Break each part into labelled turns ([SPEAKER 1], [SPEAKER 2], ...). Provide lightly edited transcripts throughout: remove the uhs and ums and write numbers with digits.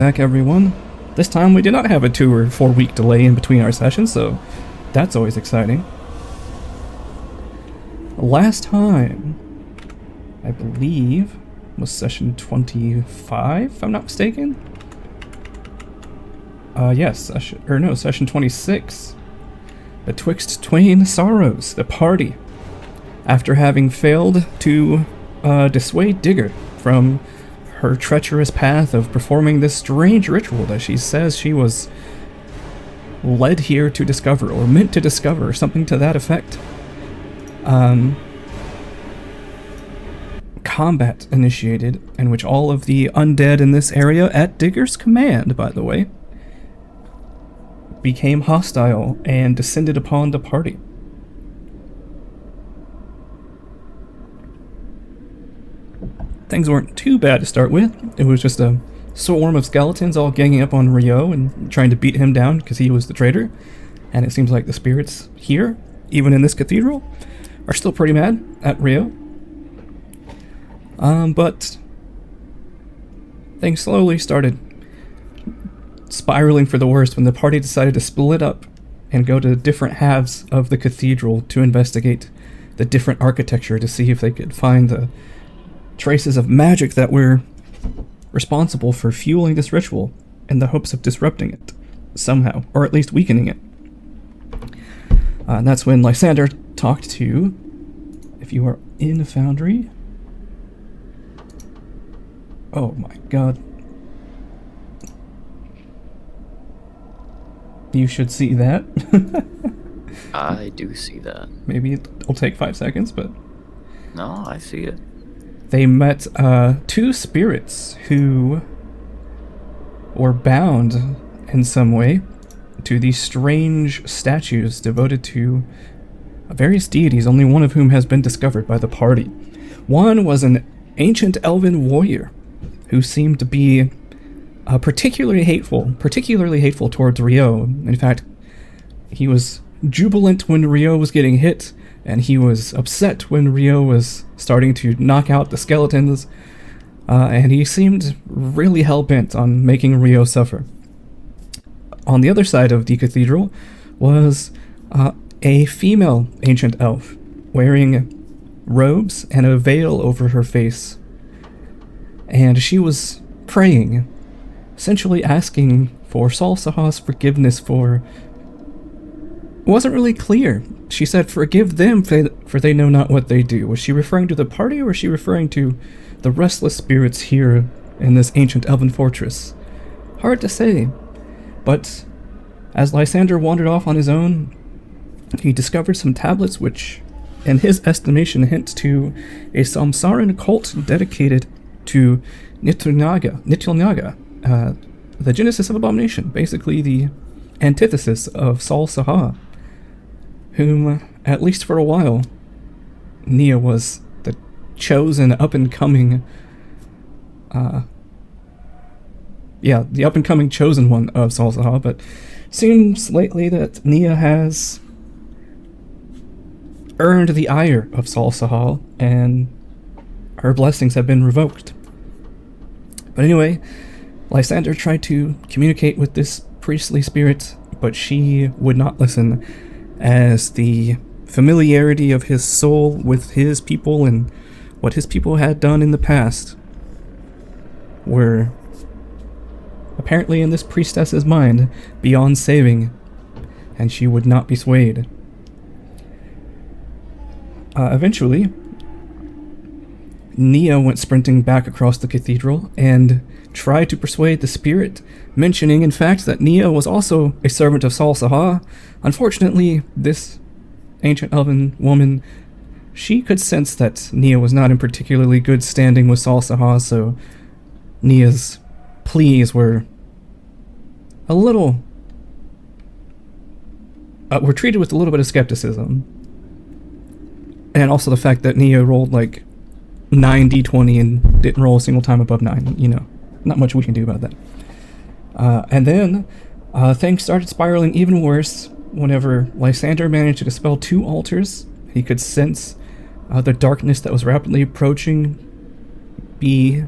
[SPEAKER 1] Back everyone. This time we did not have a 2 or 4 week delay in between our sessions, so that's always exciting. Last time, I believe, was session 25, if I'm not mistaken? Yes, session 26. Betwixt Twain sorrows, the party. After having failed to dissuade Digger from her treacherous path of performing this strange ritual that she says she was led here to discover, or meant to discover, or something to that effect. Combat initiated, in which all of the undead in this area, at Digger's command, by the way, became hostile and descended upon the party. Things weren't too bad to start with. It was just a swarm of skeletons all ganging up on Rio and trying to beat him down because he was the traitor. And it seems like the spirits here, even in this cathedral, are still pretty mad at Rio. But things slowly started spiraling for the worst when the party decided to split up and go to different halves of the cathedral to investigate the different architecture to see if they could find the traces of magic that were responsible for fueling this ritual in the hopes of disrupting it somehow, or at least weakening it. And that's when Lysander talked to, if you are in the foundry, oh my god, you should see that.
[SPEAKER 2] I do see that.
[SPEAKER 1] Maybe it'll take 5 seconds, but
[SPEAKER 2] No, I see it.
[SPEAKER 1] they met two spirits who were bound in some way to these strange statues devoted to various deities, only one of whom has been discovered by the party. One was an ancient elven warrior who seemed to be particularly hateful towards Rio. In fact, he was jubilant when Rio was getting hit, and he was upset when Rio was starting to knock out the skeletons, and he seemed really hell-bent on making Rio suffer. On the other side of the cathedral was a female ancient elf, wearing robes and a veil over her face, and she was praying, essentially asking for Salsaha's forgiveness for... It wasn't really clear. She said, "Forgive them, for they know not what they do." Was she referring to the party, or was she referring to the restless spirits here in this ancient elven fortress? Hard to say. But as Lysander wandered off on his own, he discovered some tablets which, in his estimation, hint to a Samsaran cult dedicated to Nitilnaga, the genesis of abomination, basically the antithesis of Salsaha, whom, at least for a while, Nia was the chosen up-and-coming, the up-and-coming chosen one of Salsaha, but seems lately that Nia has earned the ire of Salsaha, and her blessings have been revoked. But anyway, Lysander tried to communicate with this priestly spirit, but she would not listen, as the familiarity of his soul with his people and what his people had done in the past were apparently in this priestess's mind beyond saving, and she would not be swayed. Eventually, Nia went sprinting back across the cathedral and tried to persuade the spirit, mentioning in fact that Nia was also a servant of Salsaha. Unfortunately, this ancient elven woman, she could sense that Nia was not in particularly good standing with Salsaha, so Nia's pleas were a little... were treated with a little bit of skepticism. And also the fact that Nia rolled like 9d20 and didn't roll a single time above 9, you know. Not much we can do about that. And then things started spiraling even worse whenever Lysander managed to dispel 2 altars. He could sense the darkness that was rapidly approaching be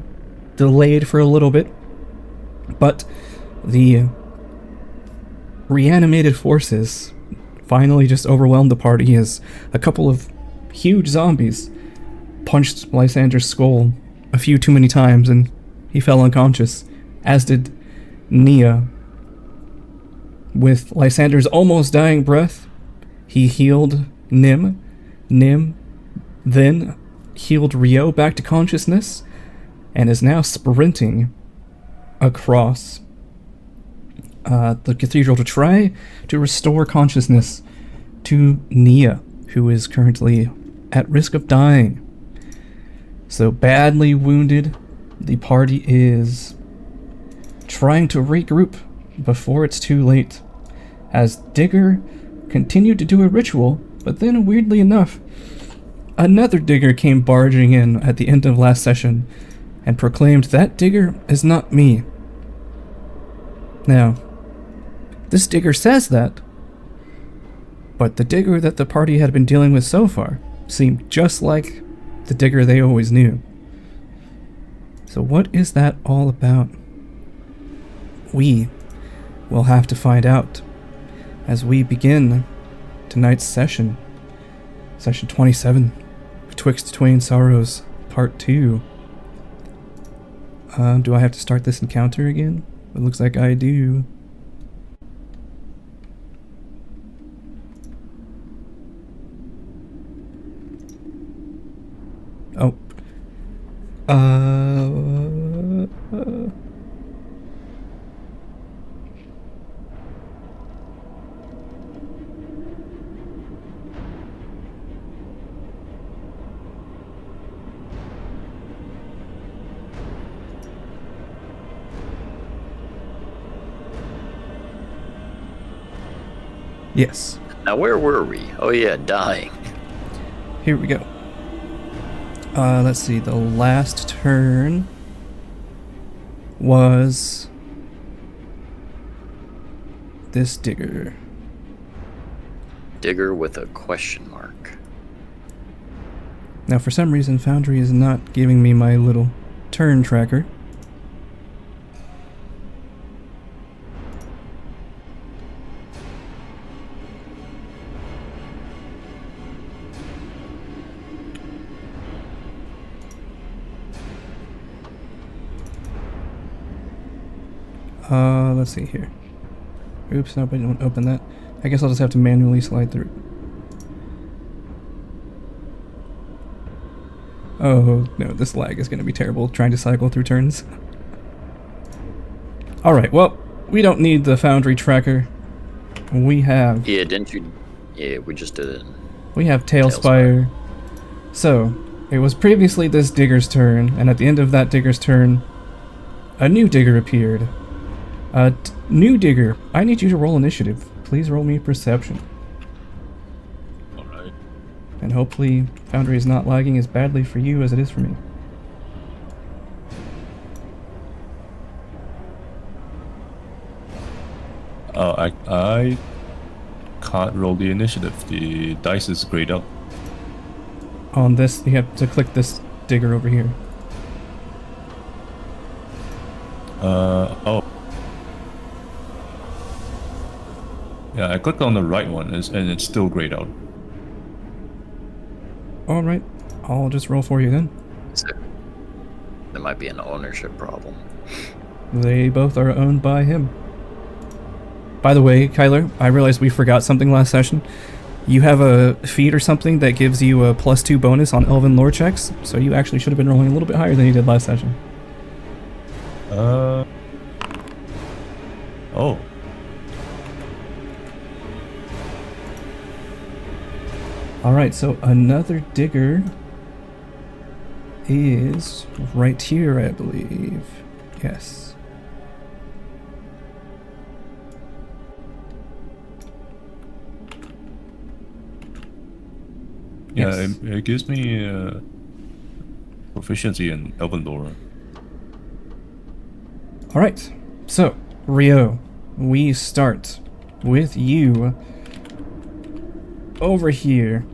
[SPEAKER 1] delayed for a little bit. But the reanimated forces finally just overwhelmed the party as a couple of huge zombies punched Lysander's skull a few too many times and he fell unconscious, as did Nia. With Lysander's almost dying breath, he healed Nim. Nim then healed Rio back to consciousness and is now sprinting across the cathedral to try to restore consciousness to Nia, who is currently at risk of dying. So badly wounded, the party is trying to regroup before it's too late, as Digger continued to do a ritual, but then weirdly enough, another Digger came barging in at the end of last session and proclaimed that Digger is not me. Now, this Digger says that, but the Digger that the party had been dealing with so far seemed just like the Digger they always knew. So what is that all about? We will have to find out as we begin tonight's session. Session 27, Betwixt Twain Sorrows, Part 2. Do I have to start this encounter again? It looks like I do. Oh. Yes.
[SPEAKER 2] Now, where were we? Oh, yeah, dying.
[SPEAKER 1] Here we go. Let's see. The last turn was this Digger.
[SPEAKER 2] Digger with a question mark.
[SPEAKER 1] Now, for some reason, Foundry is not giving me my little turn tracker. Let's see here. Oops, nope, I didn't open that. I guess I'll just have to manually slide through. Oh, no, this lag is going to be terrible trying to cycle through turns. Alright, well, we don't need the Foundry tracker. We have...
[SPEAKER 2] Yeah, didn't you... Yeah, we just did it.
[SPEAKER 1] We have Tailspire. So, it was previously this Digger's turn, and at the end of that Digger's turn, a new Digger appeared. New Digger, I need you to roll initiative. Please roll me perception.
[SPEAKER 3] Alright.
[SPEAKER 1] And hopefully Foundry is not lagging as badly for you as it is for me.
[SPEAKER 3] I can't roll the initiative. The dice is grayed out.
[SPEAKER 1] On this, you have to click this Digger over here.
[SPEAKER 3] Oh. Yeah, I clicked on the right one, and it's still grayed out.
[SPEAKER 1] Alright, I'll just roll for you then.
[SPEAKER 2] So, there might be an ownership problem.
[SPEAKER 1] They both are owned by him. By the way, Kyler, I realized we forgot something last session. You have a feat or something that gives you a +2 bonus on Elven lore checks, so you actually should have been rolling a little bit higher than you did last session.
[SPEAKER 3] Oh.
[SPEAKER 1] Alright, so another Digger is right here, I believe. Yes.
[SPEAKER 3] Yeah,
[SPEAKER 1] Yes.
[SPEAKER 3] it gives me proficiency in Elven lore.
[SPEAKER 1] Alright, so, Rio, we start with you over here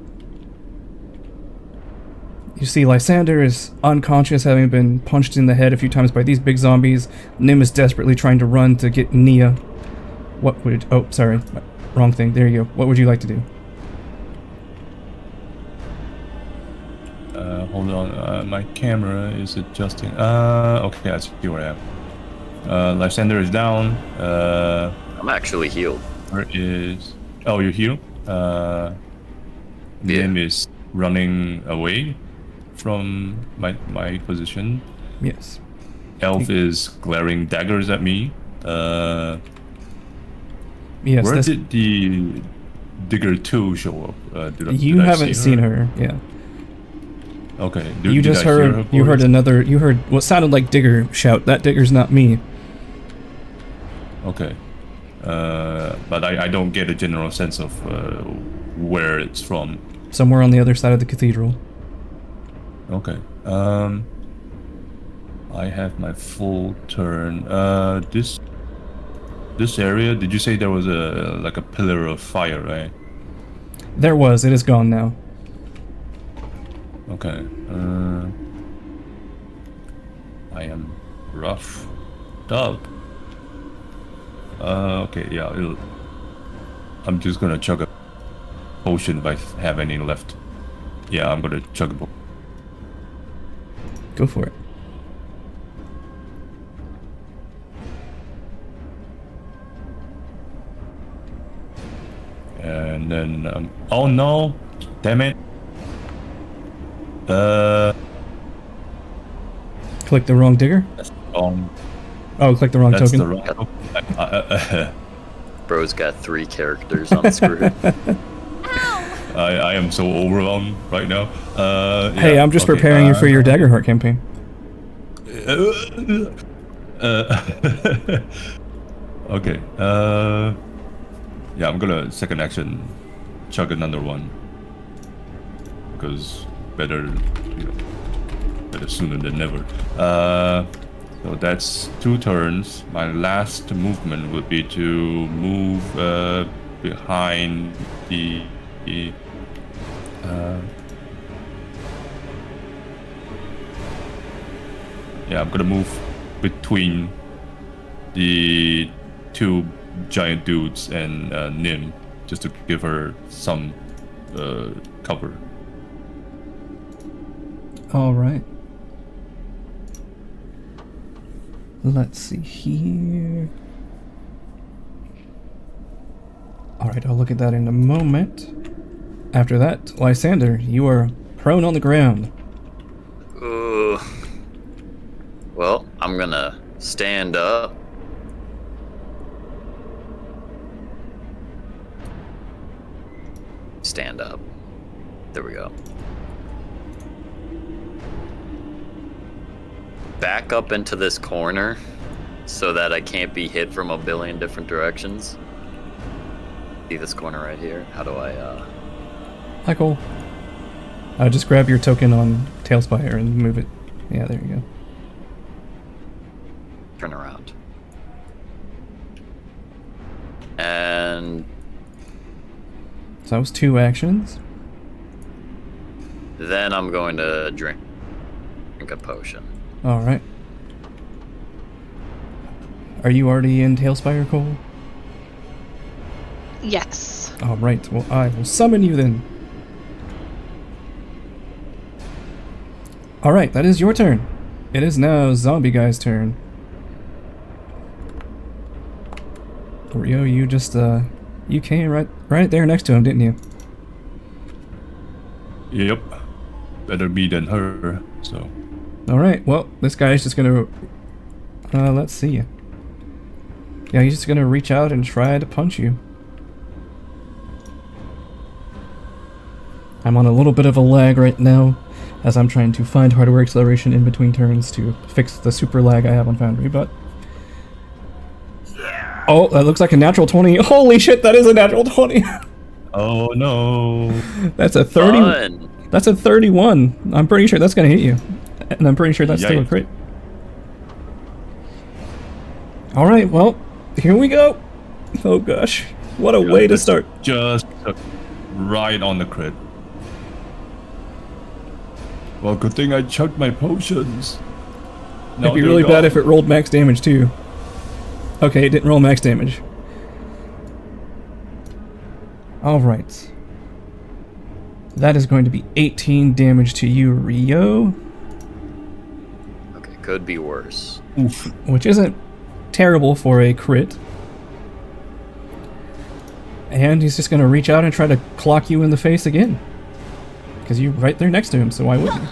[SPEAKER 1] You see Lysander is unconscious, having been punched in the head a few times by these big zombies. Nim is desperately trying to run to get Nia. What would... Oh, sorry. Wrong thing. There you go. What would you like to do?
[SPEAKER 3] Hold on. My camera is adjusting. Okay, I see where I am. Lysander is down.
[SPEAKER 2] I'm actually healed.
[SPEAKER 3] Where is... Oh, you're healed? Nim is running away from my position.
[SPEAKER 1] Yes.
[SPEAKER 3] Elf is glaring daggers at me.
[SPEAKER 1] Yes.
[SPEAKER 3] Where did the Digger 2 show up?
[SPEAKER 1] You haven't seen her. Yeah.
[SPEAKER 3] Okay.
[SPEAKER 1] You just heard. You heard another. You heard what sounded like Digger shout. That Digger's not me.
[SPEAKER 3] Okay. But I don't get a general sense of where it's from.
[SPEAKER 1] Somewhere on the other side of the cathedral.
[SPEAKER 3] Okay. I have my full turn. This area, did you say there was like a pillar of fire, right?
[SPEAKER 1] There was. It is gone now.
[SPEAKER 3] Okay. I am roughed up. Okay, yeah. I'm just gonna chug a potion if I have any left. Yeah, I'm gonna chug a potion.
[SPEAKER 1] Go for it.
[SPEAKER 3] And then, oh no! Damn it!
[SPEAKER 1] Click the wrong Digger?
[SPEAKER 3] That's wrong.
[SPEAKER 1] Oh, click the wrong
[SPEAKER 3] That's
[SPEAKER 1] token.
[SPEAKER 3] the wrong.
[SPEAKER 2] Bro's got 3 characters on screen.
[SPEAKER 3] I am so overwhelmed right now.
[SPEAKER 1] Hey,
[SPEAKER 3] yeah,
[SPEAKER 1] I'm just
[SPEAKER 3] okay,
[SPEAKER 1] preparing you for your Daggerheart campaign.
[SPEAKER 3] Okay. Yeah, I'm gonna second action chug another one. Because better, you know, better sooner than never. So that's 2 turns. My last movement would be to move behind the yeah, I'm gonna move between the 2 giant dudes and Nim, just to give her some cover.
[SPEAKER 1] All right. Let's see here. All right, I'll look at that in a moment. After that, Lysander, you are prone on the ground.
[SPEAKER 2] Well, I'm gonna stand up. Stand up. There we go. Back up into this corner so that I can't be hit from a billion different directions. See this corner right here? How do I,
[SPEAKER 1] Hi, Cole. Just grab your token on Tailspire and move it. Yeah, there you go.
[SPEAKER 2] Turn around. And
[SPEAKER 1] So that was 2 actions.
[SPEAKER 2] then I'm going to drink a potion.
[SPEAKER 1] All right. Are you already in Tailspire, Cole?
[SPEAKER 4] Yes.
[SPEAKER 1] All right. Well, I will summon you then. All right, that is your turn. It is now Zombie Guy's turn. Rio, you just you came right there next to him, didn't you?
[SPEAKER 3] Yep. Better me than her, so.
[SPEAKER 1] Alright, well, this guy's just gonna... let's see. Yeah, he's just gonna reach out and try to punch you. I'm on a little bit of a lag right now, as I'm trying to find hardware acceleration in between turns to fix the super lag I have on Foundry, but... Oh, that looks like a natural 20. Holy shit, that is a natural 20!
[SPEAKER 3] Oh no.
[SPEAKER 1] That's a 30...
[SPEAKER 2] Fun.
[SPEAKER 1] That's a 31. I'm pretty sure that's gonna hit you. And I'm pretty sure that's still a
[SPEAKER 3] Yikes.
[SPEAKER 1] crit. Alright, well, here we go. Oh gosh. What a way to
[SPEAKER 3] That's
[SPEAKER 1] start.
[SPEAKER 3] Just right on the crit. Well, good thing I chugged my potions.
[SPEAKER 1] It'd be really bad if it rolled max damage too. Okay, it didn't roll max damage. Alright. That is going to be 18 damage to you, Rio.
[SPEAKER 2] Okay, could be worse.
[SPEAKER 3] Oof.
[SPEAKER 1] Which isn't terrible for a crit. And he's just going to reach out and try to clock you in the face again. Because you're right there next to him, so why wouldn't you?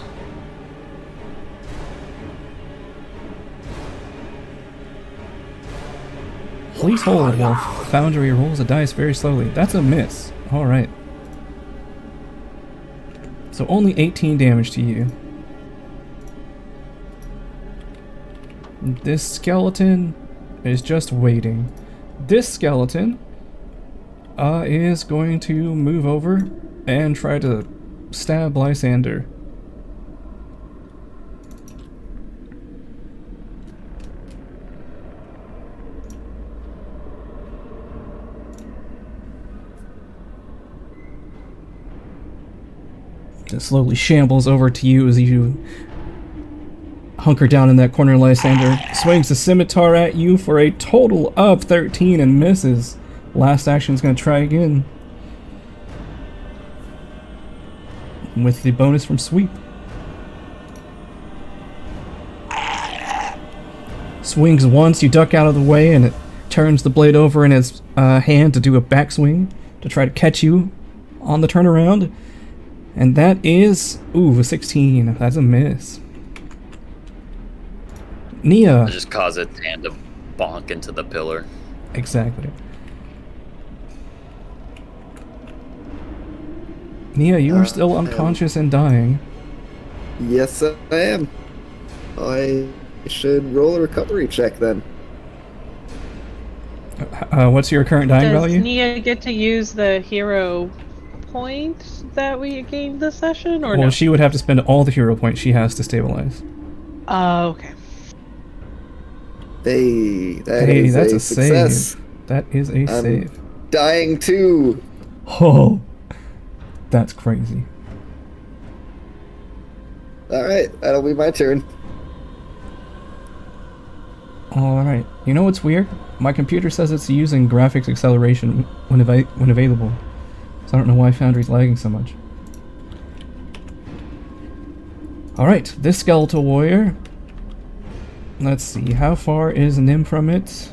[SPEAKER 1] Please hold while Foundry rolls a dice very slowly. That's a miss. Alright. So only 18 damage to you. This skeleton is just waiting. This skeleton is going to move over and try to stab Lysander. It slowly shambles over to you as you hunker down in that corner. Lysander swings the scimitar at you for a total of 13 and misses. Last action's gonna try again. With the bonus from sweep. Swings once, you duck out of the way, and it turns the blade over in his hand to do a backswing to try to catch you on the turnaround. And that is, ooh, a 16. That's a miss. Nia.
[SPEAKER 2] I just cause its hand to bonk into the pillar.
[SPEAKER 1] Exactly. Nia, you are still unconscious and dying.
[SPEAKER 4] Yes, I am. I should roll a recovery check then.
[SPEAKER 1] What's your current dying
[SPEAKER 5] Does
[SPEAKER 1] value?
[SPEAKER 5] Nia get to use the hero point that we gained this session, or
[SPEAKER 1] Well,
[SPEAKER 5] no?
[SPEAKER 1] she would have to spend all the hero points she has to stabilize.
[SPEAKER 5] Okay.
[SPEAKER 4] Hey,
[SPEAKER 1] Hey,
[SPEAKER 4] is
[SPEAKER 1] that's
[SPEAKER 4] a
[SPEAKER 1] a
[SPEAKER 4] success.
[SPEAKER 1] save. That is a save.
[SPEAKER 4] Dying too.
[SPEAKER 1] Oh, that's crazy.
[SPEAKER 4] Alright, that'll be my turn.
[SPEAKER 1] Alright. You know what's weird? My computer says it's using graphics acceleration when available. So I don't know why Foundry's lagging so much. Alright, this skeletal warrior. Let's see, how far is Nim from it?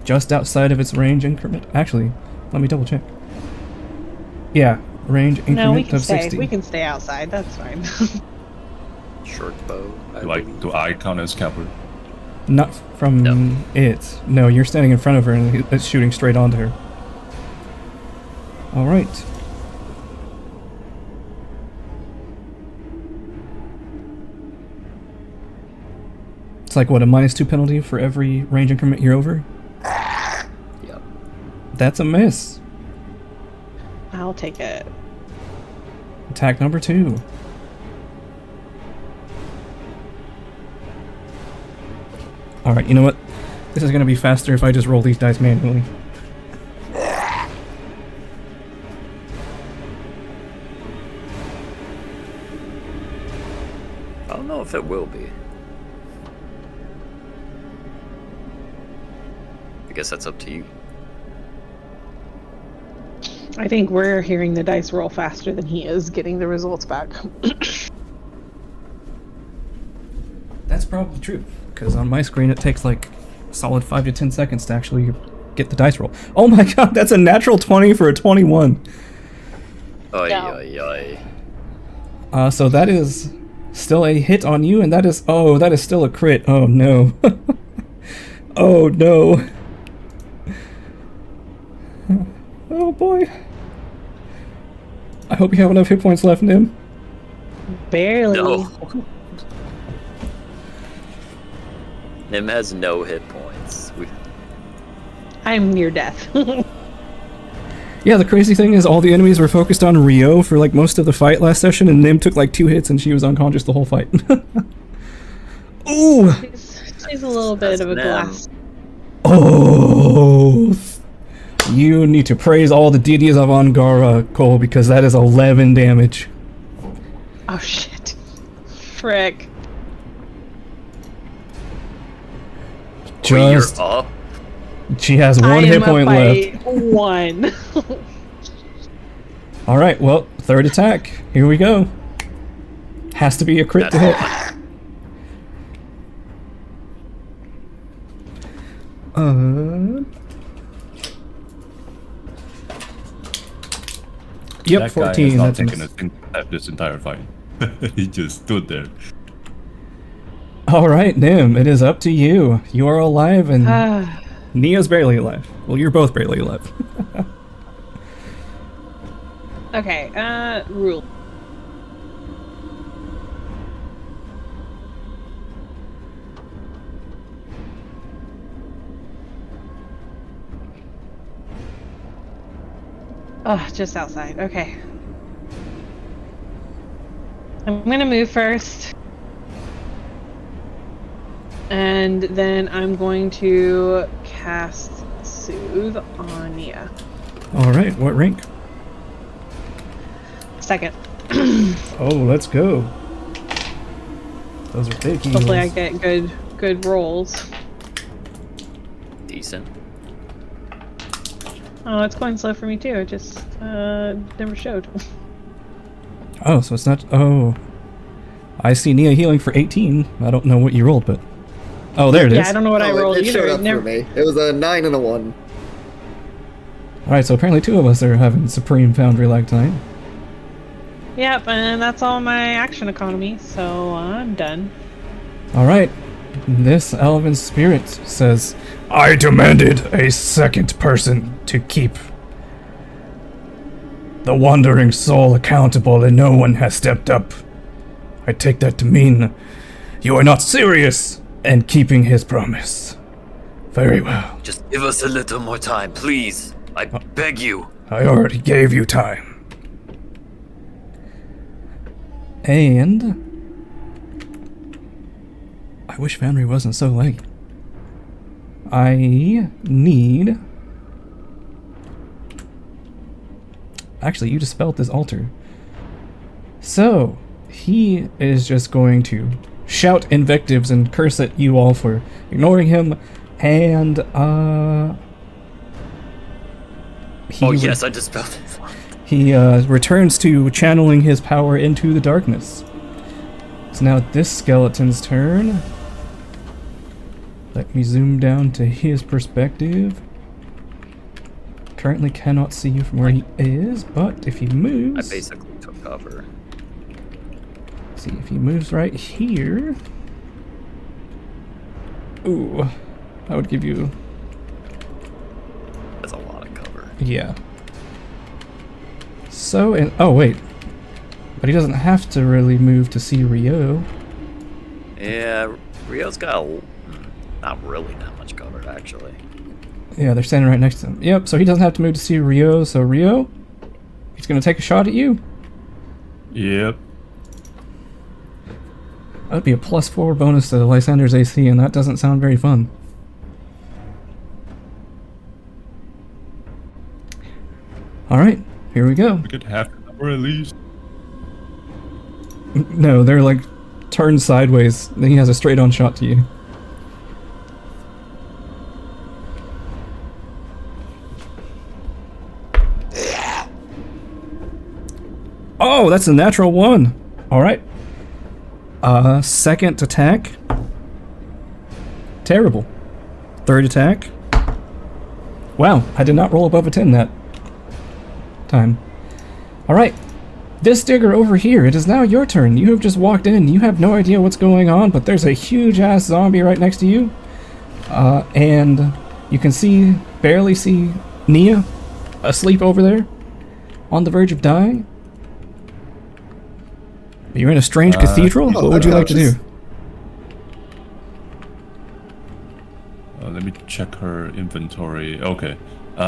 [SPEAKER 1] Just outside of its range increment. Actually, let me double check. Yeah, range increment
[SPEAKER 5] No, we can
[SPEAKER 1] of
[SPEAKER 5] stay.
[SPEAKER 1] 60.
[SPEAKER 5] We can stay outside. That's fine.
[SPEAKER 2] Short bow.
[SPEAKER 3] Do I count as cover?
[SPEAKER 1] Not from
[SPEAKER 2] No.
[SPEAKER 1] it. No, you're standing in front of her and it's shooting straight onto her. Alright. It's like, what, a -2 penalty for every range increment you're over?
[SPEAKER 2] Yep.
[SPEAKER 1] That's a miss.
[SPEAKER 5] I'll take it.
[SPEAKER 1] Attack number 2. Alright, you know what? This is gonna be faster if I just roll these dice manually.
[SPEAKER 2] I don't know if it will be. I guess that's up to you.
[SPEAKER 5] I think we're hearing the dice roll faster than he is getting the results back.
[SPEAKER 1] That's probably true, because on my screen it takes like a solid 5 to 10 seconds to actually get the dice roll. Oh my god, that's a natural 20 for a 21.
[SPEAKER 2] Oy,
[SPEAKER 5] No.
[SPEAKER 2] oy, oy.
[SPEAKER 1] So that is still a hit on you, and that is, oh, that is still a crit. Oh no. Oh no. Oh boy. I hope you have enough hit points left, Nim.
[SPEAKER 5] Barely.
[SPEAKER 2] No. Nim has no hit points.
[SPEAKER 5] I'm near death.
[SPEAKER 1] Yeah, the crazy thing is all the enemies were focused on Rio for like most of the fight last session, and Nim took like 2 hits and she was unconscious the whole fight. Ooh!
[SPEAKER 5] She's a little bit
[SPEAKER 2] That's
[SPEAKER 5] of a
[SPEAKER 2] Nim.
[SPEAKER 5] glass.
[SPEAKER 1] Oh! You need to praise all the deities of Angara, Cole, because that is 11 damage.
[SPEAKER 5] Oh shit. Frick.
[SPEAKER 2] Wait, you're
[SPEAKER 1] Just
[SPEAKER 2] up?
[SPEAKER 1] she has
[SPEAKER 5] I
[SPEAKER 1] one
[SPEAKER 5] am
[SPEAKER 1] hit
[SPEAKER 5] up
[SPEAKER 1] point
[SPEAKER 5] by
[SPEAKER 1] left.
[SPEAKER 5] 1.
[SPEAKER 1] All right, well, third attack. Here we go. Has to be a crit to hit. Yep,
[SPEAKER 3] That guy
[SPEAKER 1] 14.
[SPEAKER 3] has not
[SPEAKER 1] That's
[SPEAKER 3] taken
[SPEAKER 1] a
[SPEAKER 3] a single step this entire fight. He just stood there.
[SPEAKER 1] All right, Nim, it is up to you. You are alive, and Nia's barely alive. Well, you're both barely alive.
[SPEAKER 5] Okay, rule. Oh, just outside. Okay. I'm gonna move first. And then I'm going to cast Soothe on Nia.
[SPEAKER 1] All right, what rank?
[SPEAKER 5] Second.
[SPEAKER 1] Oh, let's go. Those are big heals.
[SPEAKER 5] Hopefully I get good rolls.
[SPEAKER 2] Decent.
[SPEAKER 5] Oh, it's going slow for me too. It just never showed.
[SPEAKER 1] Oh, so it's not... Oh. I see Nia healing for 18. I don't know what you rolled, but... Oh, there it is.
[SPEAKER 5] Yeah, I don't know what I rolled
[SPEAKER 4] it
[SPEAKER 5] either.
[SPEAKER 4] showed
[SPEAKER 5] It
[SPEAKER 4] up
[SPEAKER 5] never...
[SPEAKER 4] for me. It was a 9 and a 1.
[SPEAKER 1] Alright, so apparently two of us are having Supreme Foundry lag tonight.
[SPEAKER 5] Yep, and that's all my action economy, so I'm done.
[SPEAKER 1] Alright. This elven spirit says, I demanded a second person to keep the wandering soul accountable, and no one has stepped up. I take that to mean you are not serious in keeping his promise. Very well.
[SPEAKER 2] Just give us a little more time, please. I beg you.
[SPEAKER 1] I already gave you time. And I wish Foundry wasn't so late. I need... Actually, you dispelled this altar. So, he is just going to shout invectives and curse at you all for ignoring him, and,
[SPEAKER 2] Oh yes, I dispelled it.
[SPEAKER 1] he returns to channeling his power into the darkness. So now this skeleton's turn. Let me zoom down to his perspective. Currently cannot see you from where he is, but if he
[SPEAKER 2] I
[SPEAKER 1] moves...
[SPEAKER 2] basically took cover.
[SPEAKER 1] See, if he moves right here... Ooh, I would give you...
[SPEAKER 2] That's a lot of cover.
[SPEAKER 1] Yeah. So, and oh wait, but he doesn't have to really move to see Rio.
[SPEAKER 2] Yeah, Rio's got not really that much cover, actually.
[SPEAKER 1] Yeah, they're standing right next to him. Yep, so he doesn't have to move to see Rio, so Rio, he's gonna take a shot at you.
[SPEAKER 3] Yep.
[SPEAKER 1] That would be a +4 bonus to Lysander's AC, and that doesn't sound very fun. Alright, here we go.
[SPEAKER 3] We could have the number at least.
[SPEAKER 1] No, they're like turned sideways, then he has a straight on shot to you. Oh, that's a natural 1. Alright. Second attack. Terrible. Third attack. Wow, I did not roll above a 10 that time. Alright. This digger over here, it is now your turn. You have just walked in, you have no idea what's going on, but there's a huge ass zombie right next to you. And you can barely see Nia asleep over there on the verge of dying. You're in a strange cathedral? What would you like to do?
[SPEAKER 3] Let me check her inventory. Okay.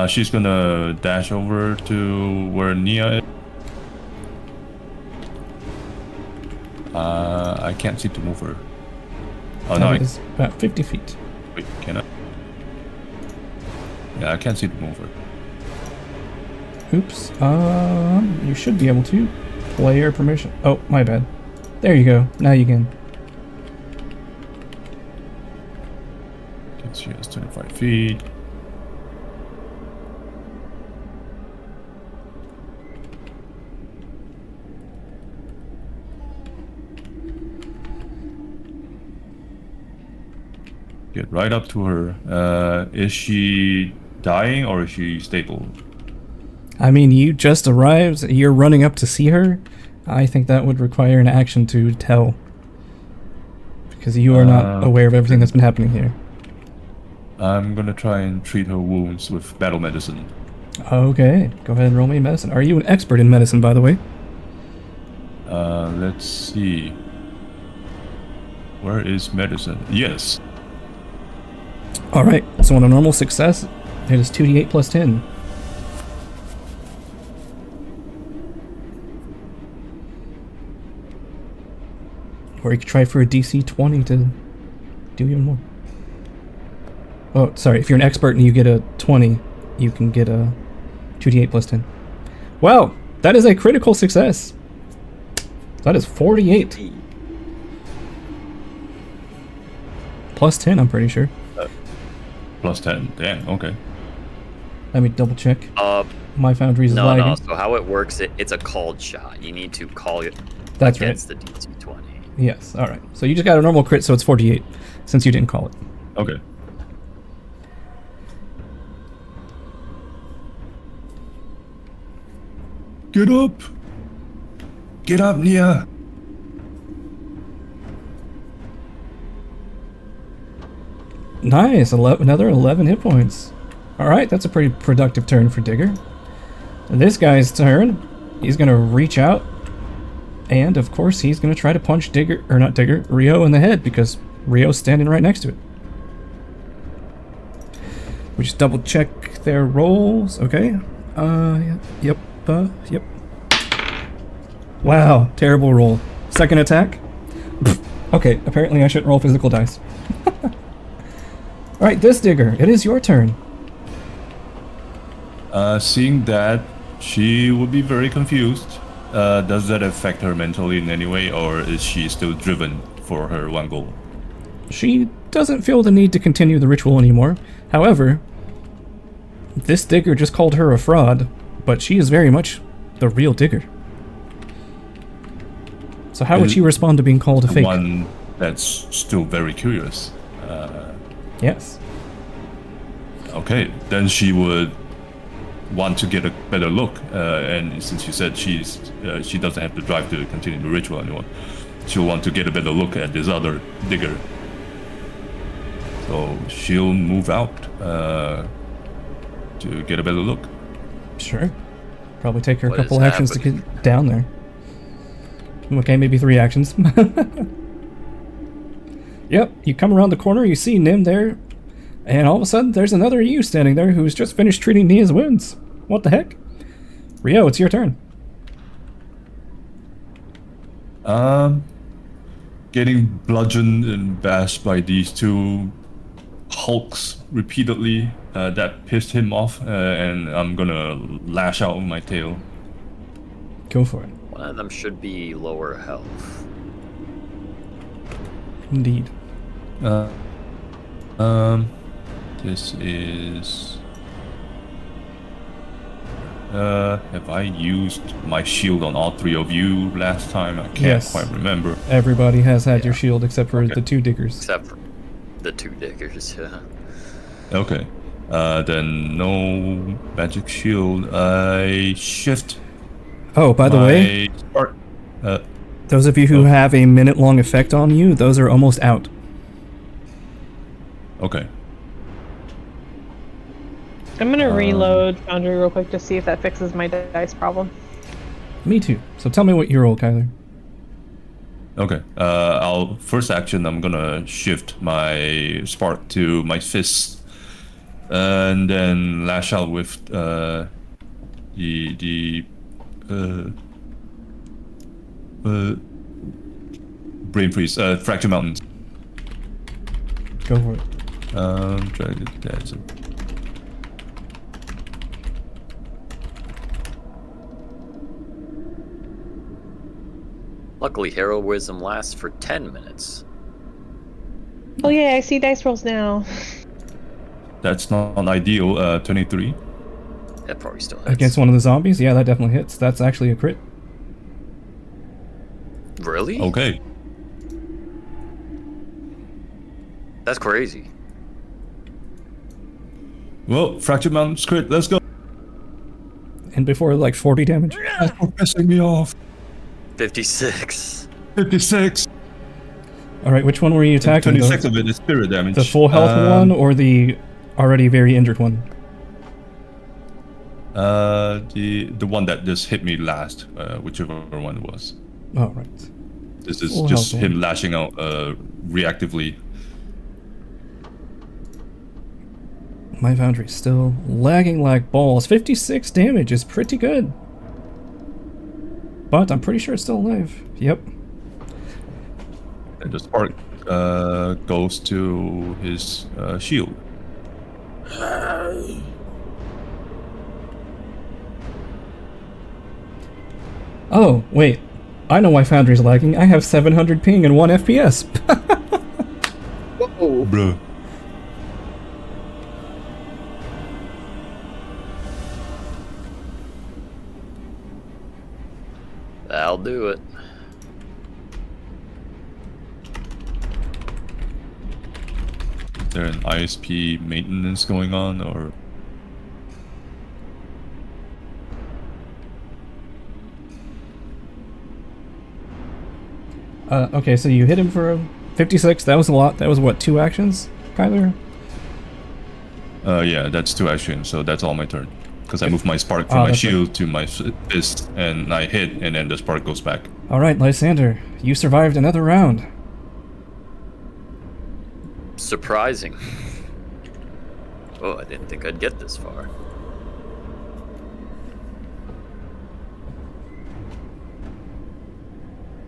[SPEAKER 3] She's gonna dash over to where Nia is. I can't seem to move her. Oh no,
[SPEAKER 1] That is about 50 feet.
[SPEAKER 3] wait, can I? Yeah, I can't seem to move her.
[SPEAKER 1] Oops. You should be able to. player permission. Oh, my bad. There you go. Now you can.
[SPEAKER 3] She has 25 feet. Get right up to her. Is she dying or is she stable?
[SPEAKER 1] I mean, you just arrived. You're running up to see her. I think that would require an action to tell. Because you are not aware of everything that's been happening here.
[SPEAKER 3] I'm gonna try and treat her wounds with battle medicine.
[SPEAKER 1] Okay, go ahead and roll me medicine. Are you an expert in medicine, by the way?
[SPEAKER 3] Let's see. Where is medicine? Yes.
[SPEAKER 1] Alright, so on a normal success, it is 2d8 plus 10. Or you could try for a DC 20 to do even more. Oh, sorry, if you're an expert and you get a 20, you can get a 2d8 plus 10. Wow, that is a critical success. That is 48. Plus 10, I'm pretty sure.
[SPEAKER 3] Plus 10. Damn, okay.
[SPEAKER 1] Let me double check. My Foundry's
[SPEAKER 2] No,
[SPEAKER 1] lagging.
[SPEAKER 2] no. So how it works, it's a called shot. You need to call it
[SPEAKER 1] That's
[SPEAKER 2] against
[SPEAKER 1] right.
[SPEAKER 2] the DC 20.
[SPEAKER 1] Yes, alright. So you just got a normal crit, so it's 48, since you didn't call it.
[SPEAKER 3] Okay. Get up! Get up, Nia!
[SPEAKER 1] Nice, another 11 hit points. Alright, that's a pretty productive turn for Digger. This guy's turn, he's gonna reach out, and of course he's gonna try to punch Rio in the head, because Rio's standing right next to it. We just double check their rolls, okay? Yep. Wow, terrible roll. Second attack? Okay, apparently I shouldn't roll physical dice. Alright, this Digger, it is your turn.
[SPEAKER 3] Seeing that, she would be very confused. Does that affect her mentally in any way, or is she still driven for her one goal?
[SPEAKER 1] She doesn't feel the need to continue the ritual anymore. However, this Digger just called her a fraud, but she is very much the real Digger. So how would she respond to being called a fake?
[SPEAKER 3] One that's still very curious.
[SPEAKER 1] Yes.
[SPEAKER 3] Okay, then she would want to get a better look, and since you said she doesn't have the drive to continue the ritual anymore, she'll want to get a better look at this other Digger. So she'll move out to get a better look.
[SPEAKER 1] Sure. Probably take her a
[SPEAKER 2] What
[SPEAKER 1] couple
[SPEAKER 2] is
[SPEAKER 1] actions to get down there. Okay, maybe 3 actions. Yep, you come around the corner, you see Nim there, and all of a sudden there's another you standing there who's just finished treating Nia's wounds. What the heck? Rio, it's your turn.
[SPEAKER 3] Getting bludgeoned and bashed by these two hulks repeatedly, that pissed him off, and I'm gonna lash out with my tail.
[SPEAKER 1] Go for it.
[SPEAKER 2] One of them should be lower health.
[SPEAKER 1] Indeed.
[SPEAKER 3] This is... have I used my shield on all 3 of you last time? I can't
[SPEAKER 1] Yes.
[SPEAKER 3] quite remember.
[SPEAKER 1] Everybody has had your shield except for the 2 Diggers.
[SPEAKER 2] Except for the 2 Diggers, yeah.
[SPEAKER 3] Okay. Then no magic shield. I shift.
[SPEAKER 1] Oh, by the way,
[SPEAKER 3] Spark.
[SPEAKER 1] those of you who have a minute-long effect on you, those are almost out.
[SPEAKER 3] Okay.
[SPEAKER 5] I'm gonna reload Foundry real quick to see if that fixes my dice problem.
[SPEAKER 1] Me too. So tell me what you roll, Kyler.
[SPEAKER 3] Okay. First action, I'm gonna shift my spark to my fist, and then lash out with the brain freeze, fracture mountains.
[SPEAKER 1] Go for it.
[SPEAKER 3] Try to get that. So.
[SPEAKER 2] Luckily, heroism lasts for 10 minutes.
[SPEAKER 5] Oh yeah, I see dice rolls now.
[SPEAKER 3] That's not ideal. 23.
[SPEAKER 2] That probably still hits.
[SPEAKER 1] Against one of the zombies? Yeah, that definitely hits. That's actually a crit.
[SPEAKER 2] Really?
[SPEAKER 3] Okay.
[SPEAKER 2] That's crazy.
[SPEAKER 3] Well, Fractured Mountain's crit. Let's go.
[SPEAKER 1] And before, like, 40 damage.
[SPEAKER 3] That's for pissing me off.
[SPEAKER 2] 56.
[SPEAKER 3] 56.
[SPEAKER 1] Alright, which one were you attacking?
[SPEAKER 3] 26 of it is spirit damage.
[SPEAKER 1] The full health one or the already very injured one?
[SPEAKER 3] The one that just hit me last, whichever one it was.
[SPEAKER 1] Oh, right.
[SPEAKER 3] This is
[SPEAKER 1] Full
[SPEAKER 3] just
[SPEAKER 1] health
[SPEAKER 3] him
[SPEAKER 1] one.
[SPEAKER 3] lashing out reactively.
[SPEAKER 1] My Foundry's still lagging like balls. 56 damage is pretty good. But I'm pretty sure it's still alive. Yep.
[SPEAKER 3] And the spark goes to his shield.
[SPEAKER 1] Oh, wait. I know why Foundry's lagging. I have 700 ping and 1 FPS.
[SPEAKER 4] Whoa.
[SPEAKER 3] Bruh.
[SPEAKER 2] That'll do it.
[SPEAKER 3] Is there an ISP maintenance going on, or?
[SPEAKER 1] Okay, so you hit him for 56. That was a lot. That was what, 2 actions, Kyler?
[SPEAKER 3] Yeah, that's 2 actions, so that's all my turn. Because I move my spark from my
[SPEAKER 1] that's right.
[SPEAKER 3] shield to my fist, and I hit, and then the spark goes back.
[SPEAKER 1] Alright, Lysander, you survived another round.
[SPEAKER 2] Surprising. Oh, I didn't think I'd get this far.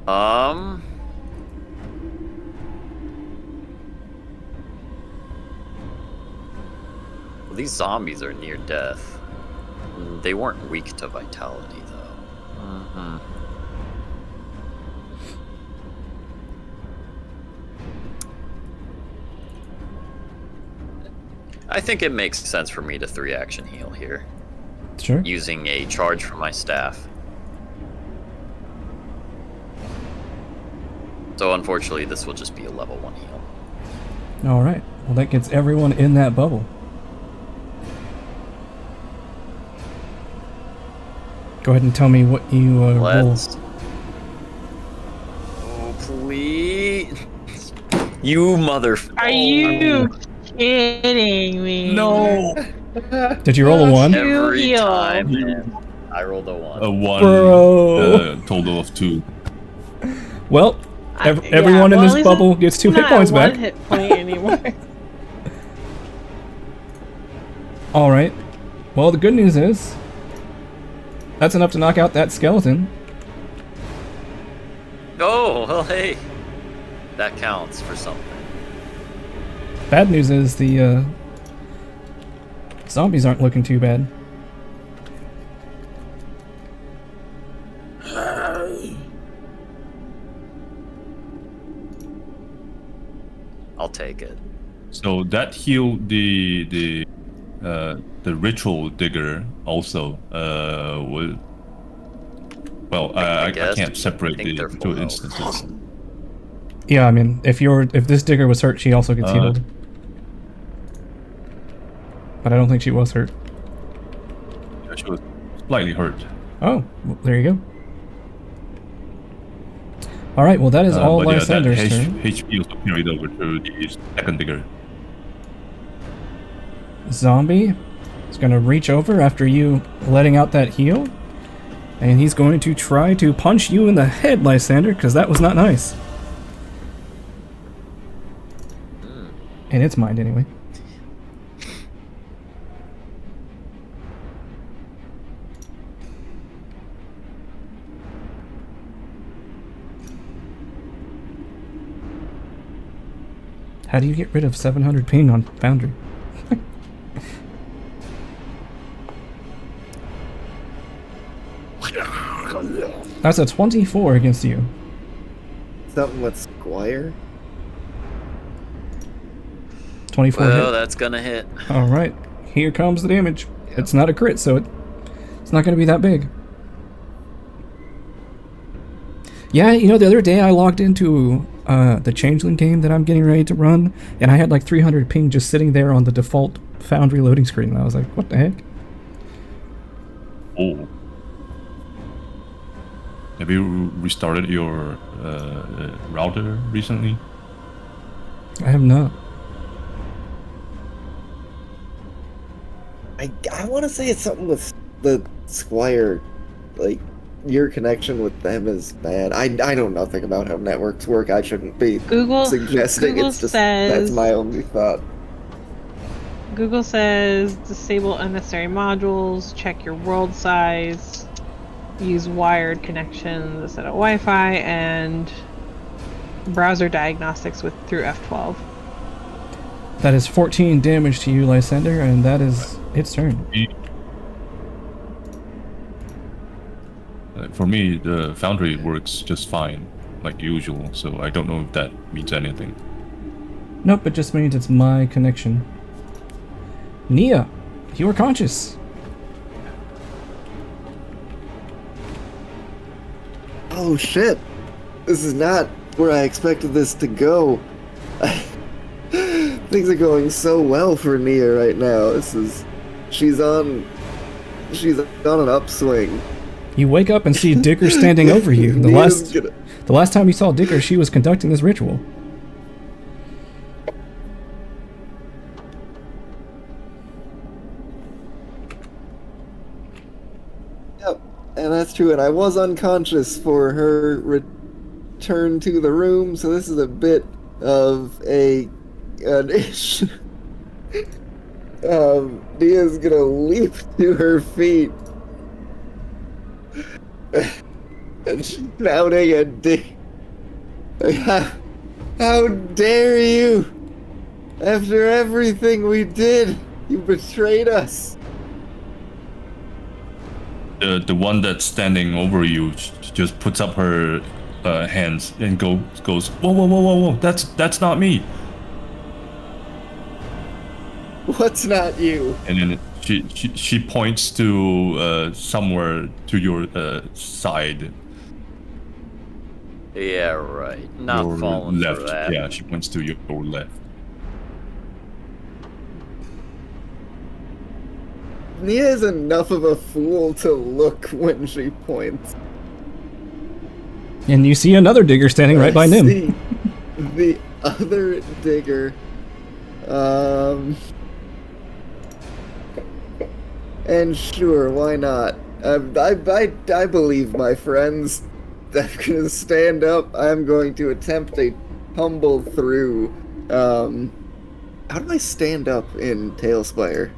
[SPEAKER 2] Well, these zombies are near death. They weren't weak to vitality, though. I think it makes sense for me to 3-action heal here,
[SPEAKER 1] Sure.
[SPEAKER 2] using a charge from my staff. So unfortunately, this will just be a level 1 heal.
[SPEAKER 1] Alright, well that gets everyone in that bubble. Go ahead and tell me what you roll.
[SPEAKER 2] Let's... Oh, please. You mother...
[SPEAKER 5] Are you kidding me?
[SPEAKER 3] No!
[SPEAKER 1] Did you roll a 1?
[SPEAKER 2] Every
[SPEAKER 5] heal.
[SPEAKER 2] time, man. I rolled a 1.
[SPEAKER 3] A 1,
[SPEAKER 1] Bro.
[SPEAKER 3] total of 2.
[SPEAKER 1] Well,
[SPEAKER 5] Yeah,
[SPEAKER 1] everyone in
[SPEAKER 5] well,
[SPEAKER 1] this
[SPEAKER 5] he's
[SPEAKER 1] bubble gets 2 hit
[SPEAKER 5] not
[SPEAKER 1] points
[SPEAKER 5] at
[SPEAKER 1] back.
[SPEAKER 5] 1 hit point anymore.
[SPEAKER 1] Alright. Well, the good news is, that's enough to knock out that skeleton.
[SPEAKER 2] Oh, well, hey. That counts for something.
[SPEAKER 1] Bad news is the zombies aren't looking too bad.
[SPEAKER 2] I'll take it.
[SPEAKER 3] So that healed the ritual digger also. I
[SPEAKER 2] guess.
[SPEAKER 3] can't separate
[SPEAKER 2] I think
[SPEAKER 3] the
[SPEAKER 2] they're
[SPEAKER 3] 2
[SPEAKER 2] full health.
[SPEAKER 3] instances.
[SPEAKER 1] Yeah, I mean, if this digger was hurt, she also gets healed. But I don't think she was hurt.
[SPEAKER 3] Yeah, she was slightly hurt.
[SPEAKER 1] Oh, well, there you go. Alright, well that is all
[SPEAKER 3] But yeah, that
[SPEAKER 1] Lysander's turn.
[SPEAKER 3] HP also carried over to the second digger.
[SPEAKER 1] Zombie is going to reach over after you letting out that heal. And he's going to try to punch you in the head, Lysander, because that was not nice. In its mind, anyway. How do you get rid of 700 ping on Foundry? That's a 24 against you.
[SPEAKER 4] something with Squire?
[SPEAKER 1] 24
[SPEAKER 2] Well,
[SPEAKER 1] hit.
[SPEAKER 2] that's gonna hit.
[SPEAKER 1] All right, here comes the damage.
[SPEAKER 2] Yep.
[SPEAKER 1] It's not a crit, so it's not going to be that big. Yeah, you know, the other day I logged into the Changeling game that I'm getting ready to run, and I had like 300 ping just sitting there on the default Foundry loading screen, and I was like, what the heck?
[SPEAKER 3] Oh. Have you restarted your router recently?
[SPEAKER 1] I have not.
[SPEAKER 4] I want to say it's something with the Squire, like your connection with them is bad. I know nothing about how networks work. I shouldn't be suggesting.
[SPEAKER 5] Google
[SPEAKER 4] It's just
[SPEAKER 5] says,
[SPEAKER 4] that's my only thought.
[SPEAKER 5] Google says disable unnecessary modules, check your world size, use wired connections instead of Wi-Fi, and browser diagnostics through F12.
[SPEAKER 1] That is 14 damage to you, Lysander, and that is its turn.
[SPEAKER 3] For me, the Foundry works just fine, like usual, so I don't know if that means anything.
[SPEAKER 1] Nope, it just means it's my connection. Nia, you are conscious.
[SPEAKER 4] Oh shit! This is not where I expected this to go. Things are going so well for Nia right now. She's on an upswing.
[SPEAKER 1] You wake up and see Dicker standing over you. The last time you saw Dicker, she was conducting this ritual.
[SPEAKER 4] Yep, and that's true. And I was unconscious for her return to the room, so this is a bit of an issue. Nia's gonna leap to her feet. And shouting at Dick. How dare you! After everything we did, you betrayed us.
[SPEAKER 3] The one that's standing over you just puts up her hands and goes, whoa, that's not me.
[SPEAKER 4] What's not you?
[SPEAKER 3] And then she points to somewhere to your side.
[SPEAKER 2] Yeah, right. Not
[SPEAKER 3] your
[SPEAKER 2] falling
[SPEAKER 3] left.
[SPEAKER 2] for that.
[SPEAKER 3] Yeah, she points to your left.
[SPEAKER 4] Nia is enough of a fool to look when she points.
[SPEAKER 1] And you see another Digger standing right by Nim.
[SPEAKER 4] See the other Digger. And sure, why not? I believe my friends. I'm gonna stand up. I'm going to attempt a tumble through. How do I stand up in Tailspire?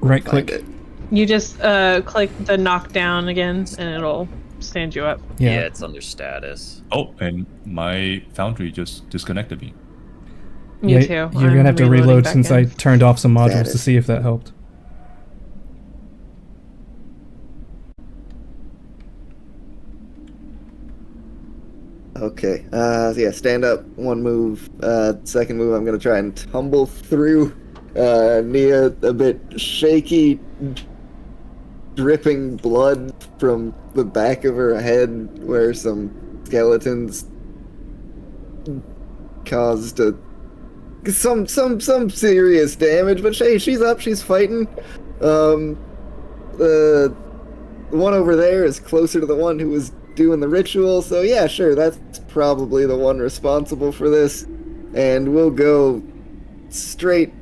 [SPEAKER 1] Right
[SPEAKER 4] Find
[SPEAKER 1] click.
[SPEAKER 4] it.
[SPEAKER 5] You just click the knockdown again, and it'll stand you up.
[SPEAKER 2] Yeah, it's under status.
[SPEAKER 3] Oh, and my Foundry just disconnected me.
[SPEAKER 5] Me
[SPEAKER 1] Yeah,
[SPEAKER 5] too.
[SPEAKER 1] You're
[SPEAKER 5] I'm
[SPEAKER 1] gonna have to
[SPEAKER 5] reloading
[SPEAKER 1] reload
[SPEAKER 5] back
[SPEAKER 1] since
[SPEAKER 5] in.
[SPEAKER 1] I turned off some modules to
[SPEAKER 4] Status.
[SPEAKER 1] see if that helped.
[SPEAKER 4] Okay. Yeah, stand up, one move. Second move, I'm gonna try and tumble through. Nia, a bit shaky, dripping blood from the back of her head, where some skeletons caused some serious damage. But hey, she's up, she's fighting. The one over there is closer to the one who was doing the ritual, so yeah, sure, that's probably the one responsible for this. And we'll go straight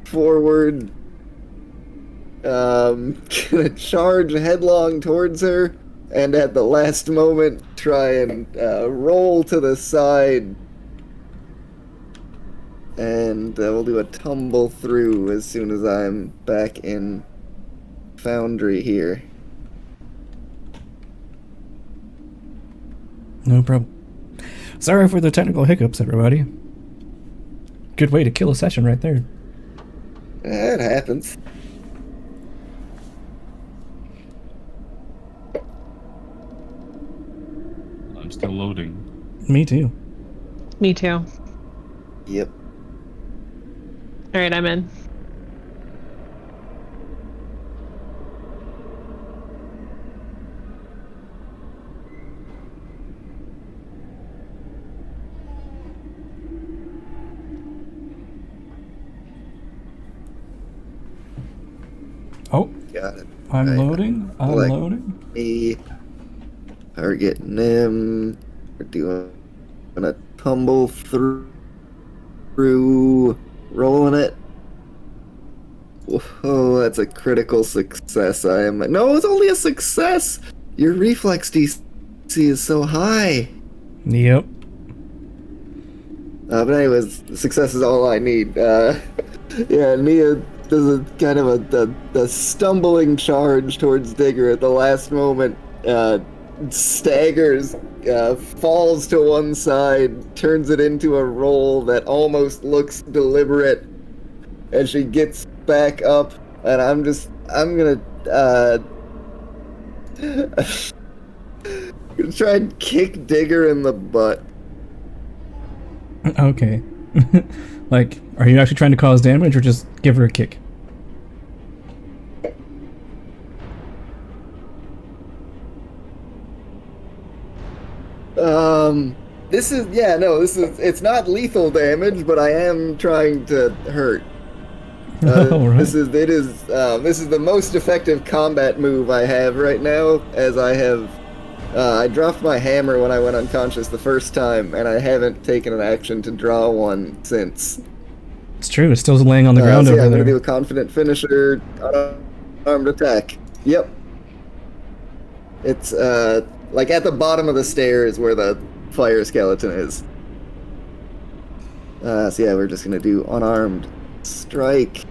[SPEAKER 4] forward, gonna charge headlong towards her, and at the last moment try and roll to the side, and we'll do a tumble through as soon as I'm back in Foundry here.
[SPEAKER 1] No problem. Sorry for the technical hiccups, everybody. Good way to kill a session right there.
[SPEAKER 4] It happens.
[SPEAKER 3] I'm still loading.
[SPEAKER 1] Me too.
[SPEAKER 5] Me too.
[SPEAKER 4] Yep.
[SPEAKER 5] All right, I'm in.
[SPEAKER 1] Oh,
[SPEAKER 4] Got it.
[SPEAKER 1] I'm
[SPEAKER 4] Right.
[SPEAKER 1] loading. I'm
[SPEAKER 4] Like-
[SPEAKER 1] loading.
[SPEAKER 4] Me. Targeting him. We're doing gonna tumble through, rolling it. Whoa, that's a critical success. No, it's only a success. Your reflex DC is so high.
[SPEAKER 1] Yep.
[SPEAKER 4] But anyways, success is all I need. Yeah, Nia does a kind of a stumbling charge towards Digger at the last moment. Staggers, falls to one side, turns it into a roll that almost looks deliberate as she gets back up, and I'm gonna try and kick Digger in the butt.
[SPEAKER 1] Okay. Like, are you actually trying to cause damage or just give her a kick?
[SPEAKER 4] It's not lethal damage, but I am trying to hurt.
[SPEAKER 1] Alright.
[SPEAKER 4] This is the most effective combat move I have right now, as I dropped my hammer when I went unconscious the first time, and I haven't taken an action to draw one since.
[SPEAKER 1] It's true, it's still laying on the ground
[SPEAKER 4] So yeah,
[SPEAKER 1] over
[SPEAKER 4] I'm gonna
[SPEAKER 1] there.
[SPEAKER 4] do a confident finisher, unarmed attack. Yep. It's like at the bottom of the stairs where the fire skeleton is. So yeah, we're just gonna do unarmed strike.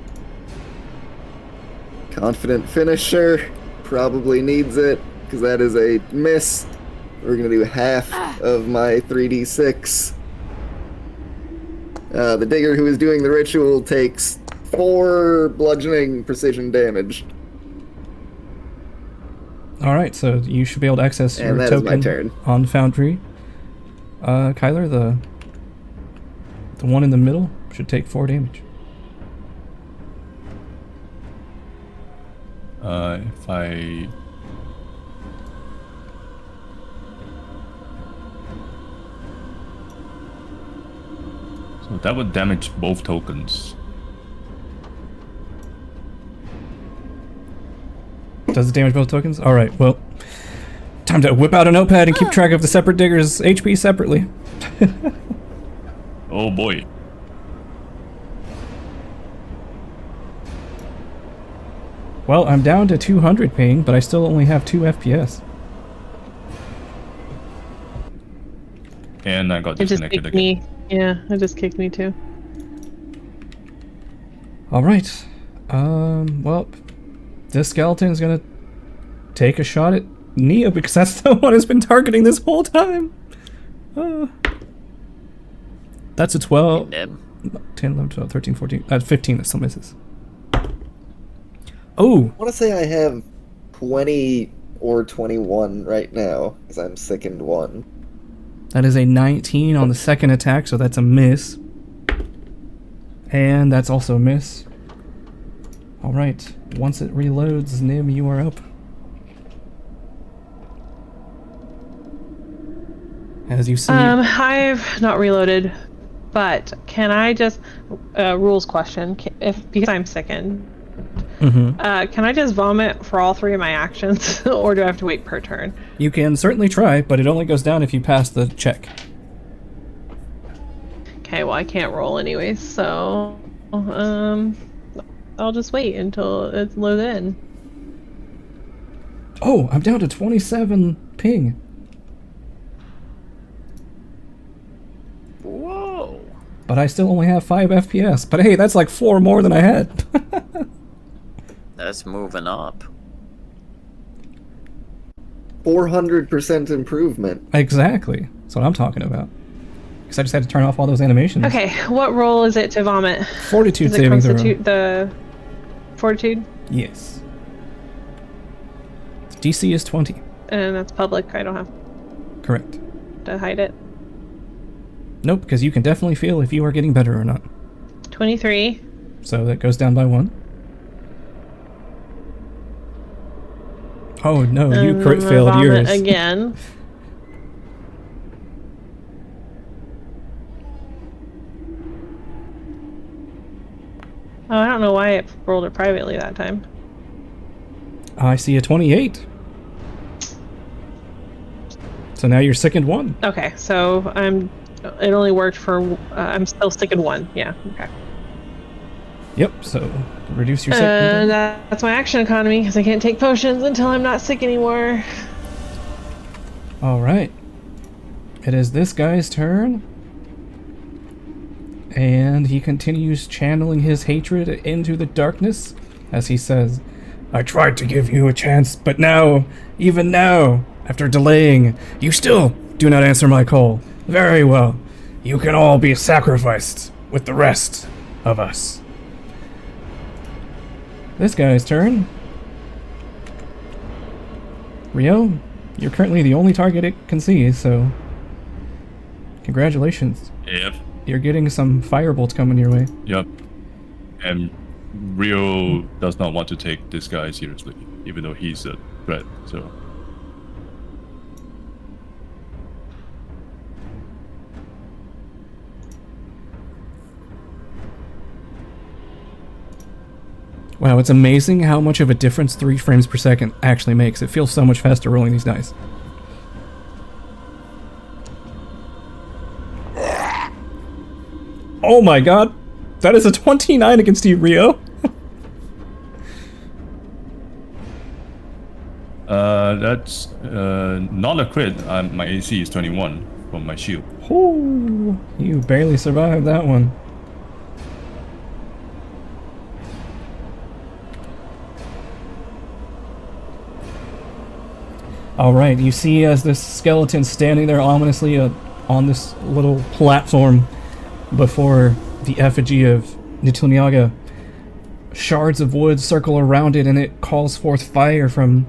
[SPEAKER 4] Confident finisher probably needs it because that is a miss. We're gonna do half of my 3d6. The digger who is doing the ritual takes 4 bludgeoning precision damage.
[SPEAKER 1] Alright, so you should be able to access
[SPEAKER 4] And
[SPEAKER 1] your
[SPEAKER 4] that is my
[SPEAKER 1] token
[SPEAKER 4] turn.
[SPEAKER 1] on Foundry. Kyler, the one in the middle should take 4 damage.
[SPEAKER 3] If I... So that would damage both tokens.
[SPEAKER 1] Does it damage both tokens? Alright, well, time to whip out a notepad and keep track of the separate diggers' HP separately.
[SPEAKER 3] Oh boy.
[SPEAKER 1] Well, I'm down to 200 ping, but I still only have 2 FPS.
[SPEAKER 3] And I got
[SPEAKER 5] It just
[SPEAKER 3] disconnected
[SPEAKER 5] kicked
[SPEAKER 3] again.
[SPEAKER 5] me. Yeah, it just kicked me too.
[SPEAKER 1] Alright. Well, this skeleton is gonna take a shot at Nia because that's the one who's been targeting this whole time. That's a 12.
[SPEAKER 2] Nib.
[SPEAKER 1] 10, 11, 12, 13, 14. 15 that still misses. Oh!
[SPEAKER 4] I want to say I have 20 or 21 right now, because I'm sickened 1.
[SPEAKER 1] That is a 19 on the second attack, so that's a miss. And that's also a miss. Alright, once it reloads, Nim, you are up. As you see...
[SPEAKER 5] I've not reloaded, but can I just rules question? Because I'm sickened, can I just vomit for all 3 of my actions, or do I have to wait per turn?
[SPEAKER 1] You can certainly try, but it only goes down if you pass the check.
[SPEAKER 5] Okay, well I can't roll anyways, so I'll just wait until it's loaded in.
[SPEAKER 1] Oh, I'm down to 27 ping.
[SPEAKER 2] Whoa.
[SPEAKER 1] But I still only have 5 FPS. But hey, that's like 4 more than I had.
[SPEAKER 2] That's moving up.
[SPEAKER 4] 400% improvement.
[SPEAKER 1] Exactly. That's what I'm talking about. Because I just had to turn off all those animations.
[SPEAKER 5] Okay, what roll is it to vomit?
[SPEAKER 1] Fortitude
[SPEAKER 5] Is it
[SPEAKER 1] saving throw.
[SPEAKER 5] the fortitude?
[SPEAKER 1] Yes. DC is 20.
[SPEAKER 5] And that's public, I don't have
[SPEAKER 1] Correct.
[SPEAKER 5] to hide it.
[SPEAKER 1] Nope, because you can definitely feel if you are getting better or not.
[SPEAKER 5] 23.
[SPEAKER 1] So that goes down by 1. Oh no, you crit failed
[SPEAKER 5] Vomit
[SPEAKER 1] yours.
[SPEAKER 5] again. Oh, I don't know why it rolled it privately that time.
[SPEAKER 1] I see a 28. So now you're sickened 1.
[SPEAKER 5] Okay, so it only worked for, I'm still sticking 1. Yeah, okay.
[SPEAKER 1] Yep, so reduce your
[SPEAKER 5] And
[SPEAKER 1] sickness.
[SPEAKER 5] that's my action economy, because I can't take potions until I'm not sick anymore.
[SPEAKER 1] Alright. It is this guy's turn. And he continues channeling his hatred into the darkness as he says, I tried to give you a chance, but now, even now, after delaying, you still do not answer my call. Very well. You can all be sacrificed with the rest of us. This guy's turn. Rio, you're currently the only target it can see, so congratulations.
[SPEAKER 3] Yep.
[SPEAKER 1] You're getting some firebolts coming your way.
[SPEAKER 3] Yep. And Rio does not want to take this guy seriously, even though he's a threat, so.
[SPEAKER 1] Wow, it's amazing how much of a difference 3 frames per second actually makes. It feels so much faster rolling these dice. Oh my god! That is a 29 against you, Rio!
[SPEAKER 3] That's not a crit. My AC is 21 from my shield.
[SPEAKER 1] Ooh, you barely survived that one. Alright, you see as this skeleton standing there ominously on this little platform before the effigy of Nitunyaga. Shards of wood circle around it and it calls forth fire from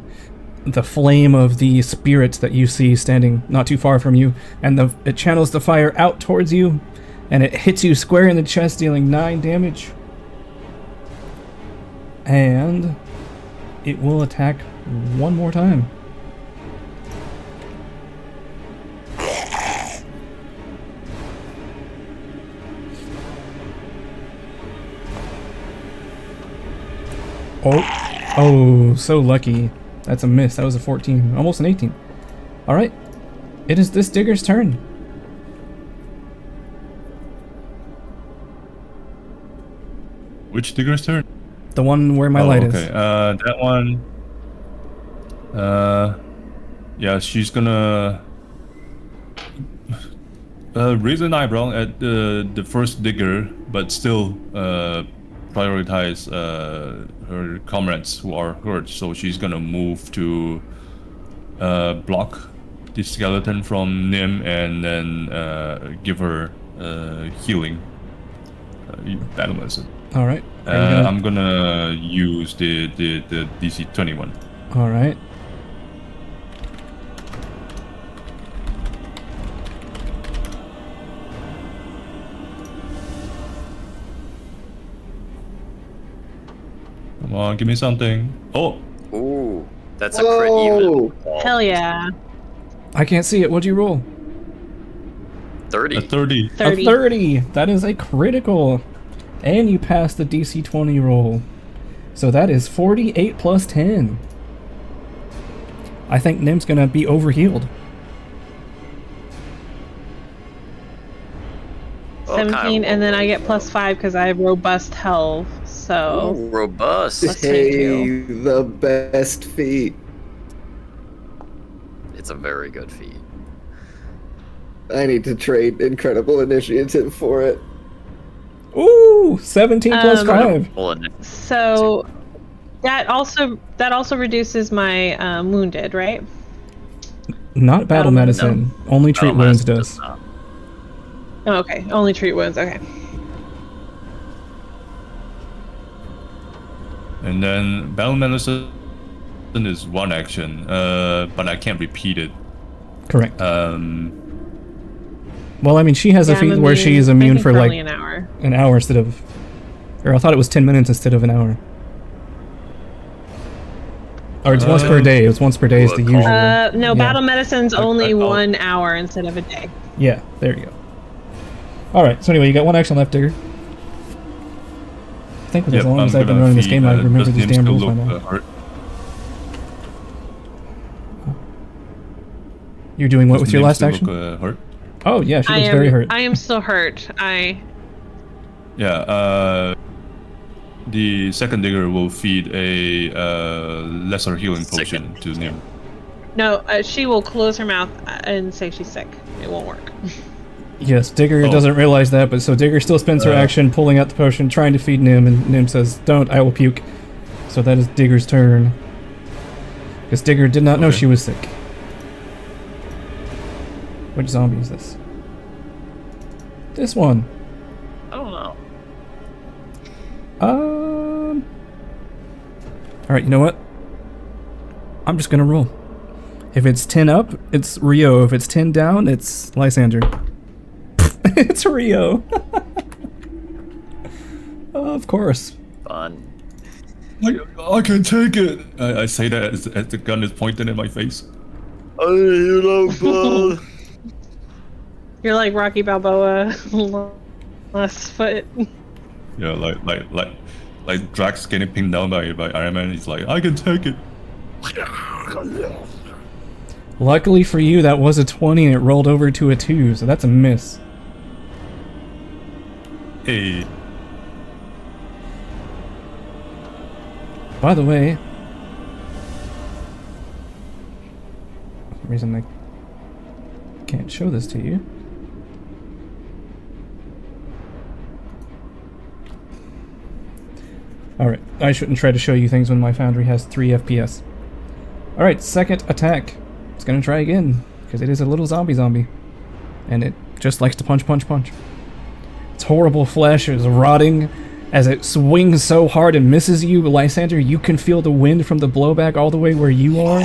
[SPEAKER 1] the flame of the spirit that you see standing not too far from you, and it channels the fire out towards you, and it hits you square in the chest, dealing 9 damage. And it will attack one more time. Oh, so lucky. That's a miss. That was a 14. Almost an 18. Alright. It is this digger's turn.
[SPEAKER 3] Which digger's turn?
[SPEAKER 1] The one where my light
[SPEAKER 3] okay.
[SPEAKER 1] is.
[SPEAKER 3] That one. Yeah, she's gonna raise an eyebrow at the first digger, but still prioritize her comrades who are hurt. So she's gonna move to block the skeleton from Nim and then give her healing battle medicine.
[SPEAKER 1] All right.
[SPEAKER 3] I'm gonna use the DC 21.
[SPEAKER 1] All right.
[SPEAKER 3] Come on, give me something. Oh,
[SPEAKER 2] Ooh, that's a crit even.
[SPEAKER 5] Hell yeah.
[SPEAKER 1] I can't see it. What'd you roll?
[SPEAKER 2] 30.
[SPEAKER 3] a 30.
[SPEAKER 5] 30.
[SPEAKER 1] A 30. That is a critical. And you passed the DC 20 roll. So that is 48 plus 10. I think Nim's gonna be overhealed.
[SPEAKER 5] 17, and then I get +5 because I have robust health. So
[SPEAKER 2] Ooh, robust.
[SPEAKER 5] Plus
[SPEAKER 4] Hey,
[SPEAKER 5] 22.
[SPEAKER 4] the best feat.
[SPEAKER 2] It's a very good feat.
[SPEAKER 4] I need to trade incredible initiative for it.
[SPEAKER 1] Ooh, 17 plus 5.
[SPEAKER 2] Pulling it.
[SPEAKER 5] so that also reduces my wounded, right?
[SPEAKER 1] Not battle
[SPEAKER 5] No.
[SPEAKER 1] medicine. Only treat
[SPEAKER 2] Battle
[SPEAKER 1] wounds
[SPEAKER 2] medicine
[SPEAKER 1] does.
[SPEAKER 2] not.
[SPEAKER 5] Oh, okay, only treat wounds. Okay.
[SPEAKER 3] And then battle medicine is one action, but I can't repeat it.
[SPEAKER 1] Correct. Well, I mean, she has a
[SPEAKER 5] Yeah, I'm
[SPEAKER 1] feat where she's
[SPEAKER 5] I
[SPEAKER 1] immune
[SPEAKER 5] think
[SPEAKER 1] for
[SPEAKER 5] only
[SPEAKER 1] like
[SPEAKER 5] an hour.
[SPEAKER 1] an hour instead of, or I thought it was 10 minutes instead of an hour. Or it's once per day. It's once per day is the usual.
[SPEAKER 5] No,
[SPEAKER 1] Yeah.
[SPEAKER 5] battle medicine's only
[SPEAKER 3] I'll-
[SPEAKER 5] 1 hour instead of a day.
[SPEAKER 1] Yeah, there you go. Alright, so anyway, you got 1 action left, Digger. I think as long as I've been running this game, I remember these damn rules by now. You're doing what with your last action?
[SPEAKER 3] Hurt?
[SPEAKER 1] Oh, yeah, she looks very hurt.
[SPEAKER 5] I am still hurt.
[SPEAKER 3] Yeah, the second digger will feed a lesser healing potion to Nim.
[SPEAKER 5] No, she will close her mouth and say she's sick. It won't work.
[SPEAKER 1] Yes, Digger doesn't realize that, but so Digger still spends her action pulling out the potion, trying to feed Nim, and Nim says, "Don't, I will puke." So that is Digger's turn. Because Digger did not know she was sick. Which zombie is this? This one.
[SPEAKER 2] I don't know.
[SPEAKER 1] Alright, you know what? I'm just gonna roll. If it's 10 up, it's Rio. If it's 10 down, it's Lysander. It's Rio. Of course.
[SPEAKER 2] Fun.
[SPEAKER 3] I can take it. I say that as the gun is pointed at my face.
[SPEAKER 2] You
[SPEAKER 5] You're like Rocky Balboa last foot.
[SPEAKER 3] Yeah, like Drax getting pinned down by Iron Man. He's like, I can take it.
[SPEAKER 1] Luckily for you, that was a 20 and it rolled over to a 2, so that's a miss.
[SPEAKER 3] Hey.
[SPEAKER 1] By the way, for some reason I can't show this to you. Alright, I shouldn't try to show you things when my foundry has 3 FPS. Alright, second attack. It's gonna try again, because it is a little zombie. And it just likes to punch. Its horrible flesh is rotting as it swings so hard and misses you, Lysander. You can feel the wind from the blowback all the way where you are.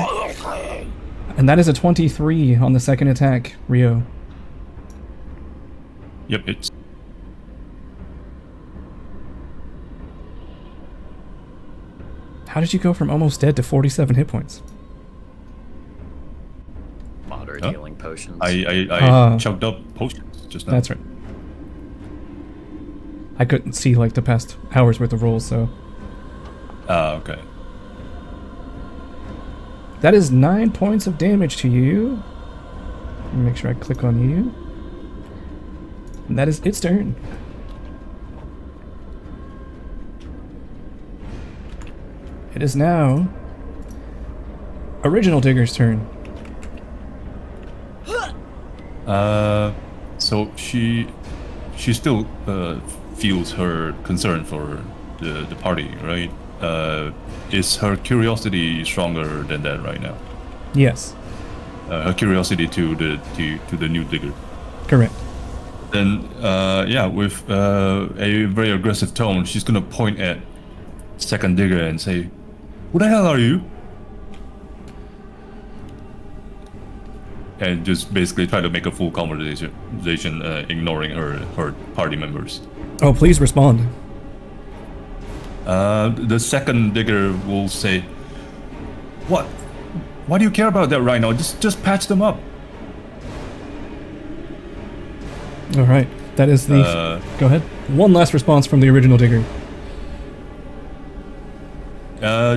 [SPEAKER 1] And that is a 23 on the second attack, Rio.
[SPEAKER 3] Yep, it's.
[SPEAKER 1] How did you go from almost dead to 47 hit points?
[SPEAKER 2] Moderate healing potions.
[SPEAKER 3] I chugged up potions just now.
[SPEAKER 1] That's right. I couldn't see like the past hours worth of rolls, so.
[SPEAKER 3] Okay.
[SPEAKER 1] That is 9 points of damage to you. Let me make sure I click on you. And that is its turn. It is now Original Digger's turn.
[SPEAKER 3] So she still feels her concern for the party, right? Is her curiosity stronger than that right now?
[SPEAKER 1] Yes,
[SPEAKER 3] Her curiosity to the new digger.
[SPEAKER 1] correct.
[SPEAKER 3] Then, yeah, with a very aggressive tone, she's gonna point at second digger and say, "Who the hell are you?" And just basically try to make a full conversation, ignoring her party members.
[SPEAKER 1] Oh, please respond.
[SPEAKER 3] The second digger will say, "What? Why do you care about that right now? Just patch them up."
[SPEAKER 1] All right, that is the. Go ahead. One last response from the Original Digger.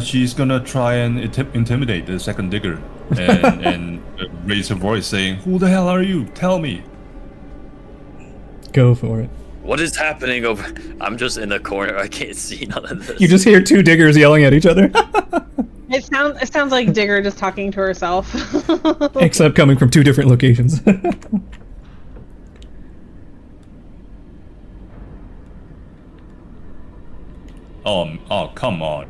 [SPEAKER 3] She's gonna try and intimidate the second digger and raise her voice, saying, "Who the hell are you? Tell me."
[SPEAKER 1] Go for it.
[SPEAKER 2] What is happening over? I'm just in the corner. I can't see none of this.
[SPEAKER 1] You just hear 2 diggers yelling at each other.
[SPEAKER 5] It sounds like Digger just talking to herself.
[SPEAKER 1] Except coming from 2 different locations.
[SPEAKER 3] Oh, come on.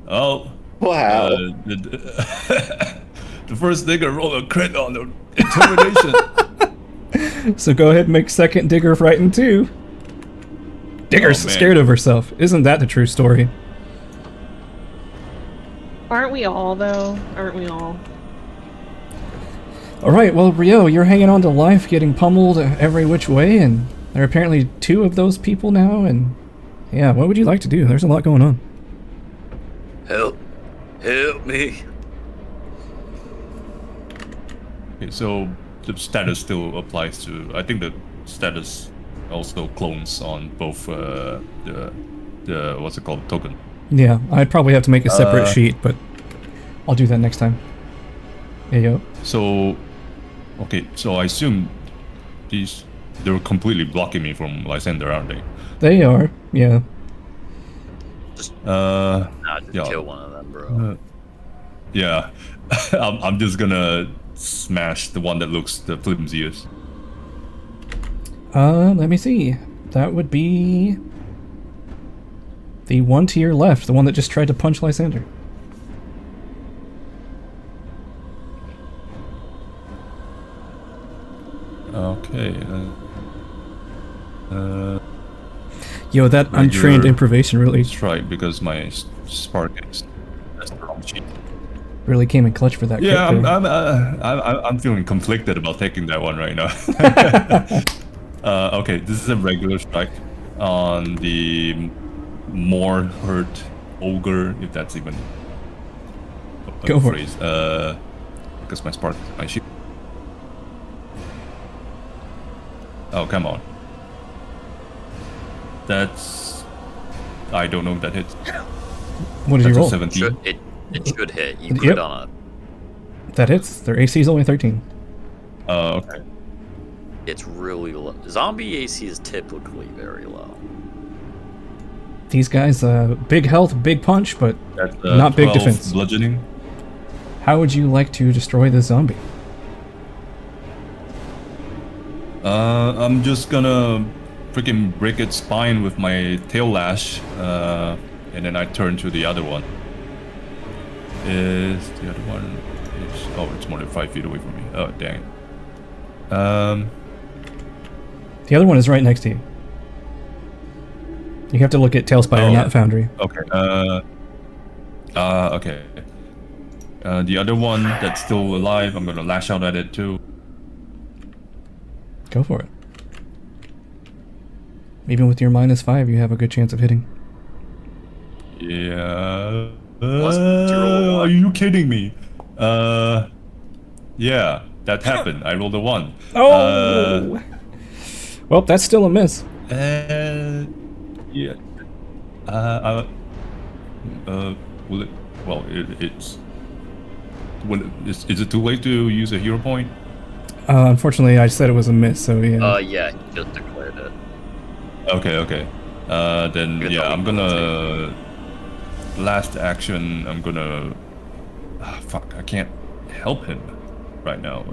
[SPEAKER 3] Oh.
[SPEAKER 4] Wow.
[SPEAKER 3] The first digger rolled a crit on the intimidation.
[SPEAKER 1] So go ahead and make second digger frightened too. Digger's
[SPEAKER 3] Oh, man.
[SPEAKER 1] scared of herself. Isn't that the true story?
[SPEAKER 5] Aren't we all though? Aren't we all?
[SPEAKER 1] Alright, well, Rio, you're hanging on to life, getting pummeled every which way, and there are apparently 2 of those people now, and yeah, what would you like to do? There's a lot going on.
[SPEAKER 2] Help me.
[SPEAKER 3] Okay, so the status still applies to. I think the status also clones on both the what's it called, token.
[SPEAKER 1] Yeah, I'd probably have to make a separate sheet, but I'll do that next time. Hey, yo.
[SPEAKER 3] So, okay, so I assume they're completely blocking me from Lysander, aren't they?
[SPEAKER 1] They are, yeah.
[SPEAKER 2] Just
[SPEAKER 3] Yeah.
[SPEAKER 2] kill one of them, bro.
[SPEAKER 3] Yeah, I'm just gonna smash the one that looks the flimsiest.
[SPEAKER 1] Let me see. That would be the one to your left, the one that just tried to punch Lysander.
[SPEAKER 3] Okay.
[SPEAKER 1] Yo, that untrained
[SPEAKER 3] you're-
[SPEAKER 1] improvisation really
[SPEAKER 3] That's right, because my spark is that's the wrong sheet.
[SPEAKER 1] really came in clutch for that.
[SPEAKER 3] Yeah,
[SPEAKER 1] crit there.
[SPEAKER 3] I'm feeling conflicted about taking that one right now. Okay, this is a regular strike on the more hurt ogre, if that's even a
[SPEAKER 1] Go for it.
[SPEAKER 3] phrase. Because my spark, my shield. Oh, come on. That's. I don't know if that hits.
[SPEAKER 1] What did you
[SPEAKER 3] That's a
[SPEAKER 1] roll?
[SPEAKER 3] 17.
[SPEAKER 2] It should hit. You
[SPEAKER 1] Yep.
[SPEAKER 2] crit on
[SPEAKER 1] That hits. Their AC is only 13.
[SPEAKER 3] Okay.
[SPEAKER 2] it. It's really low. Zombie AC is typically very low.
[SPEAKER 1] These guys, big health, big punch, but
[SPEAKER 3] That's
[SPEAKER 1] not big
[SPEAKER 3] 12
[SPEAKER 1] defense.
[SPEAKER 3] bludgeoning.
[SPEAKER 1] How would you like to destroy this zombie?
[SPEAKER 3] I'm just gonna freaking break its spine with my tail lash, and then I turn to the other one. Is the other one? It's more than 5 feet away from me. Oh dang it.
[SPEAKER 1] The other one is right next to you. You have to look at Tailspire,
[SPEAKER 3] Oh.
[SPEAKER 1] not Foundry.
[SPEAKER 3] Okay. Okay. The other one that's still alive, I'm gonna lash out at it too.
[SPEAKER 1] Go for it. Even with your -5, you have a good chance of hitting.
[SPEAKER 3] Yeah.
[SPEAKER 2] Plus, you roll a
[SPEAKER 3] Are
[SPEAKER 2] one.
[SPEAKER 3] you kidding me? Yeah, that happened. I rolled a 1.
[SPEAKER 1] Oh! Well, that's still a miss.
[SPEAKER 3] Yeah. Will it? Well, it's. Is it too late to use a hero point?
[SPEAKER 1] Unfortunately, I said it was a miss, so yeah.
[SPEAKER 2] Yeah, he just declared it.
[SPEAKER 3] Okay. Then
[SPEAKER 2] Good
[SPEAKER 3] yeah,
[SPEAKER 2] luck.
[SPEAKER 3] I'm gonna. Last action, I'm gonna. Fuck! I can't help him right now.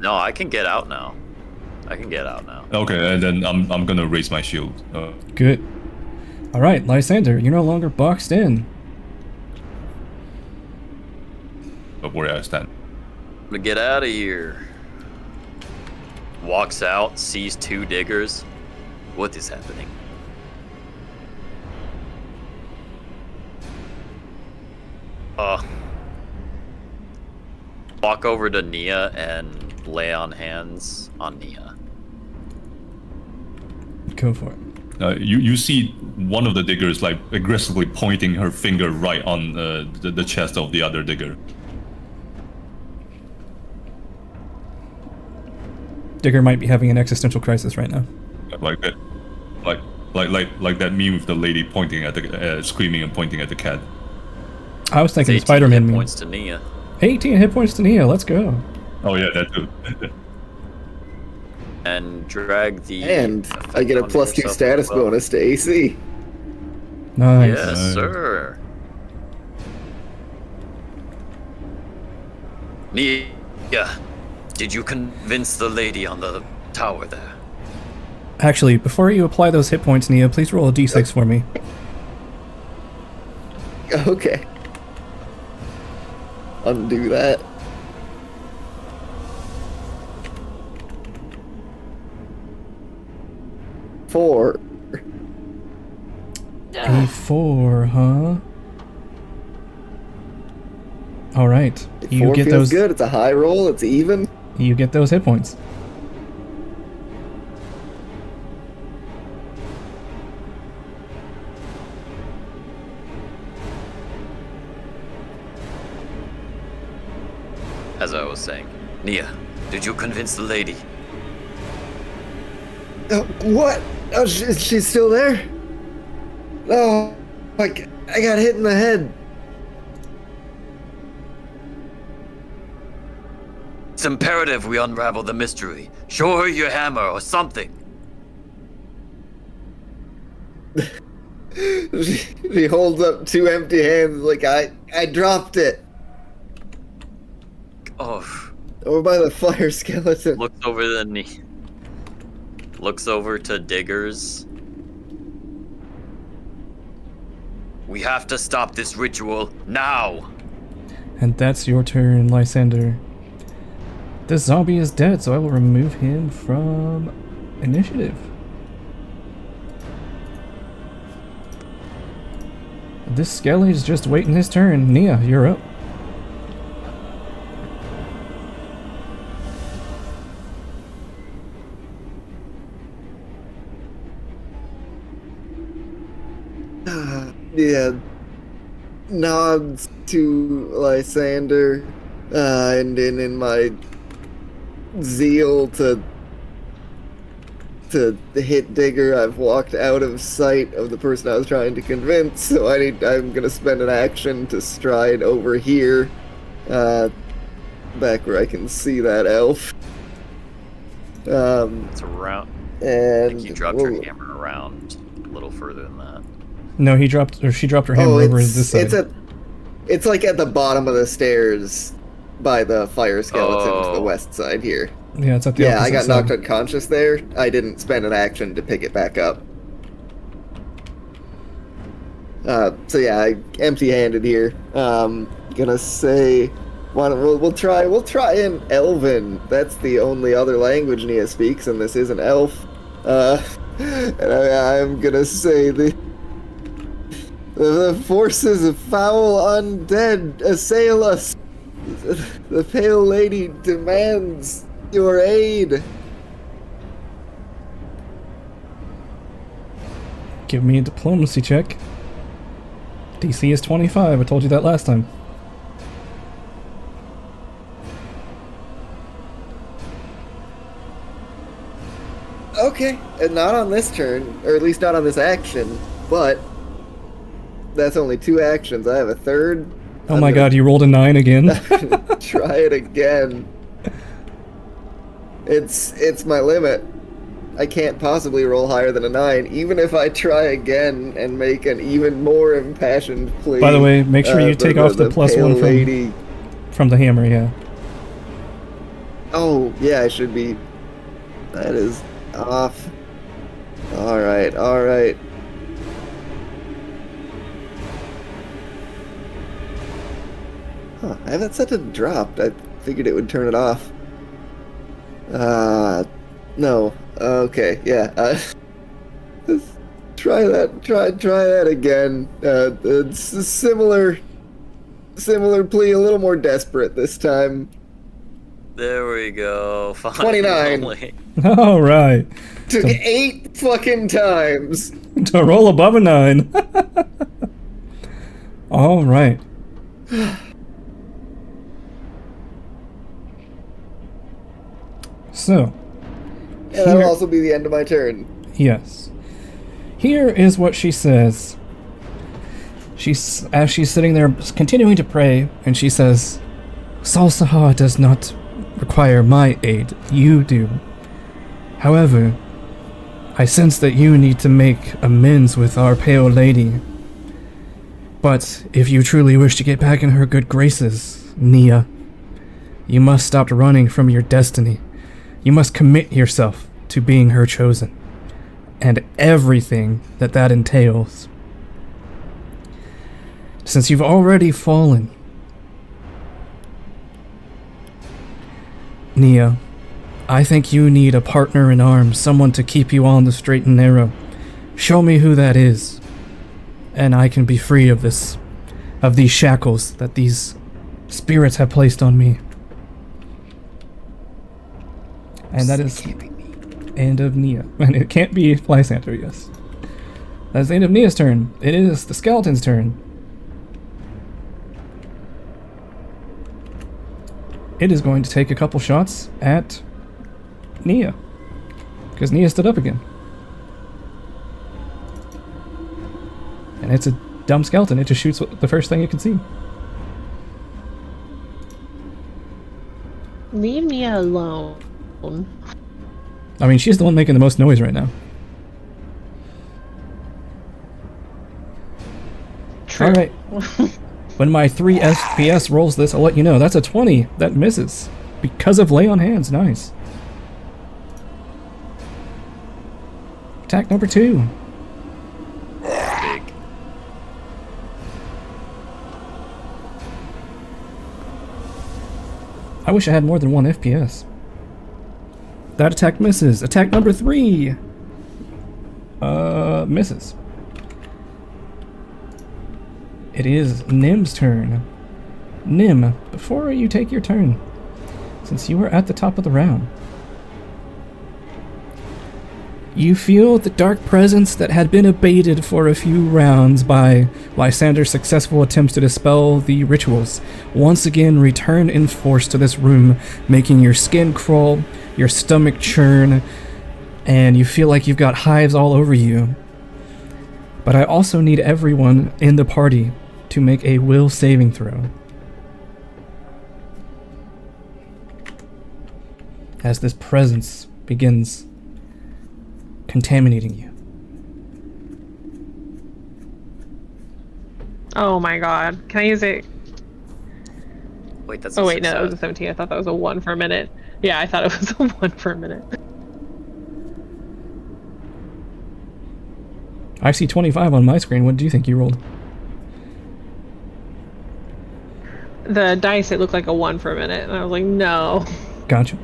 [SPEAKER 2] No, I can get out now.
[SPEAKER 3] Okay, and then I'm gonna raise my shield.
[SPEAKER 1] Good. Alright, Lysander, you're no longer boxed in.
[SPEAKER 3] But where I stand.
[SPEAKER 2] I'm gonna get out of here. Walks out, sees 2 diggers. What is happening? Walk over to Nia and lay on hands on Nia.
[SPEAKER 1] Go for it.
[SPEAKER 3] You see one of the diggers like aggressively pointing her finger right on the chest of the other digger.
[SPEAKER 1] Digger might be having an existential crisis right now.
[SPEAKER 3] Like that, like that meme with the lady pointing at the screaming and pointing at the cat.
[SPEAKER 1] I was thinking
[SPEAKER 2] 18
[SPEAKER 1] Spider-Man
[SPEAKER 2] hit
[SPEAKER 1] meme.
[SPEAKER 2] points to Nia.
[SPEAKER 1] 18 hit points to Nia, let's go.
[SPEAKER 3] Oh yeah, that too.
[SPEAKER 2] And drag the.
[SPEAKER 4] And I get a
[SPEAKER 2] onto
[SPEAKER 4] +2
[SPEAKER 2] yourself
[SPEAKER 4] status
[SPEAKER 2] as well.
[SPEAKER 4] bonus to AC.
[SPEAKER 1] Nice.
[SPEAKER 2] Yes,
[SPEAKER 3] Nice.
[SPEAKER 2] sir. Nia, did you convince the lady on the tower there?
[SPEAKER 1] Actually, before you apply those hit points, Nia, please roll a d6 for me.
[SPEAKER 4] Okay. Undo that. Four.
[SPEAKER 1] A4, huh? All right. You
[SPEAKER 4] 4
[SPEAKER 1] get
[SPEAKER 4] feels
[SPEAKER 1] those.
[SPEAKER 4] good. It's a high roll. It's even.
[SPEAKER 1] You get those hit points.
[SPEAKER 2] As I was saying, Nia, did you convince the lady?
[SPEAKER 4] What? Oh, she's still there? Oh, like I got hit in the head.
[SPEAKER 2] It's imperative we unravel the mystery. Show her your hammer or something.
[SPEAKER 4] She holds up 2 empty hands like I dropped it
[SPEAKER 2] Oh,
[SPEAKER 4] over by the fire skeleton.
[SPEAKER 2] looks over the knee. Looks over to Diggers. We have to stop this ritual now.
[SPEAKER 1] And that's your turn, Lysander. This zombie is dead, so I will remove him from initiative. This Skelly is just waiting his turn. Nia, you're up.
[SPEAKER 4] Yeah, nods to Lysander, and then in my zeal to hit Digger, I've walked out of sight of the person I was trying to convince. So I'm gonna spend an action to stride over here, back where I can see that elf.
[SPEAKER 2] It's around. I
[SPEAKER 4] And
[SPEAKER 2] think you dropped your hammer around a little further than that.
[SPEAKER 1] No, she dropped her hammer over this side.
[SPEAKER 4] It's like at the bottom of the stairs by the fire skeleton to the west side here.
[SPEAKER 1] Yeah, it's at the
[SPEAKER 4] Yeah, I
[SPEAKER 1] opposite
[SPEAKER 4] got
[SPEAKER 1] side.
[SPEAKER 4] knocked unconscious there. I didn't spend an action to pick it back up. So yeah, empty-handed here. Gonna say, we'll try in Elven. That's the only other language Nia speaks, and this is an elf. And I'm gonna say the forces of foul undead assail us. The Pale Lady demands your aid.
[SPEAKER 1] Give me a diplomacy check. DC is 25. I told you that last time.
[SPEAKER 4] Okay, and not on this turn, or at least not on this action, but that's only 2 actions. I have a third.
[SPEAKER 1] Oh my god, you rolled a 9 again.
[SPEAKER 4] Try it again. It's my limit. I can't possibly roll higher than a 9, even if I try again and make an even more impassioned plea.
[SPEAKER 1] By the way, make sure you take off the +1
[SPEAKER 4] Pale Lady.
[SPEAKER 1] from the hammer, yeah.
[SPEAKER 4] Oh, yeah, I should be. That is off. Alright, alright. Huh, I have that set to dropped. I figured it would turn it off. No. Okay, yeah. Just try that. Try that again. It's a similar plea, a little more desperate this time.
[SPEAKER 2] There we go.
[SPEAKER 4] 29.
[SPEAKER 2] Finally.
[SPEAKER 1] Alright.
[SPEAKER 4] Took 8 fucking times.
[SPEAKER 1] To roll above a 9. Alright. So.
[SPEAKER 4] And that'll also be the end of my turn.
[SPEAKER 1] Yes. Here is what she says. As she's sitting there continuing to pray, and she says, Salsahar does not require my aid. You do. However, I sense that you need to make amends with our Pale Lady. But if you truly wish to get back in her good graces, Nia, you must stop running from your destiny. You must commit yourself to being her chosen, and everything that entails. Since you've already fallen, Nia, I think you need a partner in arms, someone to keep you on the straight and narrow. Show me who that is, and I can be free of these shackles that these spirits have placed on me. And that is end of Nia. And it can't be Lysander, yes. That's the end of Nia's turn. It is the skeleton's turn. It is going to take a couple shots at Nia. Because Nia stood up again. And it's a dumb skeleton. It just shoots the first thing it can see.
[SPEAKER 5] Leave me alone.
[SPEAKER 1] I mean, she's the one making the most noise right now.
[SPEAKER 5] True.
[SPEAKER 1] Alright. When my 3 FPS rolls this, I'll let you know. That's a 20. That misses. Because of lay on hands. Nice. Attack number 2.
[SPEAKER 2] Big.
[SPEAKER 1] I wish I had more than 1 FPS. That attack misses. Attack number 3. Misses. It is Nim's turn. Nim, before you take your turn, since you were at the top of the round, you feel the dark presence that had been abated for a few rounds by Lysander's successful attempts to dispel the rituals once again return in force to this room, making your skin crawl, your stomach churn, and you feel like you've got hives all over you. But I also need everyone in the party to make a will saving throw. As this presence begins contaminating you.
[SPEAKER 5] Oh my god. Can I use it?
[SPEAKER 2] Wait, that's
[SPEAKER 5] Oh
[SPEAKER 2] a
[SPEAKER 5] wait, no, that was a
[SPEAKER 2] success.
[SPEAKER 5] 17. I thought that was a 1 for a minute. Yeah, I thought it was a 1 for a minute.
[SPEAKER 1] I see 25 on my screen. What do you think you rolled?
[SPEAKER 5] The dice, it looked like a 1 for a minute, and I was like, no.
[SPEAKER 1] Gotcha.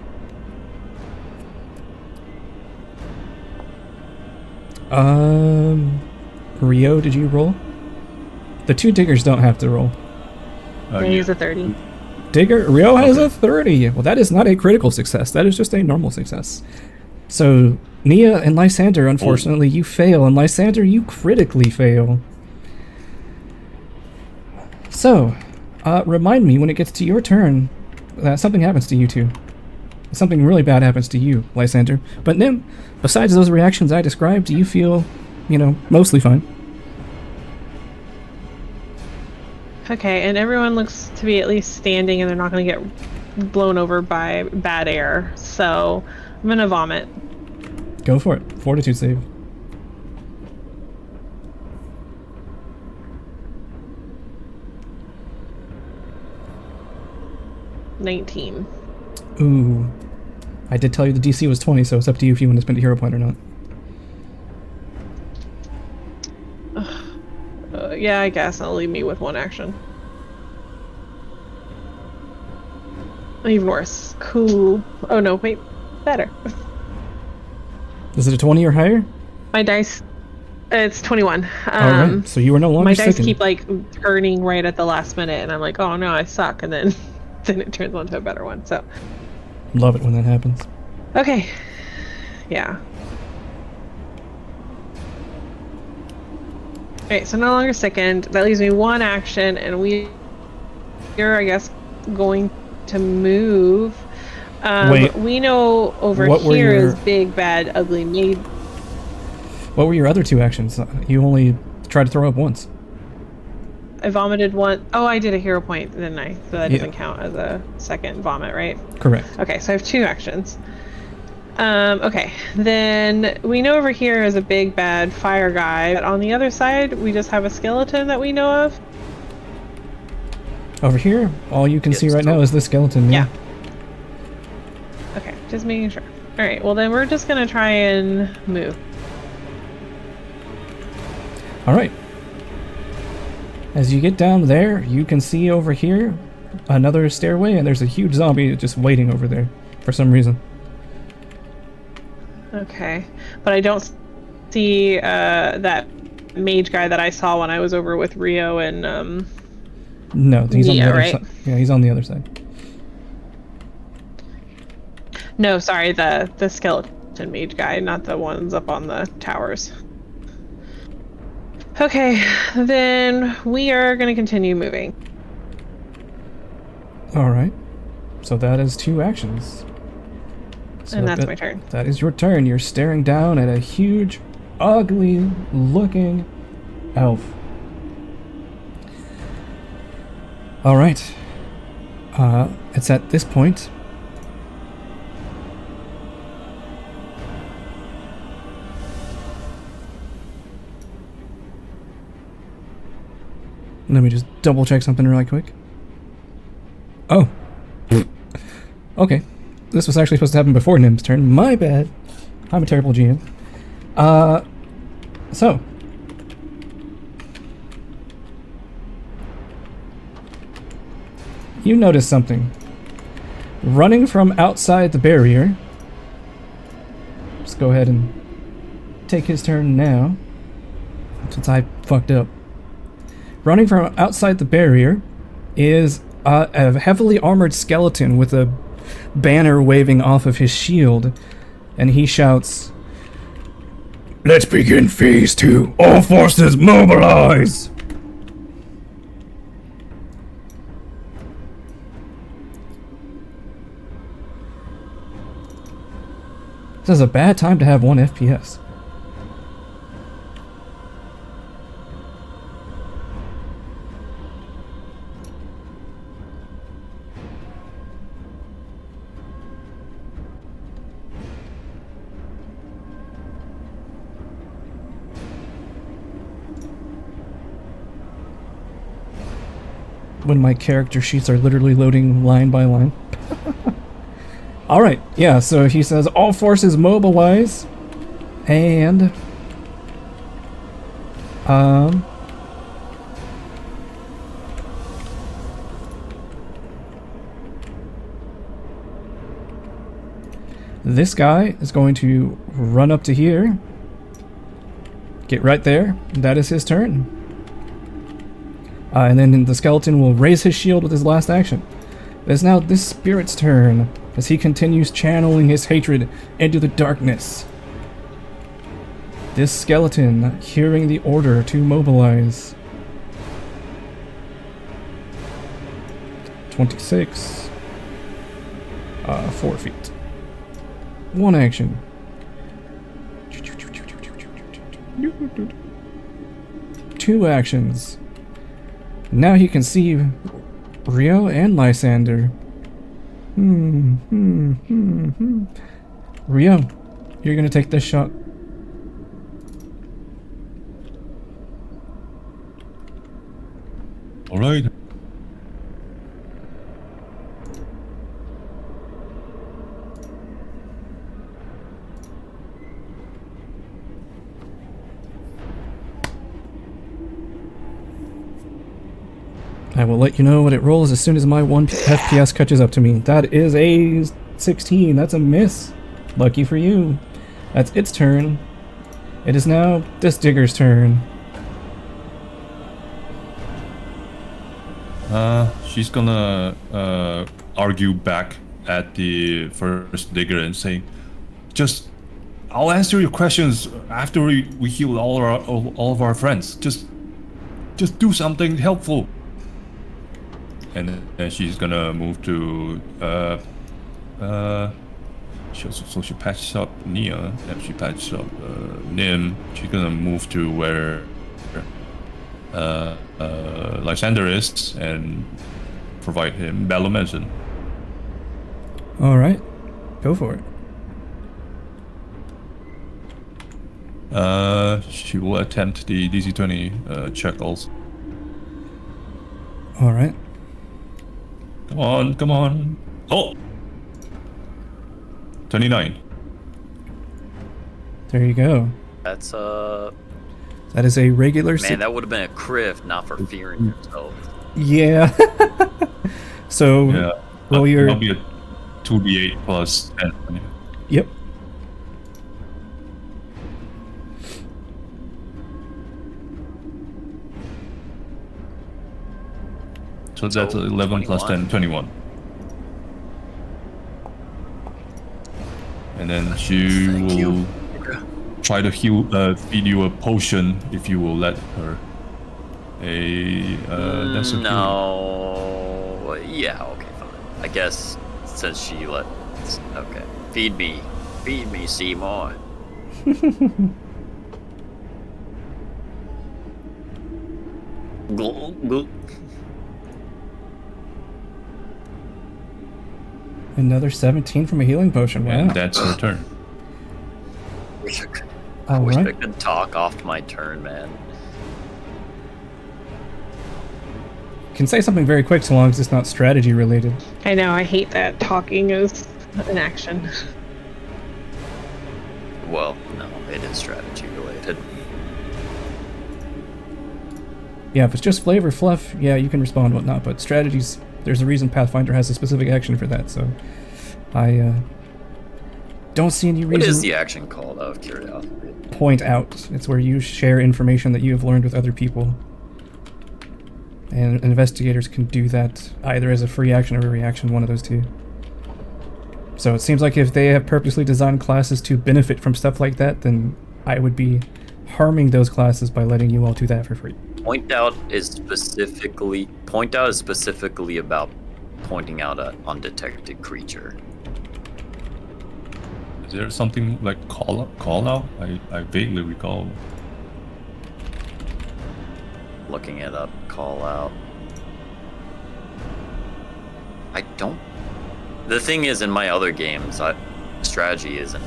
[SPEAKER 1] Rio, did you roll? The 2 diggers don't have to roll.
[SPEAKER 5] I use a 30.
[SPEAKER 1] Digger, Rio has a 30. Well, that is not a critical success. That is just a normal success. So, Nia and Lysander, unfortunately, you fail, and Lysander, you critically fail. So, remind me when it gets to your turn that something happens to you two. Something really bad happens to you, Lysander. But Nim, besides those reactions I described, do you feel, mostly fine?
[SPEAKER 5] Okay, and everyone looks to be at least standing, and they're not going to get blown over by bad air. So, I'm going to vomit.
[SPEAKER 1] Go for it. Fortitude save.
[SPEAKER 5] $19.
[SPEAKER 1] Ooh. I did tell you the DC was 20, so it's up to you if you want to spend a hero point or not.
[SPEAKER 5] Yeah, I guess that'll leave me with 1 action. Even worse. Cool. Oh no, wait. Better.
[SPEAKER 1] Is it a 20 or higher?
[SPEAKER 5] My dice... It's 21.
[SPEAKER 1] Alright, so you are no longer
[SPEAKER 5] my dice
[SPEAKER 1] sickened.
[SPEAKER 5] keep, like, turning right at the last minute, and I'm like, oh no, I suck, and then, then it turns into a better one, so...
[SPEAKER 1] Love it when that happens.
[SPEAKER 5] Okay. Yeah. Alright, so no longer sickened. That leaves me 1 action, and we're, I guess, going to move.
[SPEAKER 1] Wait,
[SPEAKER 5] we know over
[SPEAKER 1] what were
[SPEAKER 5] here
[SPEAKER 1] your-
[SPEAKER 5] is big, bad, ugly maid.
[SPEAKER 1] What were your other 2 actions? You only tried to throw up once.
[SPEAKER 5] I vomited one. Oh, I did a hero point, didn't I? So that
[SPEAKER 1] Yeah.
[SPEAKER 5] doesn't count as a second vomit, right?
[SPEAKER 1] Correct.
[SPEAKER 5] Okay, so I have 2 actions. Okay, then we know over here is a big bad fire guy, but on the other side we just have a skeleton that we know of.
[SPEAKER 1] Over here, all you can
[SPEAKER 2] Yes,
[SPEAKER 1] see right now is the skeleton.
[SPEAKER 5] Yeah. Okay, just making sure. Alright, well then we're just gonna try and move.
[SPEAKER 1] Alright. As you get down there, you can see over here another stairway, and there's a huge zombie just waiting over there for some reason.
[SPEAKER 5] Okay, but I don't see that mage guy that I saw when I was over with Rio and
[SPEAKER 1] No, he's on the
[SPEAKER 5] Yeah,
[SPEAKER 1] other
[SPEAKER 5] right.
[SPEAKER 1] side. Yeah, he's on the other side.
[SPEAKER 5] No, sorry, the skeleton mage guy, not the ones up on the towers. Okay, then we are going to continue moving.
[SPEAKER 1] All right. So that is 2 actions. So
[SPEAKER 5] And that's my turn.
[SPEAKER 1] That is your turn. You're staring down at a huge, ugly looking elf. All right. It's at this point. Let me just double check something really quick. Oh. Okay. This was actually supposed to happen before Nim's turn. My bad. I'm a terrible GM. So. You notice something. Running from outside the barrier. Let's go ahead and take his turn now. Since I fucked up. Running from outside the barrier is a heavily armored skeleton with a banner waving off of his shield, and he shouts, "Let's begin phase 2! All forces mobilize!" This is a bad time to have 1 FPS. When my character sheets are literally loading line by line. Alright, yeah, so he says, all forces mobilize, and this guy is going to run up to here, get right there, that is his turn. And then the skeleton will raise his shield with his last action. It is now this spirit's turn, as he continues channeling his hatred into the darkness. This skeleton, hearing the order to mobilize. 26. 4 feet. 1 action. 2 actions. Now he can see Rio and Lysander. Rio, you're gonna take this shot.
[SPEAKER 3] All right.
[SPEAKER 1] I will let you know what it rolls as soon as my 1 FPS catches up to me. That is a 16. That's a miss. Lucky for you. That's its turn. It is now this digger's turn.
[SPEAKER 3] She's gonna argue back at the first digger and say, I'll answer your questions after we heal all of our friends. Just do something helpful. And then she's gonna move to she patches up Nia, and she patches up Nim. She's gonna move to where Lysander is and provide him battle medicine.
[SPEAKER 1] Alright. Go for it.
[SPEAKER 3] She will attempt the DC 20 check also.
[SPEAKER 1] Alright.
[SPEAKER 3] Come on. Oh! 29.
[SPEAKER 1] There you go.
[SPEAKER 2] That's
[SPEAKER 1] That is a regular
[SPEAKER 2] man, that would have been a crit if not for fearing yourself.
[SPEAKER 1] Yeah. So
[SPEAKER 3] Yeah.
[SPEAKER 1] roll your...
[SPEAKER 3] That'll be a 2d8 plus 10.
[SPEAKER 1] Yep.
[SPEAKER 3] So that's 11 plus 10, 21. And then she
[SPEAKER 2] Thank
[SPEAKER 3] will
[SPEAKER 2] you. Okay.
[SPEAKER 3] try to feed you a potion if you will let her. That's okay.
[SPEAKER 2] No. Yeah. Okay. Fine. I guess since she let. Okay. Feed me, Seymour.
[SPEAKER 1] Another 17 from a healing potion. Wow.
[SPEAKER 3] And that's her turn.
[SPEAKER 2] I wish I
[SPEAKER 1] Alright.
[SPEAKER 2] could talk off my turn, man.
[SPEAKER 1] Can say something very quick so long as it's not strategy related.
[SPEAKER 5] I know, I hate that talking is an action.
[SPEAKER 2] Well, no, it is strategy related.
[SPEAKER 1] Yeah, if it's just flavor fluff, yeah, you can respond and whatnot, but strategies, there's a reason Pathfinder has a specific action for that, so I don't see any reason.
[SPEAKER 2] What is the action called, out of curiosity?
[SPEAKER 1] Point out. It's where you share information that you have learned with other people. And investigators can do that either as a free action or a reaction, one of those two. So it seems like if they have purposely designed classes to benefit from stuff like that, then I would be harming those classes by letting you all do that for free.
[SPEAKER 2] Point out is specifically about pointing out an undetected creature.
[SPEAKER 3] Is there something like call out? I vaguely recall.
[SPEAKER 2] Looking it up, call out. I don't. The thing is, in my other games, strategy isn't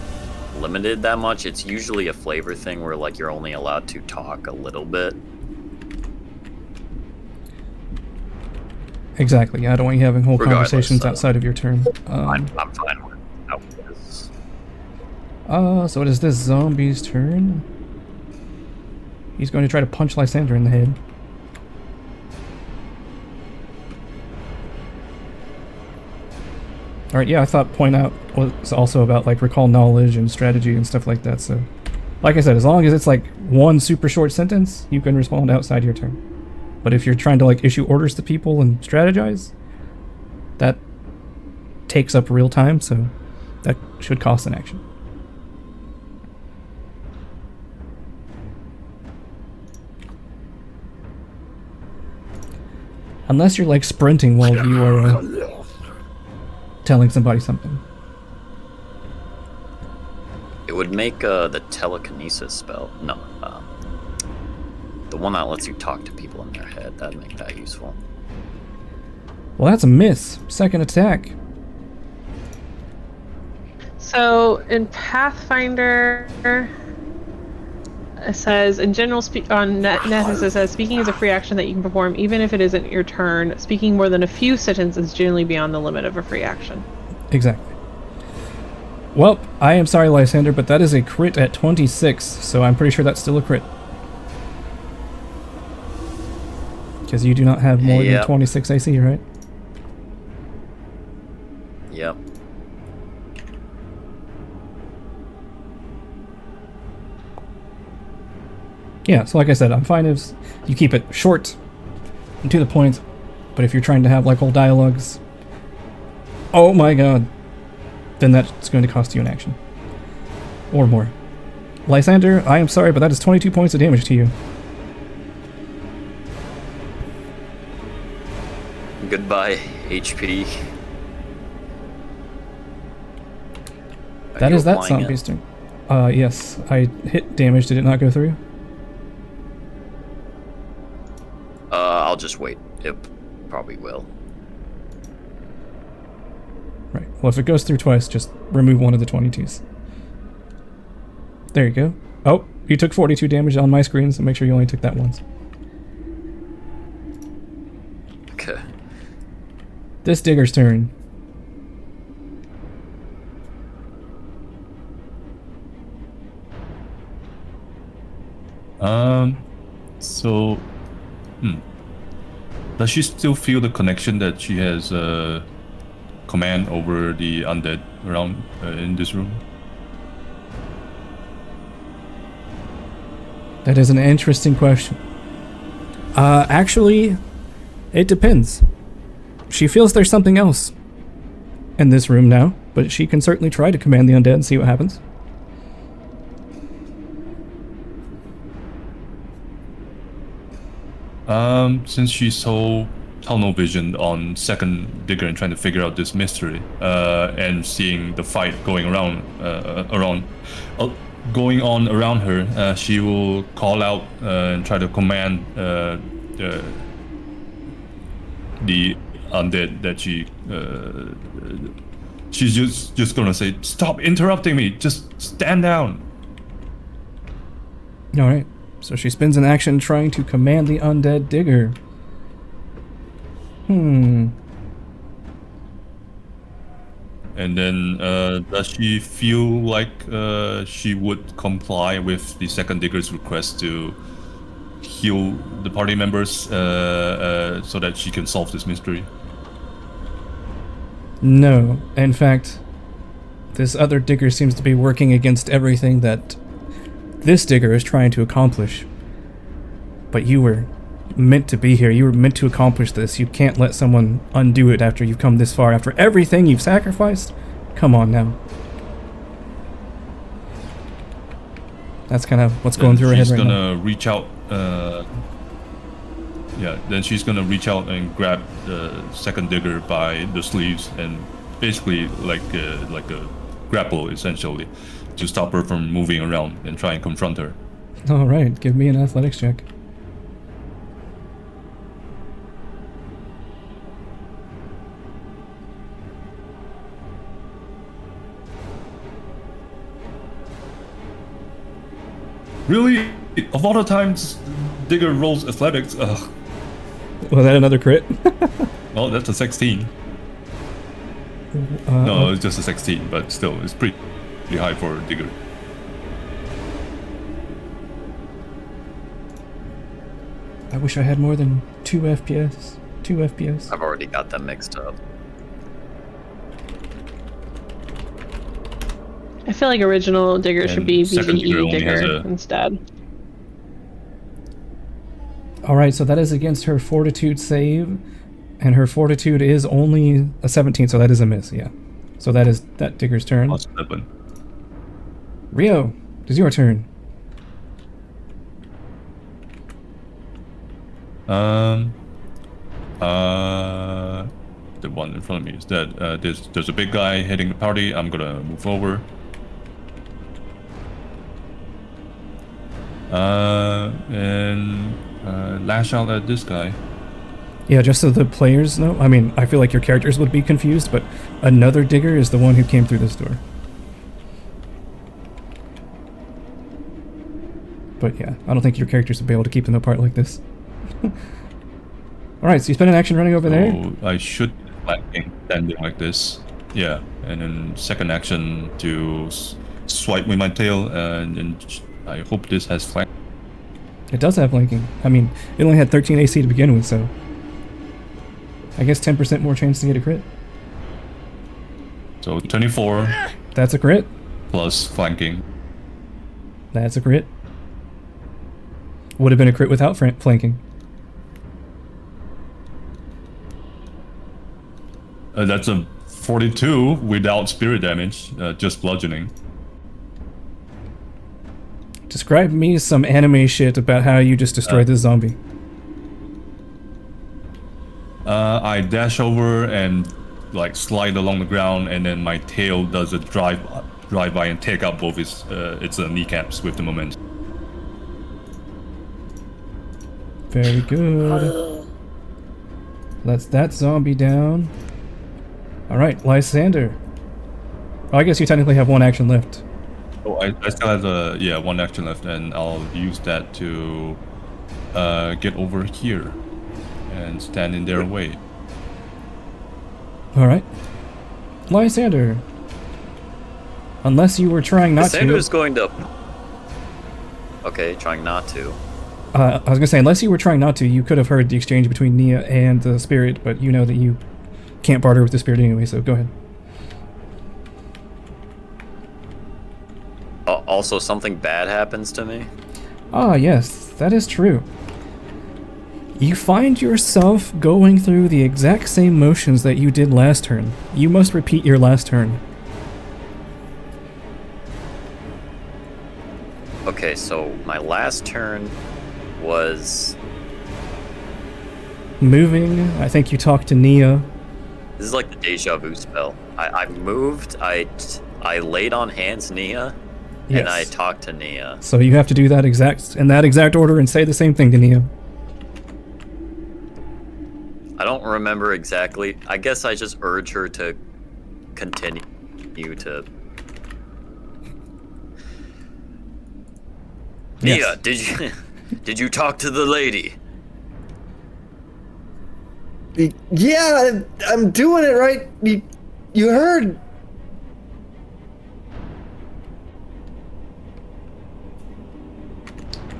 [SPEAKER 2] limited that much. It's usually a flavor thing where like you're only allowed to talk a little bit.
[SPEAKER 1] Exactly, yeah, I don't want you having whole
[SPEAKER 2] Regardless,
[SPEAKER 1] conversations outside of your turn.
[SPEAKER 2] I'm fine with how it is.
[SPEAKER 1] So it is this zombie's turn. He's going to try to punch Lysander in the head. Alright, yeah, I thought point out was also about like recall knowledge and strategy and stuff like that, so like I said, as long as it's like one super short sentence, you can respond outside your turn. But if you're trying to like issue orders to people and strategize, that takes up real time, so that should cost an action. Unless you're like sprinting while you are telling somebody something.
[SPEAKER 2] It would make the telekinesis spell. No, the one that lets you talk to people in their head. That'd make that useful.
[SPEAKER 1] Well, that's a miss. Second attack.
[SPEAKER 5] So in Pathfinder, it says in general on Nethys it says speaking is a free action that you can perform even if it isn't your turn. Speaking more than a few sentences is generally beyond the limit of a free action.
[SPEAKER 1] Exactly. Well, I am sorry, Lysander, but that is a crit at 26, so I'm pretty sure that's still a crit. Because you do not have more than 26 AC, right?
[SPEAKER 2] Yep.
[SPEAKER 1] Yeah, so like I said, I'm fine if you keep it short and to the point, but if you're trying to have like whole dialogues, oh my god, then that's going to cost you an action. Or more. Lysander, I am sorry, but that is 22 points of damage to you.
[SPEAKER 2] Goodbye, HP.
[SPEAKER 1] That is that zombie's turn. Yes, I hit damage. Did it not go through?
[SPEAKER 2] I'll just wait. It probably will.
[SPEAKER 1] Right. Well, if it goes through twice, just remove one of the 22s. There you go. Oh, you took 42 damage on my screen, so make sure you only took that once.
[SPEAKER 2] Okay.
[SPEAKER 1] This digger's turn.
[SPEAKER 3] So, does she still feel the connection that she has command over the undead around in this room?
[SPEAKER 1] That is an interesting question. Actually, it depends. she feels there's something else in this room now, but she can certainly try to command the undead and see what happens.
[SPEAKER 3] Since she's so tunnel visioned on second digger and trying to figure out this mystery, and seeing the fight going going on around her, she will call out and try to command the undead that she's just gonna say, "Stop interrupting me! Just stand down."
[SPEAKER 1] All right. So she spends an action trying to command the undead digger.
[SPEAKER 3] And then, does she feel like she would comply with the second digger's request to heal the party members so that she can solve this mystery?
[SPEAKER 1] No. In fact, this other digger seems to be working against everything that this digger is trying to accomplish. But you were meant to be here. You were meant to accomplish this. You can't let someone undo it after you've come this far. After everything you've sacrificed? Come on now. That's kind of what's going through her head right now.
[SPEAKER 3] She's gonna reach out. Then she's gonna reach out and grab the second digger by the sleeves and basically like a grapple, essentially, to stop her from moving around and try and confront her.
[SPEAKER 1] All right, give me an athletics check.
[SPEAKER 3] Really? Of all the times digger rolls athletics, ugh.
[SPEAKER 1] Was that another crit?
[SPEAKER 3] Well, that's a 16. No, it's just a 16, but still, it's pretty high for a digger.
[SPEAKER 1] I wish I had more than 2 FPS. 2 FPS.
[SPEAKER 2] I've already got them mixed up.
[SPEAKER 5] I feel like original digger should be
[SPEAKER 3] second digger
[SPEAKER 5] BVE
[SPEAKER 3] only has
[SPEAKER 5] digger
[SPEAKER 3] a-
[SPEAKER 5] instead.
[SPEAKER 1] Alright, so that is against her fortitude save, and her fortitude is only a 17, so that is a miss, yeah. So that is that digger's turn.
[SPEAKER 3] Plus 7.
[SPEAKER 1] Rio, it is your turn.
[SPEAKER 3] The one in front of me is dead. There's a big guy hitting the party. I'm gonna move over. And lash out at this guy.
[SPEAKER 1] Yeah, just so the players know, I mean, I feel like your characters would be confused, but another digger is the one who came through this door. But yeah, I don't think your characters would be able to keep them apart like this. Alright, so you spend an action running over there?
[SPEAKER 3] So I should be flanking, standing like this. Yeah, and then second action to swipe with my tail, and I hope this has flank.
[SPEAKER 1] It does have flanking. I mean, it only had 13 AC to begin with, so I guess 10% more chance to get a crit.
[SPEAKER 3] So 24
[SPEAKER 1] That's a crit.
[SPEAKER 3] plus flanking.
[SPEAKER 1] That's a crit. Would have been a crit without flanking.
[SPEAKER 3] That's a 42 without spirit damage, just bludgeoning.
[SPEAKER 1] Describe me some anime shit about how you just destroyed this zombie.
[SPEAKER 3] I dash over and like slide along the ground, and then my tail does a drive by and take out both its kneecaps with the momentum.
[SPEAKER 1] Very good. That's that zombie down. Alright, Lysander. Oh, I guess you technically have one action left.
[SPEAKER 3] Oh, I still have one action left, and I'll use that to get over here and stand in their way.
[SPEAKER 1] Alright. Lysander. Unless you were trying not
[SPEAKER 2] Lysander's
[SPEAKER 1] to.
[SPEAKER 2] going to... Okay, trying not to.
[SPEAKER 1] I was gonna say, unless you were trying not to, you could have heard the exchange between Nia and the spirit, but you know that you can't barter with the spirit anyway, so go ahead.
[SPEAKER 2] Also, something bad happens to me.
[SPEAKER 1] Ah, yes, that is true. You find yourself going through the exact same motions that you did last turn. You must repeat your last turn.
[SPEAKER 2] Okay, so my last turn was...
[SPEAKER 1] Moving, I think you talked to Nia.
[SPEAKER 2] This is like the deja vu spell. I moved, I laid on hands Nia,
[SPEAKER 1] Yes.
[SPEAKER 2] and I talked to Nia.
[SPEAKER 1] So you have to do that in that exact order and say the same thing to Nia.
[SPEAKER 2] I don't remember exactly. I guess I just urge her to continue to...
[SPEAKER 1] Yes.
[SPEAKER 2] Nia, did you talk to the lady?
[SPEAKER 4] Yeah, I'm doing it right. You heard.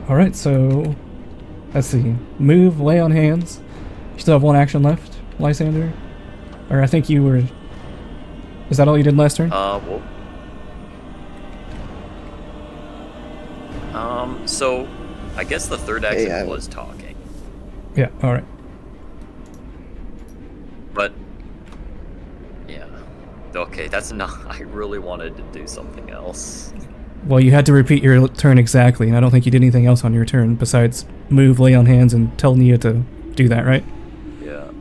[SPEAKER 1] Alright, so let's see. Move, lay on hands. You still have one action left, Lysander? Or I think you were... Is that all you did last turn?
[SPEAKER 2] Well... So, I guess the third action was talking.
[SPEAKER 1] Yeah, alright.
[SPEAKER 2] But... Yeah. Okay, that's not... I really wanted to do something else.
[SPEAKER 1] Well, you had to repeat your turn exactly, and I don't think you did anything else on your turn besides move, lay on hands, and tell Nia to do that, right?
[SPEAKER 2] Yeah.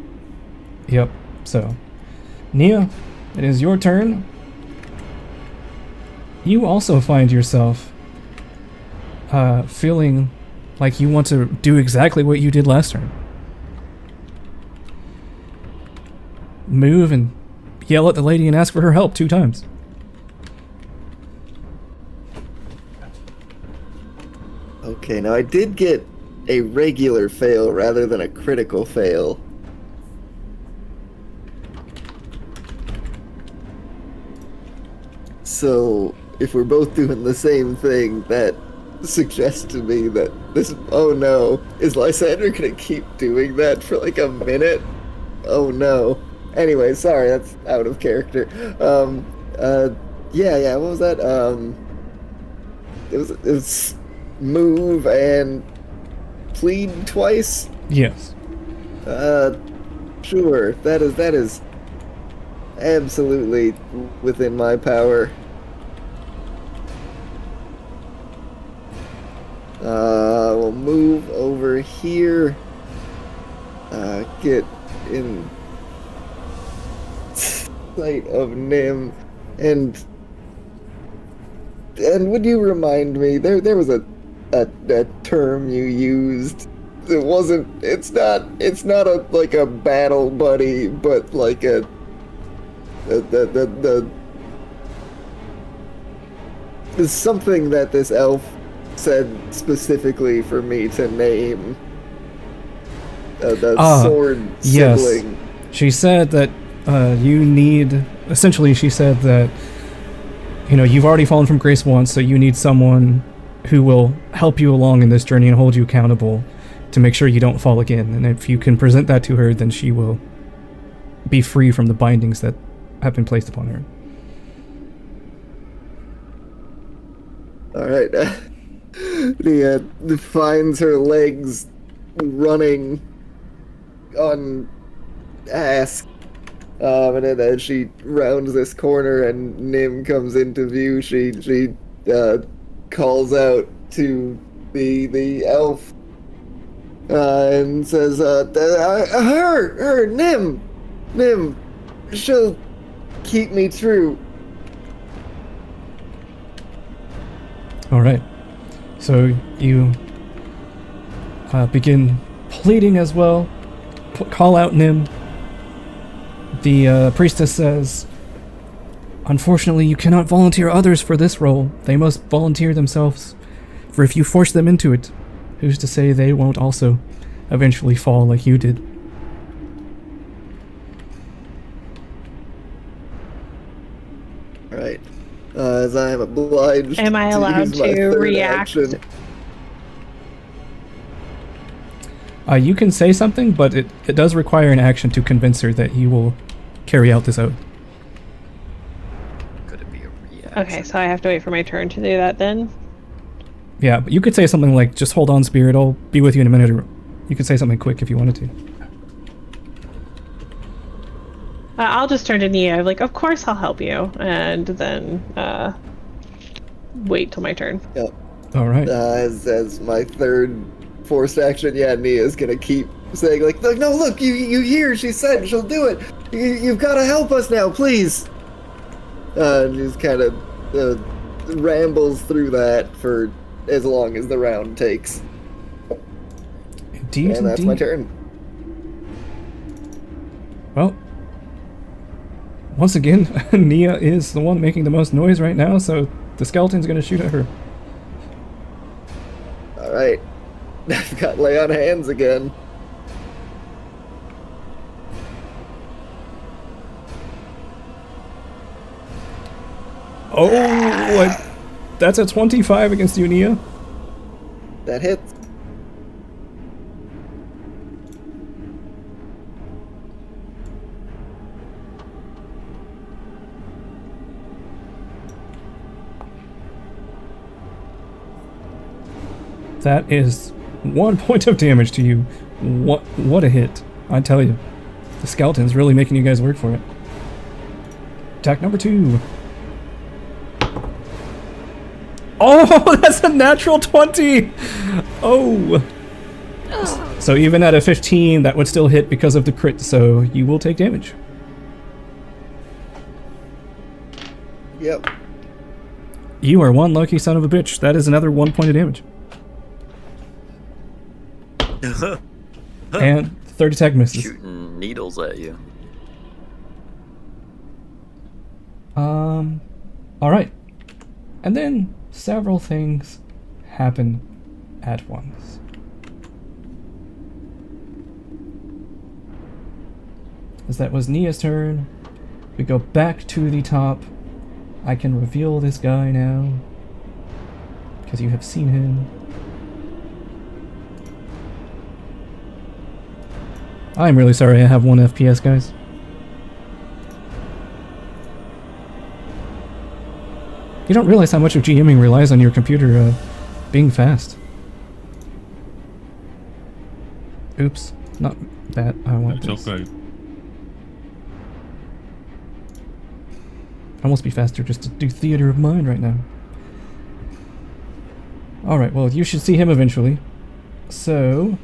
[SPEAKER 1] Yep, so... Nia, it is your turn. You also find yourself feeling like you want to do exactly what you did last turn. Move and yell at the lady and ask for her help 2 times.
[SPEAKER 4] Okay, now I did get a regular fail rather than a critical fail. So, if we're both doing the same thing, that suggests to me that this... Oh no, is Lysander gonna keep doing that for like a minute? Oh no. Anyway, sorry, that's out of character. Yeah, what was that? It was move and plead twice?
[SPEAKER 1] Yes.
[SPEAKER 4] Sure, that is absolutely within my power. We'll move over here. Get in sight of Nim, and would you remind me? There was a term you used. It's not like a battle buddy, but like the there's something that this elf said specifically for me to name. The sword sibling.
[SPEAKER 1] Yes. She said that you need... Essentially, she said that, you know, you've already fallen from grace once, so you need someone who will help you along in this journey and hold you accountable to make sure you don't fall again. And if you can present that to her, then she will be free from the bindings that have been placed upon her.
[SPEAKER 4] Alright. Finds her legs running on ask. And then as she rounds this corner and Nim comes into view, she calls out to the elf and says, her, Nim, she'll keep me true.
[SPEAKER 1] Alright. So you begin pleading as well. Call out Nim. The priestess says, unfortunately, you cannot volunteer others for this role. They must volunteer themselves. For if you force them into it, who's to say they won't also eventually fall like you did?
[SPEAKER 4] Right. As I am obliged
[SPEAKER 5] Am I allowed
[SPEAKER 4] use my
[SPEAKER 5] to
[SPEAKER 4] third
[SPEAKER 5] react?
[SPEAKER 4] action.
[SPEAKER 1] You can say something, but it does require an action to convince her that you will carry out this oath.
[SPEAKER 2] Could it be a reaction?
[SPEAKER 5] Okay, so I have to wait for my turn to do that then?
[SPEAKER 1] Yeah, but you could say something like, just hold on, spirit, I'll be with you in a minute, you could say something quick if you wanted to.
[SPEAKER 5] I'll just turn to Nia, like, of course I'll help you, and then wait till my turn.
[SPEAKER 4] Yep.
[SPEAKER 1] All right.
[SPEAKER 4] As my third forced action, yeah, Nia's gonna keep saying like, no, look, you hear? She said she'll do it. You've got to help us now, please. And just kind of rambles through that for as long as the round takes.
[SPEAKER 1] Indeed,
[SPEAKER 4] and that's my turn.
[SPEAKER 1] Well, once again, Nia is the one making the most noise right now, so the skeleton's gonna shoot at her.
[SPEAKER 4] Alright. I've got lay on hands again.
[SPEAKER 1] Oh, that's a 25 against you, Nia.
[SPEAKER 4] That hits.
[SPEAKER 1] That is 1 point of damage to you. What a hit. I tell you. The skeleton's really making you guys work for it. Attack number 2. Oh, that's a natural 20! Oh! So even at a 15, that would still hit because of the crit, so you will take damage.
[SPEAKER 4] Yep.
[SPEAKER 1] You are one lucky son of a bitch. That is another 1 point of damage. And third attack misses.
[SPEAKER 2] Shooting needles at you.
[SPEAKER 1] Alright. And then several things happen at once. As that was Nia's turn, we go back to the top. I can reveal this guy now, because you have seen him. I'm really sorry I have 1 FPS, guys. You don't realize how much of GMing relies on your computer being fast. Oops, not that. I want
[SPEAKER 3] It's
[SPEAKER 1] this.
[SPEAKER 3] okay.
[SPEAKER 1] Almost be faster just to do theater of mind right now. Alright, well, you should see him eventually. So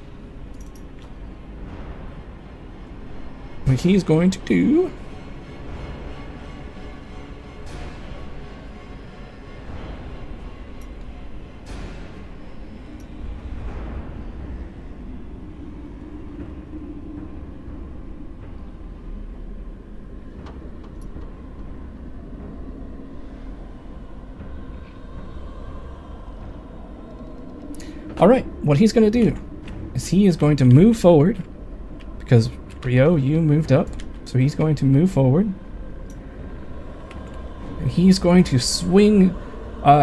[SPEAKER 1] what he's going to do Alright, what he's going to do is he is going to move forward, because Rio, you moved up, so he's going to move forward. And he's going to swing,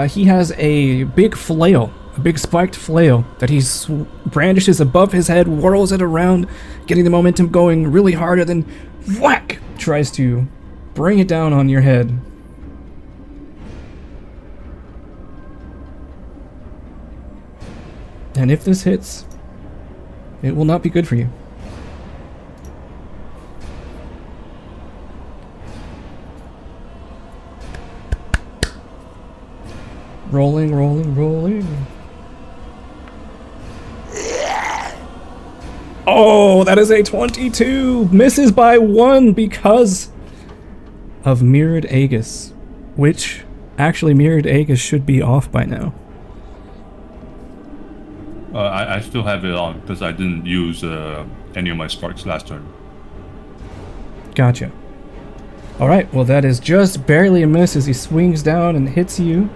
[SPEAKER 1] he has a big flail, a big spiked flail that he brandishes above his head, whirls it around, getting the momentum going really hard, and then whack! Tries to bring it down on your head. And if this hits, it will not be good for you. Rolling, rolling, rolling. Oh, that is a 22! Misses by 1 because of Mirrored Aegis, which actually Mirrored Aegis should be off by now.
[SPEAKER 3] I still have it on because I didn't use any of my sparks last turn.
[SPEAKER 1] Gotcha. Alright, well that is just barely a miss as he swings down and hits you.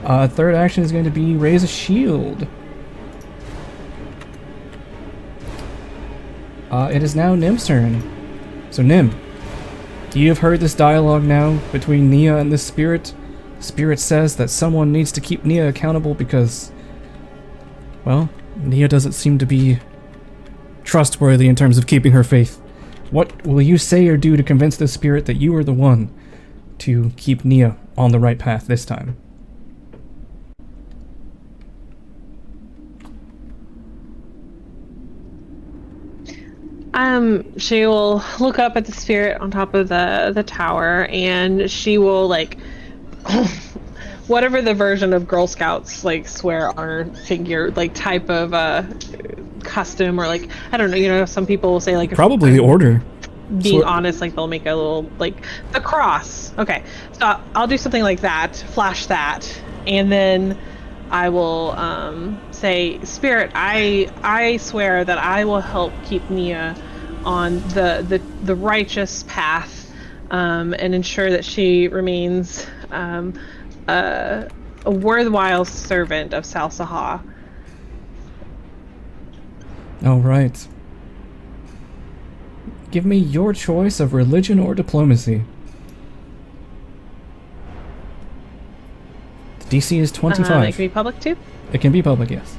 [SPEAKER 1] Third action is going to be raise a shield. It is now Nim's turn. So Nim, you have heard this dialogue now between Nia and this spirit. Spirit says that someone needs to keep Nia accountable because, well, Nia doesn't seem to be trustworthy in terms of keeping her faith. What will you say or do to convince the spirit that you are the one to keep Nia on the right path this time?
[SPEAKER 5] She will look up at the spirit on top of the tower, and she will like whatever the version of Girl Scouts like swear honor figure like type of custom, or like I don't know, you know, some people will say like
[SPEAKER 1] Probably the order.
[SPEAKER 5] being honest, like they'll make a little like the cross. Okay, so I'll do something like that, flash that, and then I will say, Spirit, I swear that I will help keep Nia on the righteous path, and ensure that she remains a worthwhile servant of Sal Saha.
[SPEAKER 1] All right. Give me your choice of religion or diplomacy. The DC is 25.
[SPEAKER 5] It can be public too?
[SPEAKER 1] It can be public, yes.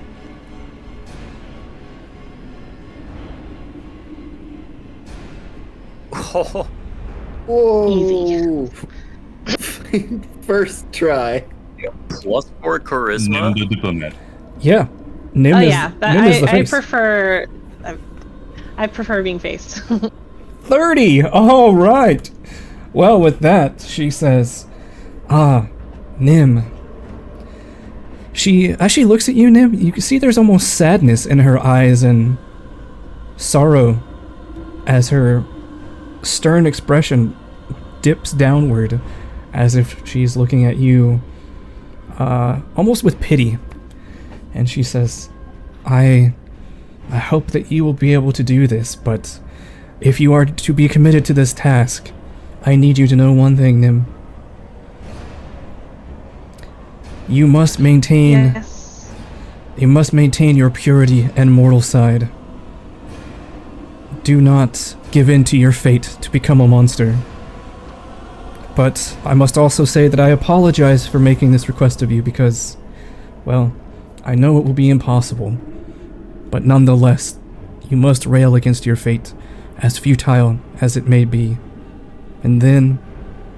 [SPEAKER 2] Oh,
[SPEAKER 4] Whoa. First try.
[SPEAKER 2] +4 charisma.
[SPEAKER 3] Nim the diplomat.
[SPEAKER 1] Yeah. Nim
[SPEAKER 5] Oh
[SPEAKER 1] is,
[SPEAKER 5] yeah,
[SPEAKER 1] Nim is the face.
[SPEAKER 5] I prefer being faced.
[SPEAKER 1] 30! All right. Well, with that, she says, Nim. As she looks at you, Nim, you can see there's almost sadness in her eyes and sorrow as her stern expression dips downward as if she's looking at you almost with pity. And she says, I hope that you will be able to do this, but if you are to be committed to this task, I need you to know one thing, Nim. You must maintain
[SPEAKER 5] Yes.
[SPEAKER 1] You must maintain your purity and mortal side. Do not give in to your fate to become a monster. But I must also say that I apologize for making this request of you because, well, I know it will be impossible. But nonetheless, you must rail against your fate, as futile as it may be. And then,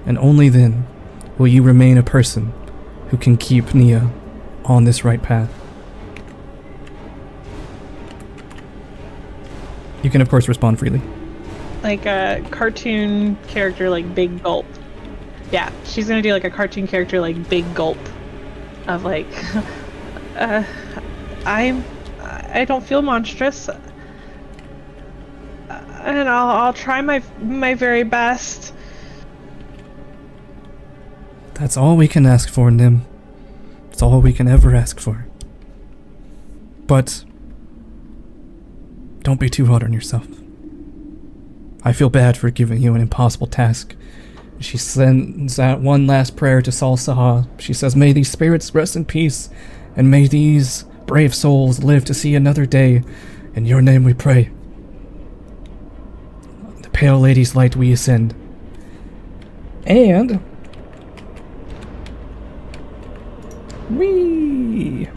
[SPEAKER 1] and only then, will you remain a person who can keep Nia on this right path. You can, of course, respond freely.
[SPEAKER 5] Like a cartoon character, like Big Gulp. Yeah, she's gonna do like a cartoon character, like Big Gulp, of like, I don't feel monstrous, and I'll try my very best.
[SPEAKER 1] That's all we can ask for, Nim. It's all we can ever ask for. But don't be too hard on yourself. I feel bad for giving you an impossible task. She sends out one last prayer to Sal Saha. She says, may these spirits rest in peace, and may these brave souls live to see another day. In your name we pray. The Pale Lady's light we ascend. And whee!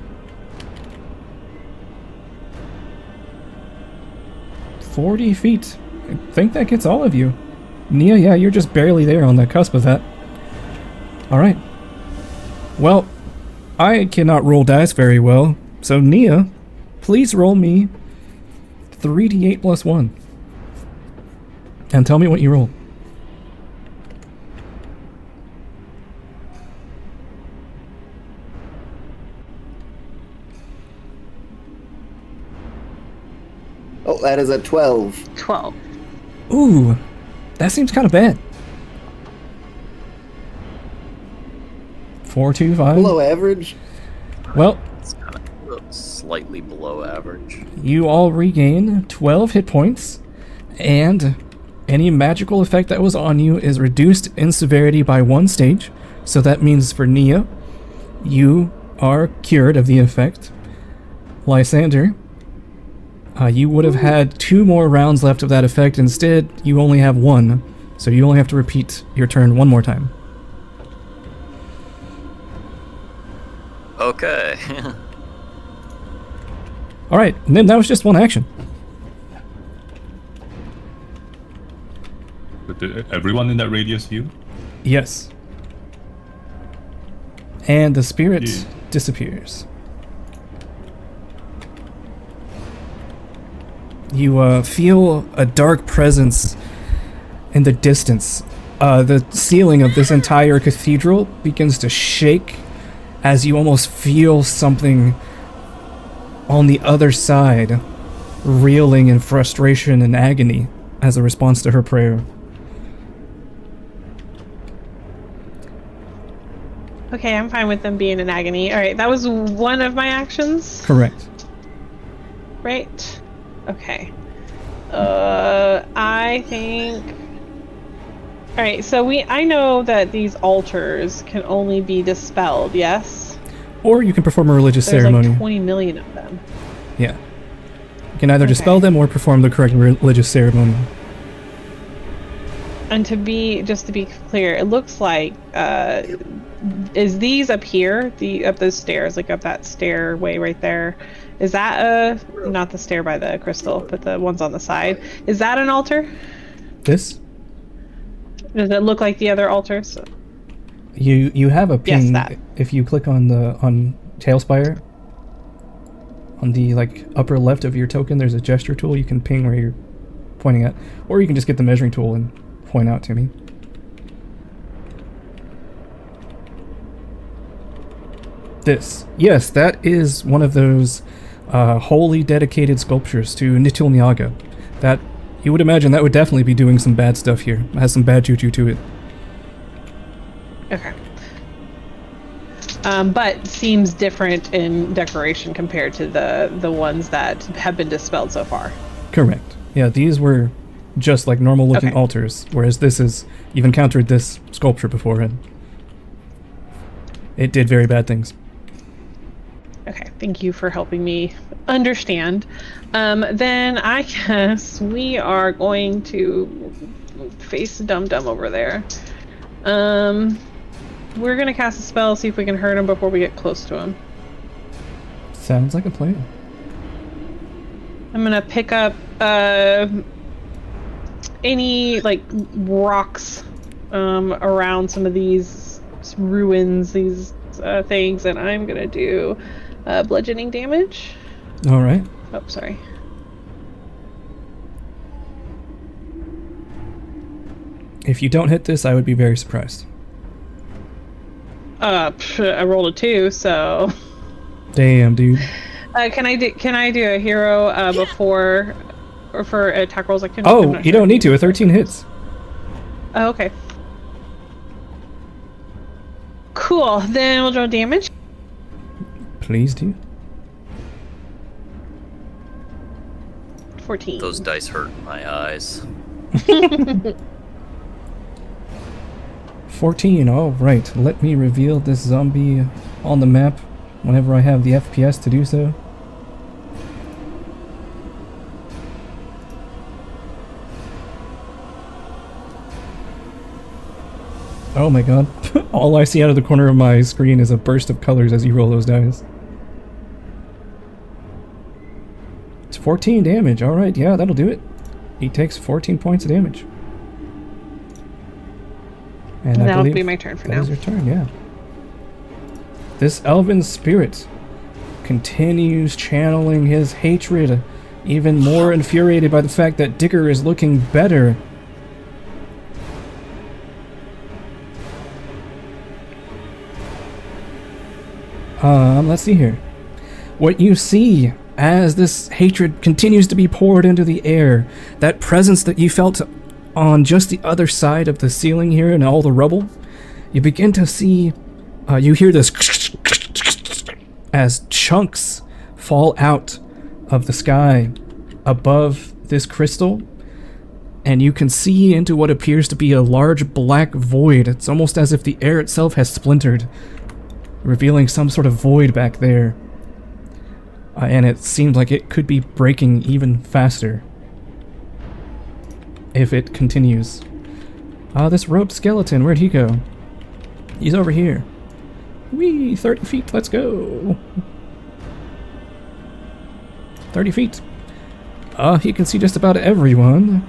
[SPEAKER 1] 40 feet. I think that gets all of you. Nia, yeah, you're just barely there on the cusp of that. Alright. Well, I cannot roll dice very well, so Nia, please roll me 3d8 plus 1. And tell me what you roll.
[SPEAKER 4] Oh, that is a 12.
[SPEAKER 5] 12.
[SPEAKER 1] Ooh, that seems kind of bad. 4, 2, 5.
[SPEAKER 4] Below average.
[SPEAKER 1] Well,
[SPEAKER 2] It's kind of slightly below average.
[SPEAKER 1] you all regain 12 hit points, and any magical effect that was on you is reduced in severity by 1 stage. So that means for Nia, you are cured of the effect. Lysander, you would have had 2 more rounds left of that effect. Instead, you only have 1, so you only have to repeat your turn 1 more time.
[SPEAKER 2] Okay.
[SPEAKER 1] Alright, and then that was just 1 action.
[SPEAKER 3] But everyone in that radius view?
[SPEAKER 1] Yes. And the spirit
[SPEAKER 3] Yeah.
[SPEAKER 1] disappears. You feel a dark presence in the distance. The ceiling of this entire cathedral begins to shake as you almost feel something on the other side reeling in frustration and agony as a response to her prayer.
[SPEAKER 5] Okay, I'm fine with them being in agony. Alright, that was one of my actions?
[SPEAKER 1] Correct.
[SPEAKER 5] Right. Okay. I think... Alright, so I know that these altars can only be dispelled, yes?
[SPEAKER 1] Or you can perform a religious
[SPEAKER 5] There's
[SPEAKER 1] ceremony.
[SPEAKER 5] like 20 million of them.
[SPEAKER 1] Yeah. You can either dispel them or perform the correct religious ceremony.
[SPEAKER 5] And just to be clear, it looks like, is these up here, up those stairs, like up that stairway right there, is that not the stair by the crystal, but the ones on the side, is that an altar?
[SPEAKER 1] This?
[SPEAKER 5] Does it look like the other altars?
[SPEAKER 1] You have a ping.
[SPEAKER 5] Yes, that.
[SPEAKER 1] If you click on Tailspire, on the upper left of your token, there's a gesture tool. You can ping where you're pointing at, or you can just get the measuring tool and point out to me. This, yes, that is one of those wholly dedicated sculptures to Nitul. That you would imagine that would definitely be doing some bad stuff here. It has some bad juju to it.
[SPEAKER 5] Okay. But seems different in decoration compared to the ones that have been dispelled so far.
[SPEAKER 1] Correct. Yeah, these were just like normal looking
[SPEAKER 5] Okay.
[SPEAKER 1] altars, whereas this is, you've encountered this sculpture before and it did very bad things.
[SPEAKER 5] Okay, thank you for helping me understand. Then I guess we are going to face Dum Dum over there. We're gonna cast a spell, see if we can hurt him before we get close to him.
[SPEAKER 1] Sounds like a plan.
[SPEAKER 5] I'm gonna pick up any rocks around some of these ruins, these things, and I'm gonna do bludgeoning damage.
[SPEAKER 1] All right.
[SPEAKER 5] Oh, sorry.
[SPEAKER 1] If you don't hit this, I would be very surprised.
[SPEAKER 5] I rolled a 2, so.
[SPEAKER 1] Damn, dude.
[SPEAKER 5] Can I do a hero before or for attack rolls? I'm
[SPEAKER 1] Oh,
[SPEAKER 5] not
[SPEAKER 1] you
[SPEAKER 5] sure.
[SPEAKER 1] don't need to. A 13 hits.
[SPEAKER 5] Oh, okay. Cool. Then we'll draw damage.
[SPEAKER 1] Please do.
[SPEAKER 5] 14.
[SPEAKER 2] Those dice hurt my eyes.
[SPEAKER 1] 14, all right. Let me reveal this zombie on the map whenever I have the FPS to do so. Oh my god. All I see out of the corner of my screen is a burst of colors as you roll those dice. It's 14 damage. Alright, yeah, that'll do it. He takes 14 points of damage. And I
[SPEAKER 5] That'll
[SPEAKER 1] believe
[SPEAKER 5] be my turn for
[SPEAKER 1] that
[SPEAKER 5] now.
[SPEAKER 1] is your turn, yeah. This elven spirit continues channeling his hatred, even more infuriated by the fact that Digger is looking better. Let's see here. What you see as this hatred continues to be poured into the air, that presence that you felt on just the other side of the ceiling here and all the rubble, you begin to see, you hear this as chunks fall out of the sky above this crystal, and you can see into what appears to be a large black void. It's almost as if the air itself has splintered, revealing some sort of void back there. And it seems like it could be breaking even faster if it continues. This rope skeleton, where'd he go? He's over here. Whee, 30 feet, let's go. 30 feet. He can see just about everyone.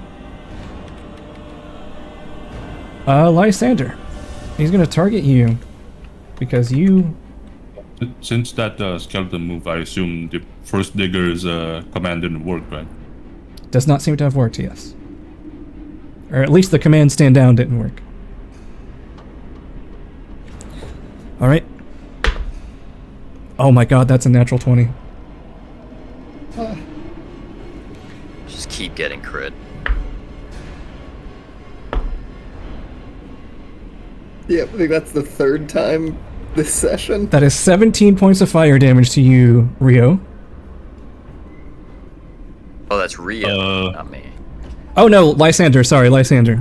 [SPEAKER 1] Lysander. He's gonna target you. Because you...
[SPEAKER 3] Since that skeleton move, I assume the first digger's command didn't work, right?
[SPEAKER 1] Does not seem to have worked, yes. Or at least the command stand down didn't work. Alright. Oh my god, that's a natural 20.
[SPEAKER 2] Just keep getting crit.
[SPEAKER 4] Yeah, I think that's the third time this session.
[SPEAKER 1] That is 17 points of fire damage to you, Rio.
[SPEAKER 2] Oh, that's Rio, not me.
[SPEAKER 1] Oh no, Lysander, sorry, Lysander.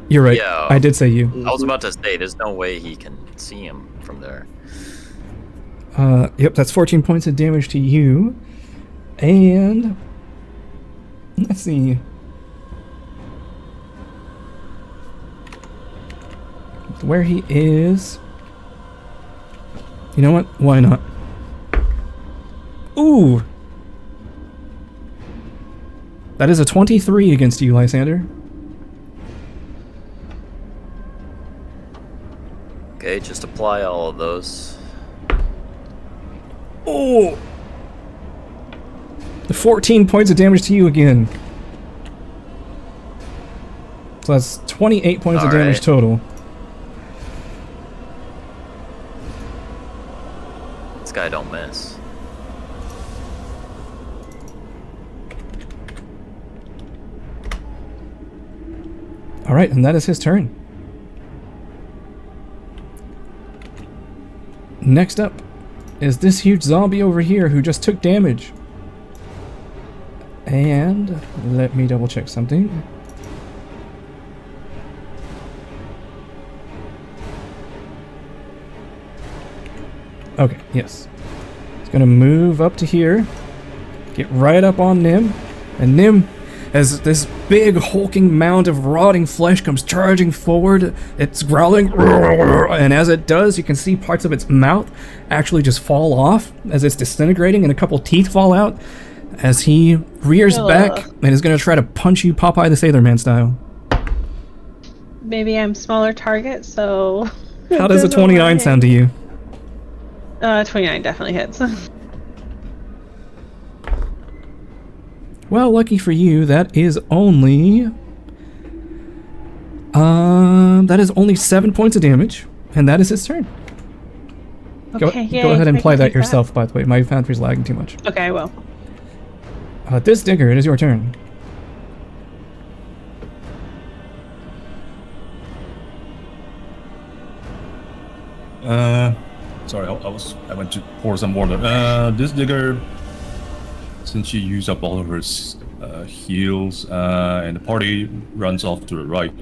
[SPEAKER 1] You're right,
[SPEAKER 2] Yeah.
[SPEAKER 1] I did say you.
[SPEAKER 2] I was about to say, there's no way he can see him from there.
[SPEAKER 1] Yep, that's 14 points of damage to you. And... let's see. Where he is... you know what? Why not? Ooh! That is a 23 against you, Lysander.
[SPEAKER 2] Okay, just apply all of those.
[SPEAKER 1] Oh! 14 points of damage to you again. So that's 28 points of damage
[SPEAKER 2] Alright.
[SPEAKER 1] total.
[SPEAKER 2] This guy don't miss.
[SPEAKER 1] Alright, and that is his turn. Next up is this huge zombie over here who just took damage. And let me double check something. Okay, yes. It's gonna move up to here, get right up on Nim, and Nim, as this big hulking mound of rotting flesh comes charging forward, it's growling, and as it does, you can see parts of its mouth actually just fall off as it's disintegrating, and a couple teeth fall out as he rears back and is gonna try to punch you Popeye the Sailor Man style.
[SPEAKER 5] Maybe I'm smaller target, so...
[SPEAKER 1] How does a 29 sound to you?
[SPEAKER 5] 29 definitely hits.
[SPEAKER 1] Well, lucky for you, that is only 7 points of damage, and that is his turn.
[SPEAKER 5] Okay,
[SPEAKER 1] Go ahead and play that yourself, by the way. My foundry's lagging too much.
[SPEAKER 5] Okay, I will.
[SPEAKER 1] This digger, it is your turn.
[SPEAKER 3] Sorry, I went to pour some water. This digger, since she used up all of her heals, and the party runs off to the right.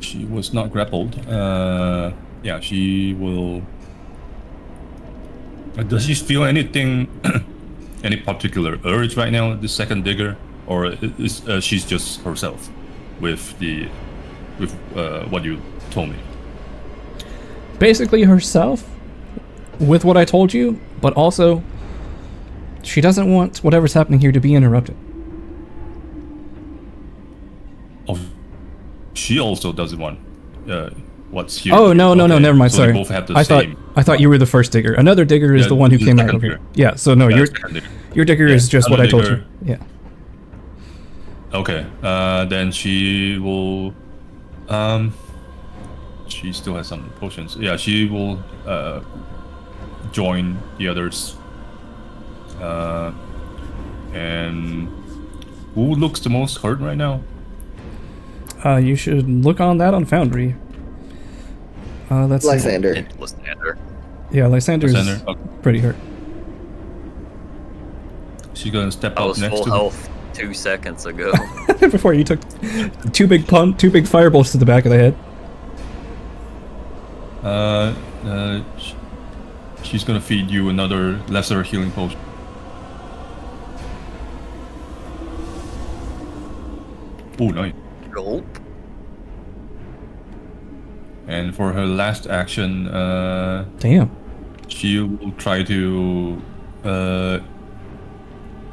[SPEAKER 3] She was not grappled. Yeah, she will. Does she feel anything, any particular urge right now? The second digger, or is she's just herself with what you told me?
[SPEAKER 1] Basically herself, with what I told you, but also she doesn't want whatever's happening here to be interrupted.
[SPEAKER 3] Oh, she also doesn't want what's here.
[SPEAKER 1] Oh no, never mind.
[SPEAKER 3] So
[SPEAKER 1] Sorry,
[SPEAKER 3] they both have the
[SPEAKER 1] I
[SPEAKER 3] same.
[SPEAKER 1] thought you were the first digger. Another digger is
[SPEAKER 3] Yeah,
[SPEAKER 1] the one who
[SPEAKER 3] the
[SPEAKER 1] came out
[SPEAKER 3] second
[SPEAKER 1] over here.
[SPEAKER 3] digger.
[SPEAKER 1] Yeah. So no,
[SPEAKER 3] Yeah,
[SPEAKER 1] your
[SPEAKER 3] second digger.
[SPEAKER 1] digger
[SPEAKER 3] Yeah,
[SPEAKER 1] is just what I told you.
[SPEAKER 3] another
[SPEAKER 1] Yeah.
[SPEAKER 3] Okay. Then she will. She still has some potions. Yeah, she will join the others. And who looks the most hurt right now?
[SPEAKER 1] You should look on that on Foundry. That's
[SPEAKER 4] Lysander.
[SPEAKER 2] Lysander.
[SPEAKER 1] Yeah, Lysander's
[SPEAKER 3] Lysander, okay.
[SPEAKER 1] pretty hurt.
[SPEAKER 3] She's gonna step
[SPEAKER 2] I
[SPEAKER 3] up
[SPEAKER 2] was
[SPEAKER 3] next
[SPEAKER 2] full
[SPEAKER 3] to
[SPEAKER 2] health 2 seconds ago.
[SPEAKER 1] Before you took two big fireballs to the back of the head.
[SPEAKER 3] She's gonna feed you another lesser healing potion. Oh, nice.
[SPEAKER 2] Gulp.
[SPEAKER 3] And for her last action,
[SPEAKER 1] Damn.
[SPEAKER 3] she will try to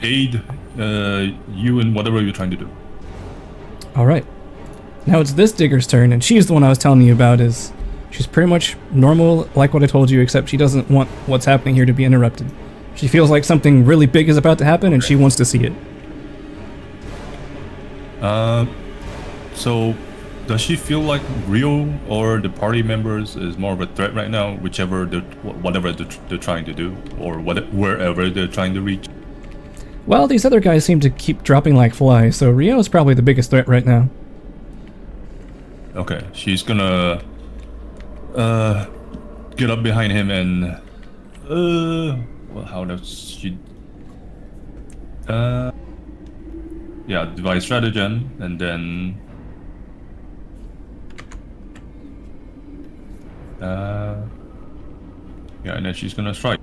[SPEAKER 3] aid you in whatever you're trying to do.
[SPEAKER 1] All right. Now it's this digger's turn, and she's the one I was telling you about. Is she's pretty much normal, like what I told you, except she doesn't want what's happening here to be interrupted. She feels like something really big is about to happen, and she wants to see it.
[SPEAKER 3] So does she feel like Rio or the party members is more of a threat right now, whatever they're trying to do, or wherever they're trying to reach?
[SPEAKER 1] Well, these other guys seem to keep dropping like flies, so Rio is probably the biggest threat right now.
[SPEAKER 3] Okay, she's gonna get up behind him and well, how does she yeah, devise stratagem, and then yeah, and then she's gonna strike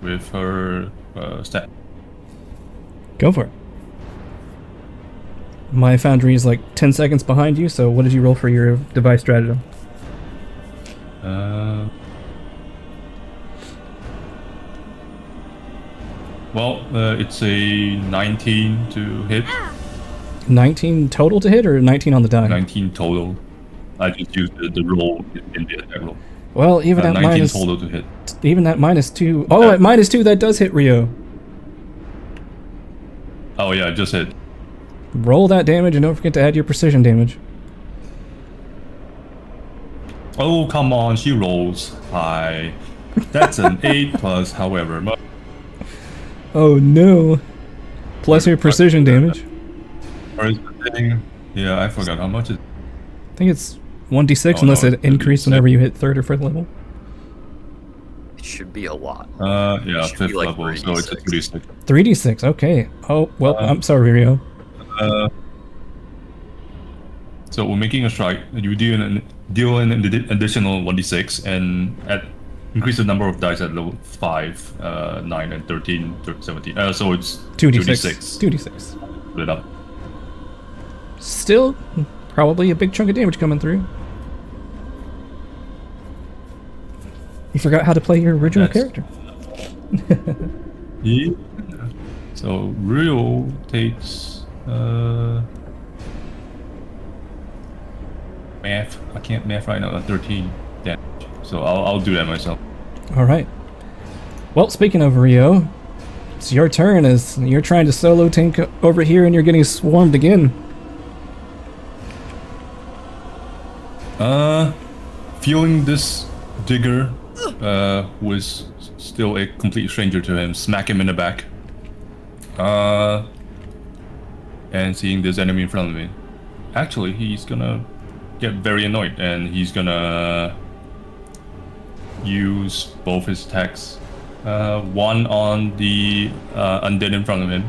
[SPEAKER 3] with her stat.
[SPEAKER 1] Go for it. My foundry is like 10 seconds behind you, so what did you roll for your device stratagem?
[SPEAKER 3] Well, it's a 19 to hit.
[SPEAKER 1] 19 total to hit, or 19 on the die?
[SPEAKER 3] 19 total. I just used the roll in the attack roll.
[SPEAKER 1] Well, even at
[SPEAKER 3] 19
[SPEAKER 1] minus...
[SPEAKER 3] total to hit.
[SPEAKER 1] Even at -2... Oh, at -2, that does hit Rio.
[SPEAKER 3] Oh yeah, just hit.
[SPEAKER 1] Roll that damage, and don't forget to add your precision damage.
[SPEAKER 3] Oh, come on, she rolls high. That's an 8 plus however much.
[SPEAKER 1] Oh no. Plus your precision damage.
[SPEAKER 3] Or is the thing... Yeah, I forgot how much it...
[SPEAKER 1] I think it's 1d6
[SPEAKER 3] Oh,
[SPEAKER 1] unless
[SPEAKER 3] no,
[SPEAKER 1] it
[SPEAKER 3] it's
[SPEAKER 1] increases
[SPEAKER 3] 1d6.
[SPEAKER 1] whenever you hit 3rd or 4th level.
[SPEAKER 2] It should be a lot.
[SPEAKER 3] Yeah,
[SPEAKER 2] Should be
[SPEAKER 3] 5th
[SPEAKER 2] like
[SPEAKER 3] level, so it's a
[SPEAKER 2] 3d6.
[SPEAKER 3] 3d6.
[SPEAKER 1] 3d6, okay. Oh, well, I'm sorry, Rio.
[SPEAKER 3] So we're making a strike. You deal an additional 1d6 and increase the number of dice at level 5, 9, and 13, 17. So it's
[SPEAKER 1] 2d6. 2d6.
[SPEAKER 3] Put it up.
[SPEAKER 1] Still, probably a big chunk of damage coming through. You forgot how to play your original character.
[SPEAKER 3] Yeah. So Rio takes math. I can't math right now. 13 damage. So I'll do that myself.
[SPEAKER 1] All right. Well, speaking of Rio, it's your turn as you're trying to solo tank over here and you're getting swarmed again.
[SPEAKER 3] Feeling this digger was still a complete stranger to him, smack him in the back. And seeing this enemy in front of me. Actually, he's gonna get very annoyed and he's gonna use both his attacks. One on the undead in front of him.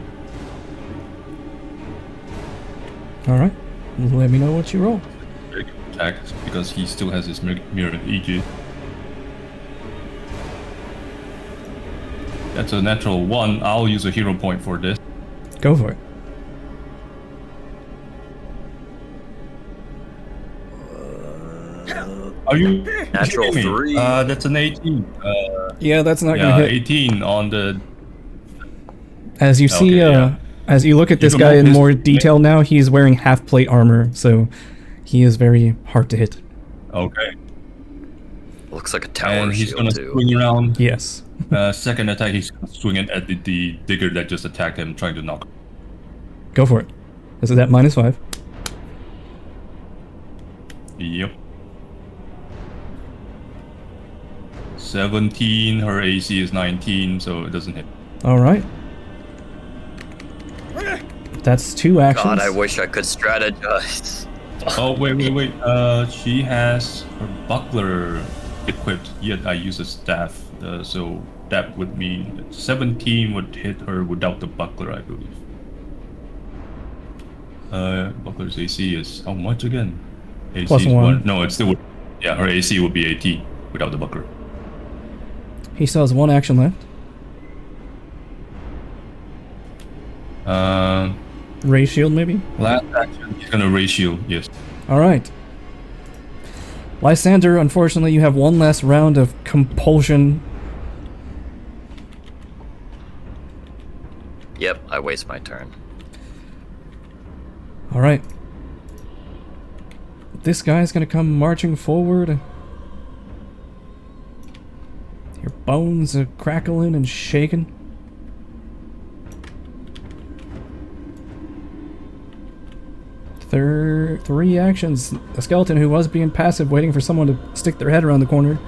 [SPEAKER 1] All right. Let me know what you roll.
[SPEAKER 3] Big attack because he still has his mirror EG. That's a natural 1. I'll use a hero point for this.
[SPEAKER 1] Go for it.
[SPEAKER 3] Are you
[SPEAKER 2] Natural
[SPEAKER 3] kidding me?
[SPEAKER 2] 3.
[SPEAKER 3] That's an 18.
[SPEAKER 1] Yeah, that's not
[SPEAKER 3] Yeah,
[SPEAKER 1] gonna hit.
[SPEAKER 3] 18 on the...
[SPEAKER 1] As you see,
[SPEAKER 3] Okay, yeah.
[SPEAKER 1] as you look at this
[SPEAKER 3] can
[SPEAKER 1] guy
[SPEAKER 3] move
[SPEAKER 1] in
[SPEAKER 3] this-
[SPEAKER 1] more detail now, he's wearing half plate armor, so he is very hard to hit.
[SPEAKER 3] Okay.
[SPEAKER 2] Looks like a tower
[SPEAKER 3] And he's
[SPEAKER 2] shield
[SPEAKER 3] gonna
[SPEAKER 2] too.
[SPEAKER 3] swing around.
[SPEAKER 1] Yes.
[SPEAKER 3] Second attack, he's gonna swing it at the digger that just attacked him, trying to knock.
[SPEAKER 1] Go for it. This is at -5.
[SPEAKER 3] Yep. 17, her AC is 19, so it doesn't hit.
[SPEAKER 1] All right. That's 2 actions.
[SPEAKER 2] God, I wish I could strategize.
[SPEAKER 3] Oh, wait. She has her buckler equipped, yet I use a staff, so that would mean that 17 would hit her without the buckler, I believe. Buckler's AC is how much again? AC
[SPEAKER 1] Plus
[SPEAKER 3] is
[SPEAKER 1] 1.
[SPEAKER 3] No, it's still... Yeah, her AC would be 18 without the buckler.
[SPEAKER 1] He still has 1 action left. Ray shield, maybe?
[SPEAKER 3] Last action, he's gonna ray shield, yes.
[SPEAKER 1] All right. Lysander, unfortunately, you have 1 last round of compulsion.
[SPEAKER 2] Yep, I waste my turn.
[SPEAKER 1] All right. This guy's gonna come marching forward. Your bones are crackling and shaking. Three actions. A skeleton who was being passive, waiting for someone to stick their head around the corner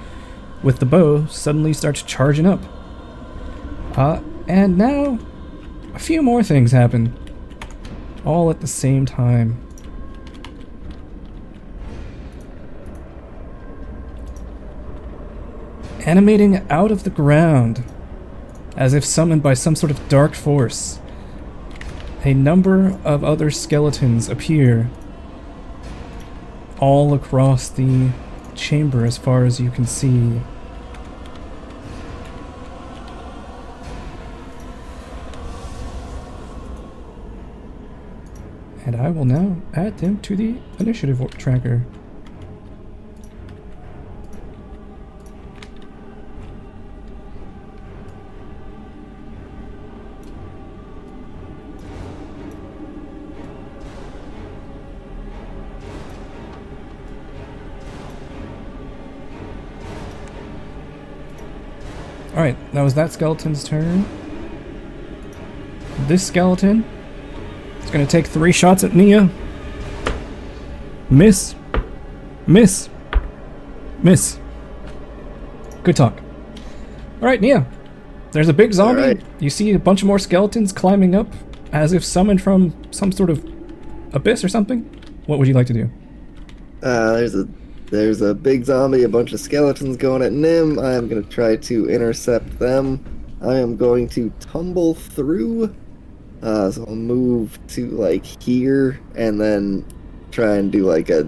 [SPEAKER 1] with the bow, suddenly starts charging up. And now, a few more things happen. All at the same time. Animating out of the ground, as if summoned by some sort of dark force, a number of other skeletons appear all across the chamber as far as you can see. And I will now add them to the initiative tracker. Alright, that was that skeleton's turn. This skeleton is going to take 3 shots at Nia. Miss. Miss. Miss. Good talk. Alright, Nia. There's a big zombie.
[SPEAKER 4] Alright.
[SPEAKER 1] You see a bunch of more skeletons climbing up as if summoned from some sort of abyss or something. What would you like to do?
[SPEAKER 4] There's a big zombie, a bunch of skeletons going at Nim. I am going to try to intercept them. I am going to tumble through. So I'll move to like here and then try and do like a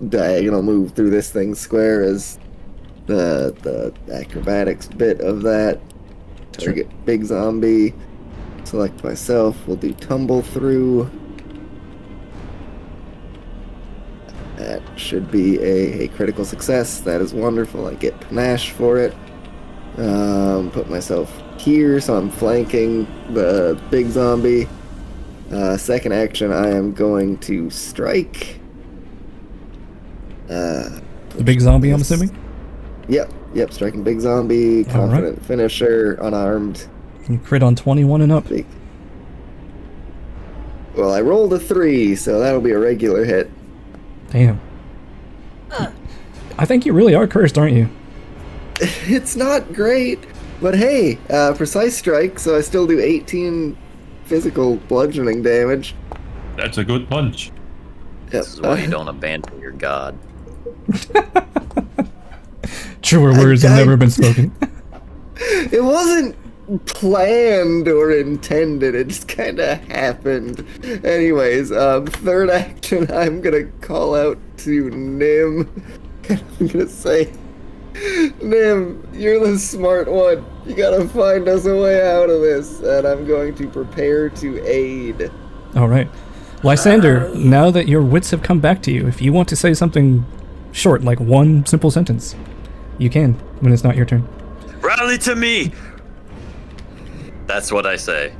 [SPEAKER 4] diagonal move through this thing square as the acrobatics bit of that. Target big zombie. Select myself. We'll do tumble through. That should be a critical success. That is wonderful. I get panache for it. Put myself here, so I'm flanking the big zombie. Second action, I am going to strike.
[SPEAKER 1] The big zombie, I'm assuming?
[SPEAKER 4] Yep, striking big zombie, confident finisher, unarmed.
[SPEAKER 1] You crit on 21 and up.
[SPEAKER 4] Well, I rolled a 3, so that'll be a regular hit.
[SPEAKER 1] Damn. I think you really are cursed, aren't you?
[SPEAKER 4] It's not great, but hey, precise strike, so I still do 18 physical bludgeoning damage.
[SPEAKER 3] That's a good punch.
[SPEAKER 2] This is why you don't abandon your god.
[SPEAKER 1] Truer words have never been spoken.
[SPEAKER 4] It wasn't planned or intended, it just kind of happened. Anyways, third action, I'm gonna call out to Nim. I'm gonna say, Nim, you're the smart one. You gotta find us a way out of this. And I'm going to prepare to aid.
[SPEAKER 1] Alright. Lysander, now that your wits have come back to you, if you want to say something short, like one simple sentence, you can, when it's not your turn.
[SPEAKER 2] Rally to me! That's what I say.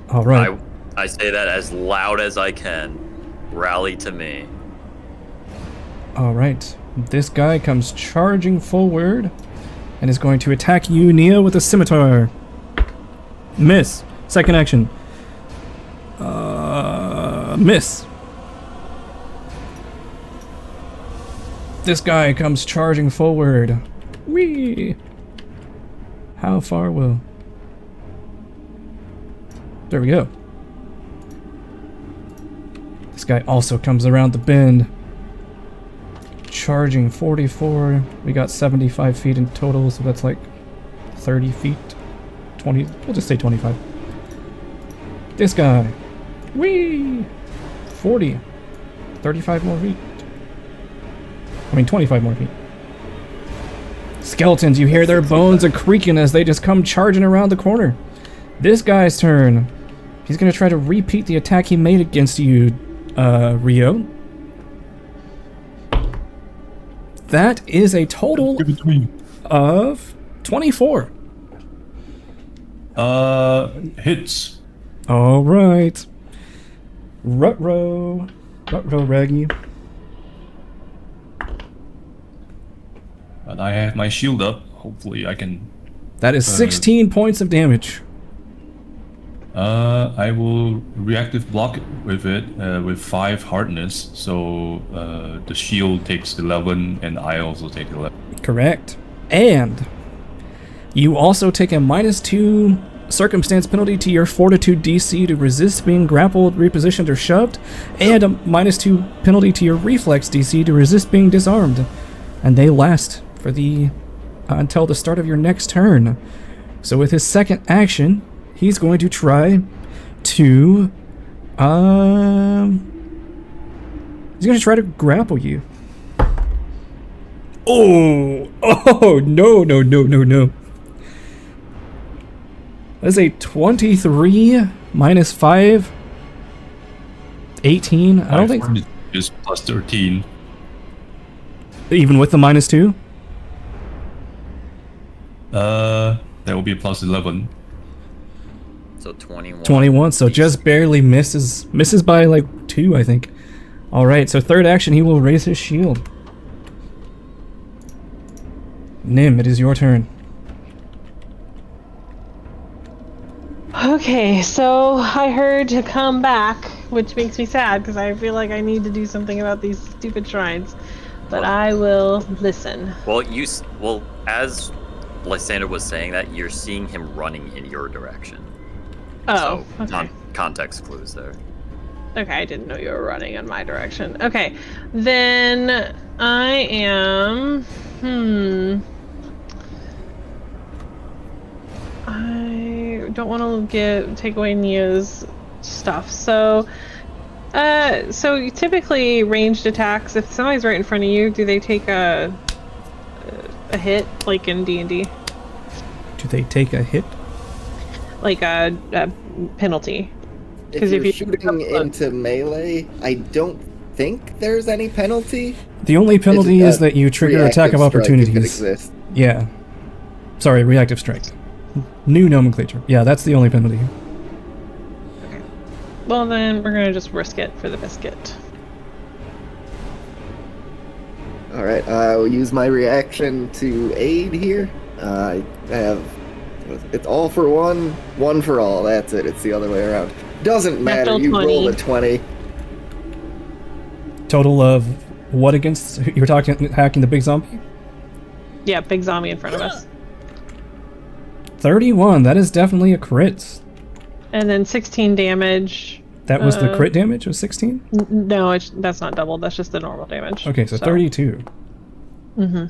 [SPEAKER 1] Alright.
[SPEAKER 2] I say that as loud as I can. Rally to me.
[SPEAKER 1] Alright. This guy comes charging forward and is going to attack you, Nia, with a scimitar. Miss. Second action. Miss. This guy comes charging forward. Whee! How far will... There we go. This guy also comes around the bend. Charging 44. We got 75 feet in total, so that's like 30 feet. 20. We'll just say 25. This guy. Whee! 40. 35 more feet. I mean, 25 more feet. Skeletons, you hear their bones a-creaking as they just come charging around the corner. This guy's turn. He's going to try to repeat the attack he made against you, Rio. That is a total of 24.
[SPEAKER 3] Hits.
[SPEAKER 1] Alright. Rutro Raggy.
[SPEAKER 3] And I have my shield up. Hopefully I can...
[SPEAKER 1] That is 16 points of damage.
[SPEAKER 3] I will reactive block with it with 5 hardness, so the shield takes 11 and I also take 11.
[SPEAKER 1] Correct. And you also take a -2 circumstance penalty to your fortitude DC to resist being grappled, repositioned, or shoved, and a -2 penalty to your reflex DC to resist being disarmed. And they last for the until the start of your next turn. So with his second action, he's going to try to he's going to try to grapple you. Oh no. That's a 23 minus 5 18. I don't think
[SPEAKER 3] just plus 13.
[SPEAKER 1] Even with the -2?
[SPEAKER 3] That will be a plus 11.
[SPEAKER 2] So 21.
[SPEAKER 1] 21, so just barely misses by like 2, I think. All right, so third action, he will raise his shield. Nim, it is your turn.
[SPEAKER 5] Okay, so I heard to come back, which makes me sad because I feel like I need to do something about these stupid shrines. But I will listen.
[SPEAKER 2] Well, as Lysander was saying that, you're seeing him running in your direction.
[SPEAKER 5] Oh,
[SPEAKER 2] so,
[SPEAKER 5] okay.
[SPEAKER 2] Context clues there.
[SPEAKER 5] Okay, I didn't know you were running in my direction. Okay, then I am... I don't want to take away Nia's stuff. So typically ranged attacks, if somebody's right in front of you, do they take a hit, like in D&D?
[SPEAKER 1] Do they take a hit?
[SPEAKER 5] Like a penalty.
[SPEAKER 4] If you're shooting into melee, I don't think there's any penalty.
[SPEAKER 1] The only penalty is that you trigger attack of opportunities. Yeah. Sorry, reactive strike. New nomenclature. Yeah, that's the only penalty.
[SPEAKER 5] Okay. Well, then we're gonna just risk it for the biscuit.
[SPEAKER 4] Alright, I'll use my reaction to aid here. I have... It's all for one for all. That's it. It's the other way around. Doesn't matter.
[SPEAKER 5] Natural
[SPEAKER 4] You
[SPEAKER 5] 20.
[SPEAKER 4] roll a 20.
[SPEAKER 1] Total of what against... You're talking hacking the big zombie?
[SPEAKER 5] Yeah, big zombie in front of us.
[SPEAKER 1] 31. That is definitely a crit.
[SPEAKER 5] And then 16 damage.
[SPEAKER 1] That was the crit damage? Was 16?
[SPEAKER 5] No, that's not doubled. That's just the normal damage.
[SPEAKER 1] Okay, so 32.
[SPEAKER 5] Mm-hmm.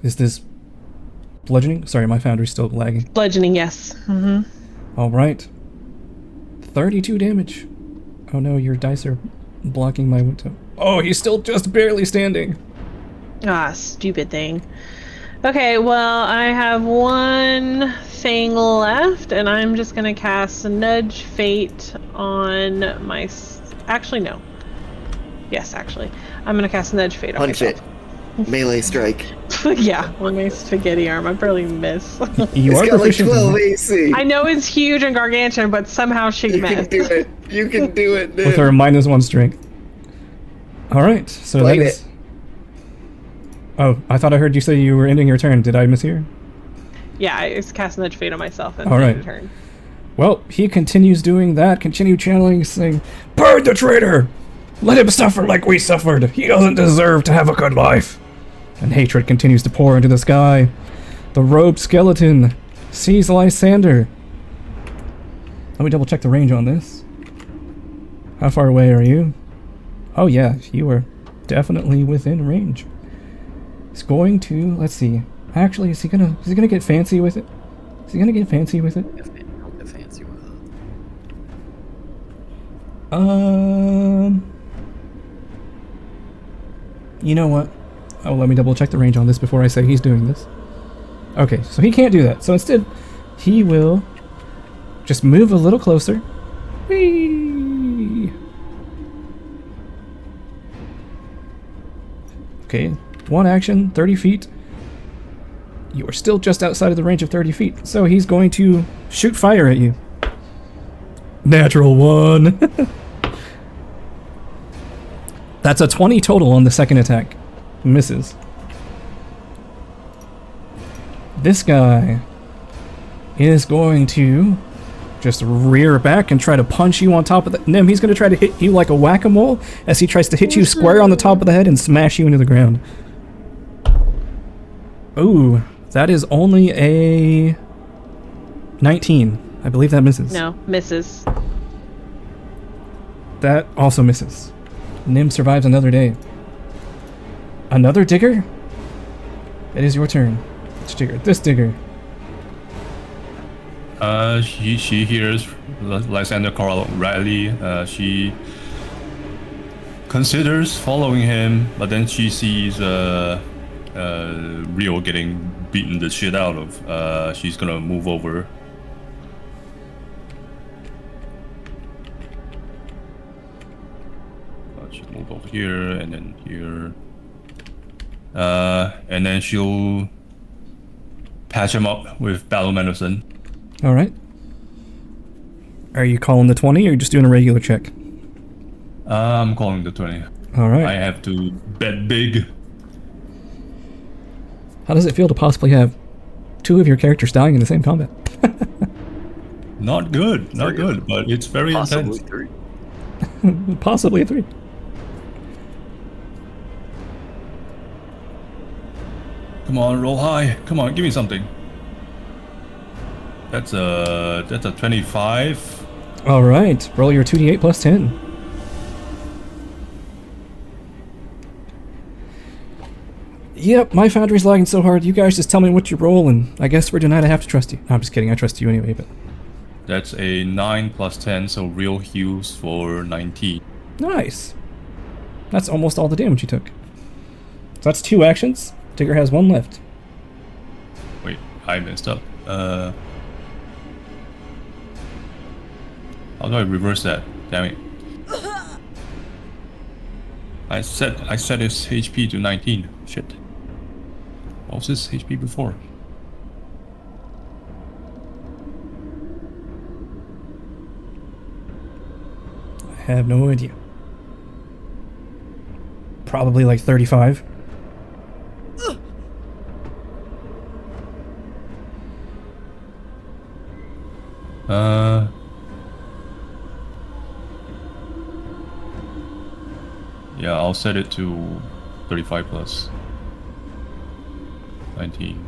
[SPEAKER 1] Is this bludgeoning? Sorry, my foundry's still lagging.
[SPEAKER 5] Bludgeoning, yes. Mm-hmm.
[SPEAKER 1] All right. 32 damage. Oh no, your dice are blocking my window. Oh, he's still just barely standing.
[SPEAKER 5] Ah, stupid thing. Okay, well, I have one thing left, and I'm just gonna cast Nudge Fate on my... Actually, no. Yes, actually. I'm gonna cast Nudge Fate on
[SPEAKER 4] Punch
[SPEAKER 5] myself.
[SPEAKER 4] it. Melee strike.
[SPEAKER 5] Yeah, with my spaghetti arm. I barely miss.
[SPEAKER 1] You
[SPEAKER 4] It's
[SPEAKER 1] are
[SPEAKER 4] got like
[SPEAKER 1] proficient.
[SPEAKER 4] 12 AC.
[SPEAKER 5] I know it's huge and gargantuan, but somehow she
[SPEAKER 4] You can
[SPEAKER 5] missed.
[SPEAKER 4] do it. You can do it, dude.
[SPEAKER 1] with her -1 strength. All right, so
[SPEAKER 4] Blade
[SPEAKER 1] that is...
[SPEAKER 4] it.
[SPEAKER 1] Oh, I thought I heard you say you were ending your turn. Did I mishear?
[SPEAKER 5] Yeah, I just cast Nudge Fate on myself and
[SPEAKER 1] All right.
[SPEAKER 5] turn.
[SPEAKER 1] Well, he continues doing that, continue channeling, saying, "Burn the traitor! Let him suffer like we suffered! He doesn't deserve to have a good life!" And hatred continues to pour into the sky. The robed skeleton sees Lysander. Let me double check the range on this. How far away are you? Oh yeah, you are definitely within range. He's going to, let's see. Actually, is he gonna get fancy with it? Is he gonna get fancy with it?
[SPEAKER 2] I'll get fancy with it.
[SPEAKER 1] You know what? Oh, let me double check the range on this before I say he's doing this. Okay, so he can't do that. So instead, he will just move a little closer. Whee! Okay, one action, 30 feet. You are still just outside of the range of 30 feet, so he's going to shoot fire at you. Natural 1. That's a 20 total on the second attack. Misses. This guy is going to just rear back and try to punch you on top of the... Nim, he's going to try to hit you like a whack-a-mole as he tries to hit you square on the top of the head and smash you into the ground. Ooh, that is only a 19. I believe that misses.
[SPEAKER 5] No, misses.
[SPEAKER 1] That also misses. Nim survives another day. Another digger? It is your turn. Which digger? This digger.
[SPEAKER 3] She hears Lysander call Riley. She considers following him, but then she sees Rio getting beaten the shit out of. She's gonna move over. She'll move over here and then here. And then she'll patch him up with battle medicine.
[SPEAKER 1] Alright. Are you calling the 20 or are you just doing a regular check?
[SPEAKER 3] I'm calling the 20.
[SPEAKER 1] Alright.
[SPEAKER 3] I have to bet big.
[SPEAKER 1] How does it feel to possibly have two of your characters dying in the same combat?
[SPEAKER 3] Not good, not good, but it's very
[SPEAKER 2] Possibly
[SPEAKER 3] intense.
[SPEAKER 2] 3.
[SPEAKER 1] Possibly a 3.
[SPEAKER 3] Come on, roll high. Come on, give me something. That's a 25.
[SPEAKER 1] Alright, roll your 2d8 plus 10. Yep, my foundry's lagging so hard, you guys just tell me what you roll, and I guess for tonight I have to trust you. No, I'm just kidding, I trust you anyway, but...
[SPEAKER 3] That's a 9 plus 10, so real heals for 19.
[SPEAKER 1] Nice. That's almost all the damage you took. So that's 2 actions. Digger has 1 left.
[SPEAKER 3] Wait, I messed up. How do I reverse that? Damn it. I set his HP to 19. Shit. What was his HP before?
[SPEAKER 1] I have no idea. Probably like 35.
[SPEAKER 3] Yeah, I'll set it to 35 plus 19.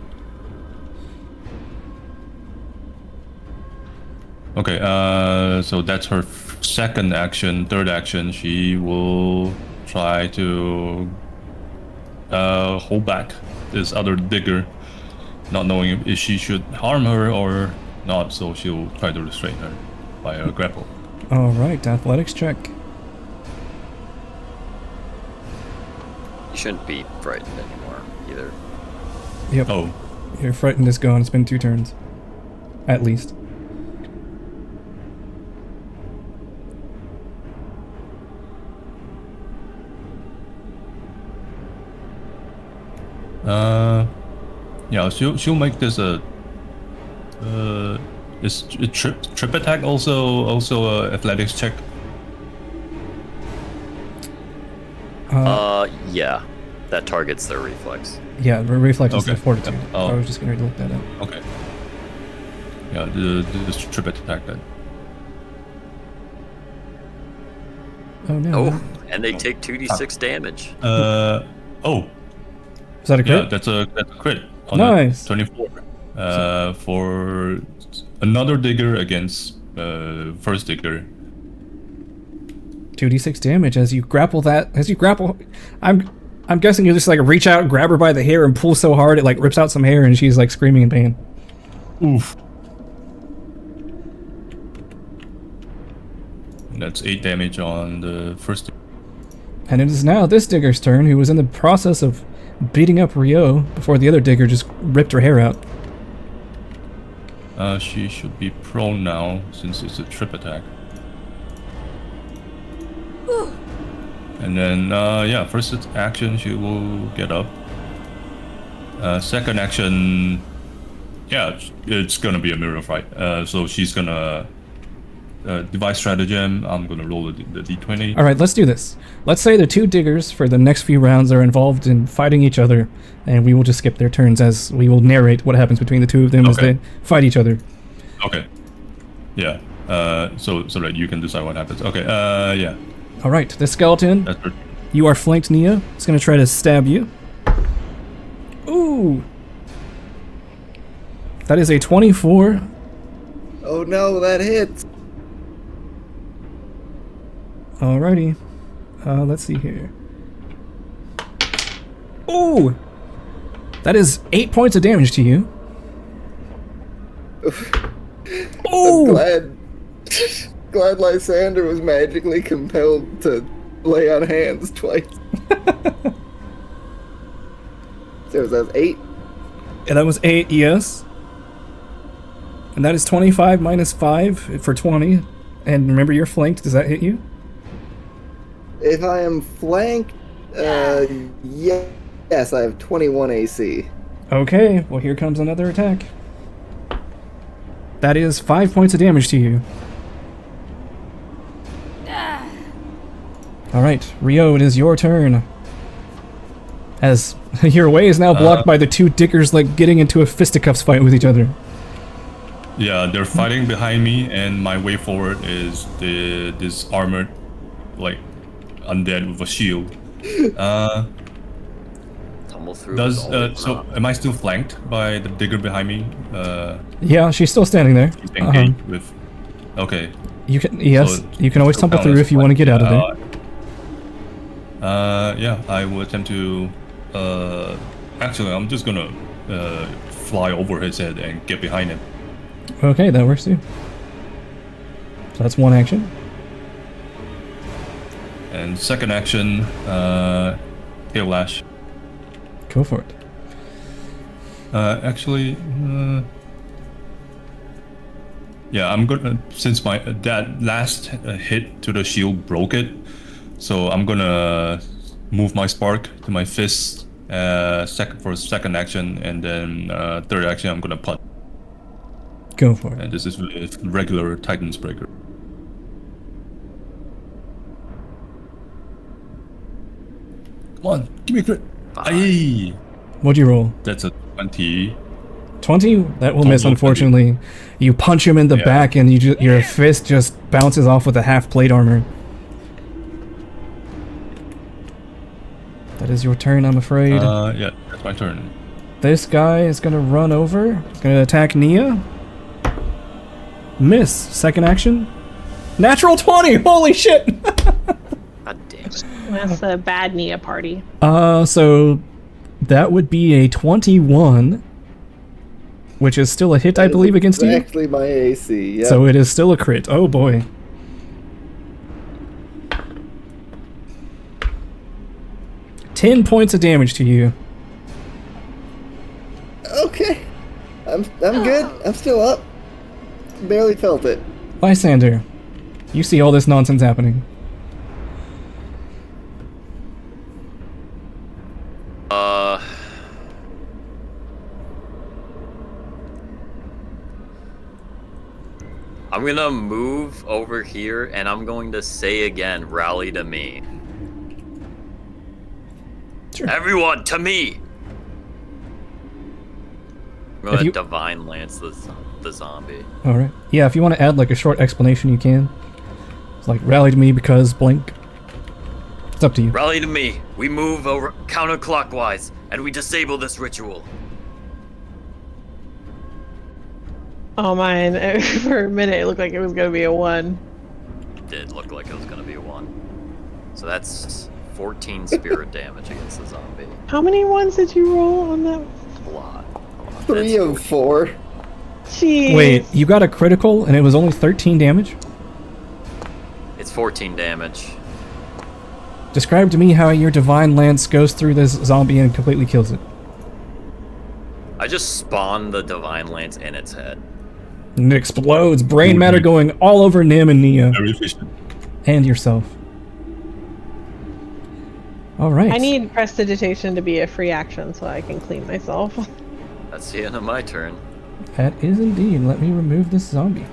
[SPEAKER 3] Okay, so that's her second action. Third action, she will try to hold back this other digger, not knowing if she should harm her or not, so she'll try to restrain her by a grapple.
[SPEAKER 1] Alright, athletics check.
[SPEAKER 2] You shouldn't be frightened anymore, either.
[SPEAKER 1] Yep.
[SPEAKER 3] Oh,
[SPEAKER 1] Your frightened is gone. It's been 2 turns. At least.
[SPEAKER 3] yeah, she'll make this a is a trip attack also a athletics check.
[SPEAKER 2] Yeah. That targets their reflex.
[SPEAKER 1] Yeah, reflex is
[SPEAKER 3] Okay.
[SPEAKER 1] the fortitude.
[SPEAKER 3] Oh.
[SPEAKER 1] I was just going to look that up.
[SPEAKER 3] Okay. Yeah, this trip attack then.
[SPEAKER 1] Oh no.
[SPEAKER 2] Oh, and they take 2d6 damage.
[SPEAKER 3] Oh,
[SPEAKER 1] Is that a
[SPEAKER 3] yeah,
[SPEAKER 1] crit?
[SPEAKER 3] that's a crit. On
[SPEAKER 1] Nice.
[SPEAKER 3] a 24. For another digger against first digger.
[SPEAKER 1] 2d6 damage as you grapple that. As you grapple, I'm guessing you just like reach out, grab her by the hair, and pull so hard it like rips out some hair, and she's like screaming in pain.
[SPEAKER 3] Oof. And that's 8 damage on the first.
[SPEAKER 1] And it is now this digger's turn, who was in the process of beating up Rio before the other digger just ripped her hair out.
[SPEAKER 3] She should be prone now since it's a trip attack. And then, yeah, first action she will get up. Second action, yeah, it's gonna be a mirror fight. So she's gonna devise stratagem. I'm gonna roll the d20.
[SPEAKER 1] Alright, let's do this. Let's say the 2 diggers for the next few rounds are involved in fighting each other, and we will just skip their turns as we will narrate what happens between the 2 of them as
[SPEAKER 3] Okay.
[SPEAKER 1] they fight each other.
[SPEAKER 3] Okay. Yeah. So that you can decide what happens. Okay. Yeah.
[SPEAKER 1] All right, the skeleton.
[SPEAKER 3] That's her.
[SPEAKER 1] You are flanked, Nia. It's gonna try to stab you. Ooh. That is a 24.
[SPEAKER 4] Oh no, that hits.
[SPEAKER 1] Alrighty. Let's see here. Ooh! That is 8 points of damage to you.
[SPEAKER 4] I'm
[SPEAKER 1] Ooh!
[SPEAKER 4] glad Lysander was magically compelled to lay on hands twice. So that's 8.
[SPEAKER 1] Yeah, that was 8, yes. And that is 25 minus 5 for 20. And remember, you're flanked. Does that hit you?
[SPEAKER 4] If I am flanked, yes, I have 21 AC.
[SPEAKER 1] Okay, well, here comes another attack. That is 5 points of damage to you. Alright, Rio, it is your turn. As your way is now blocked by the two dickers, like, getting into a fisticuffs fight with each other.
[SPEAKER 3] Yeah, they're fighting behind me, and my way forward is this armored, like, undead with a shield.
[SPEAKER 2] Tumble through.
[SPEAKER 3] So am I still flanked by the digger behind me?
[SPEAKER 1] Yeah, she's still standing there.
[SPEAKER 3] She's engaged with. Okay.
[SPEAKER 1] You can, yes,
[SPEAKER 3] So
[SPEAKER 1] you can always
[SPEAKER 3] still
[SPEAKER 1] tumble
[SPEAKER 3] count
[SPEAKER 1] through
[SPEAKER 3] as
[SPEAKER 1] if you want to get out of there.
[SPEAKER 3] Yeah, I will attempt to. Actually, I'm just gonna fly over his head and get behind him.
[SPEAKER 1] Okay, that works too. So that's one action.
[SPEAKER 3] And second action, hail lash.
[SPEAKER 1] Go for it.
[SPEAKER 3] Actually, yeah, I'm gonna, since my that last hit to the shield broke it, so I'm gonna move my spark to my fist for second action, and then third action I'm gonna punt.
[SPEAKER 1] Go for it.
[SPEAKER 3] And this is with regular Titan's Breaker. Come on, give me a crit. Aye.
[SPEAKER 1] What'd you roll?
[SPEAKER 3] That's a 20.
[SPEAKER 1] 20? That will miss, unfortunately. You punch him in the back, and your fist just bounces off with a half plate armor. That is your turn, I'm afraid.
[SPEAKER 3] Yeah, that's my turn.
[SPEAKER 1] This guy is gonna run over. He's gonna attack Nia. Miss. Second action. Natural 20! Holy shit!
[SPEAKER 2] God damn it.
[SPEAKER 5] That's a bad Nia party.
[SPEAKER 1] So that would be a 21, which is still a hit, I believe, against you.
[SPEAKER 4] Exactly my AC. Yep.
[SPEAKER 1] So it is still a crit. Oh boy. $10 points of damage to you.
[SPEAKER 4] Okay. I'm good. I'm still up. Barely felt it.
[SPEAKER 1] Lysander, you see all this nonsense happening.
[SPEAKER 2] I'm gonna move over here, and I'm going to say again, rally to me.
[SPEAKER 1] Sure.
[SPEAKER 2] Everyone, to me! I'm gonna Divine Lance the zombie.
[SPEAKER 1] Alright. Yeah, if you want to add like a short explanation, you can. It's like, rally to me because blank. It's up to you.
[SPEAKER 2] Rally to me. We move over counterclockwise, and we disable this ritual.
[SPEAKER 5] Oh man, for a minute it looked like it was gonna be a 1.
[SPEAKER 2] It did look like it was gonna be a 1. So that's 14 spirit damage against the zombie.
[SPEAKER 5] How many 1s did you roll on that?
[SPEAKER 2] A lot.
[SPEAKER 4] 3 of 4.
[SPEAKER 5] Jeez.
[SPEAKER 1] Wait, you got a critical and it was only 13 damage?
[SPEAKER 2] It's 14 damage.
[SPEAKER 1] Describe to me how your Divine Lance goes through this zombie and completely kills it.
[SPEAKER 2] I just spawned the Divine Lance in its head.
[SPEAKER 1] And it explodes. Brain matter going all over Nim and Nia.
[SPEAKER 3] Very efficient.
[SPEAKER 1] And yourself. Alright.
[SPEAKER 5] I need prestidigitation to be a free action so I can clean myself.
[SPEAKER 2] That's the end of my turn.
[SPEAKER 1] That is indeed. Let me remove this zombie.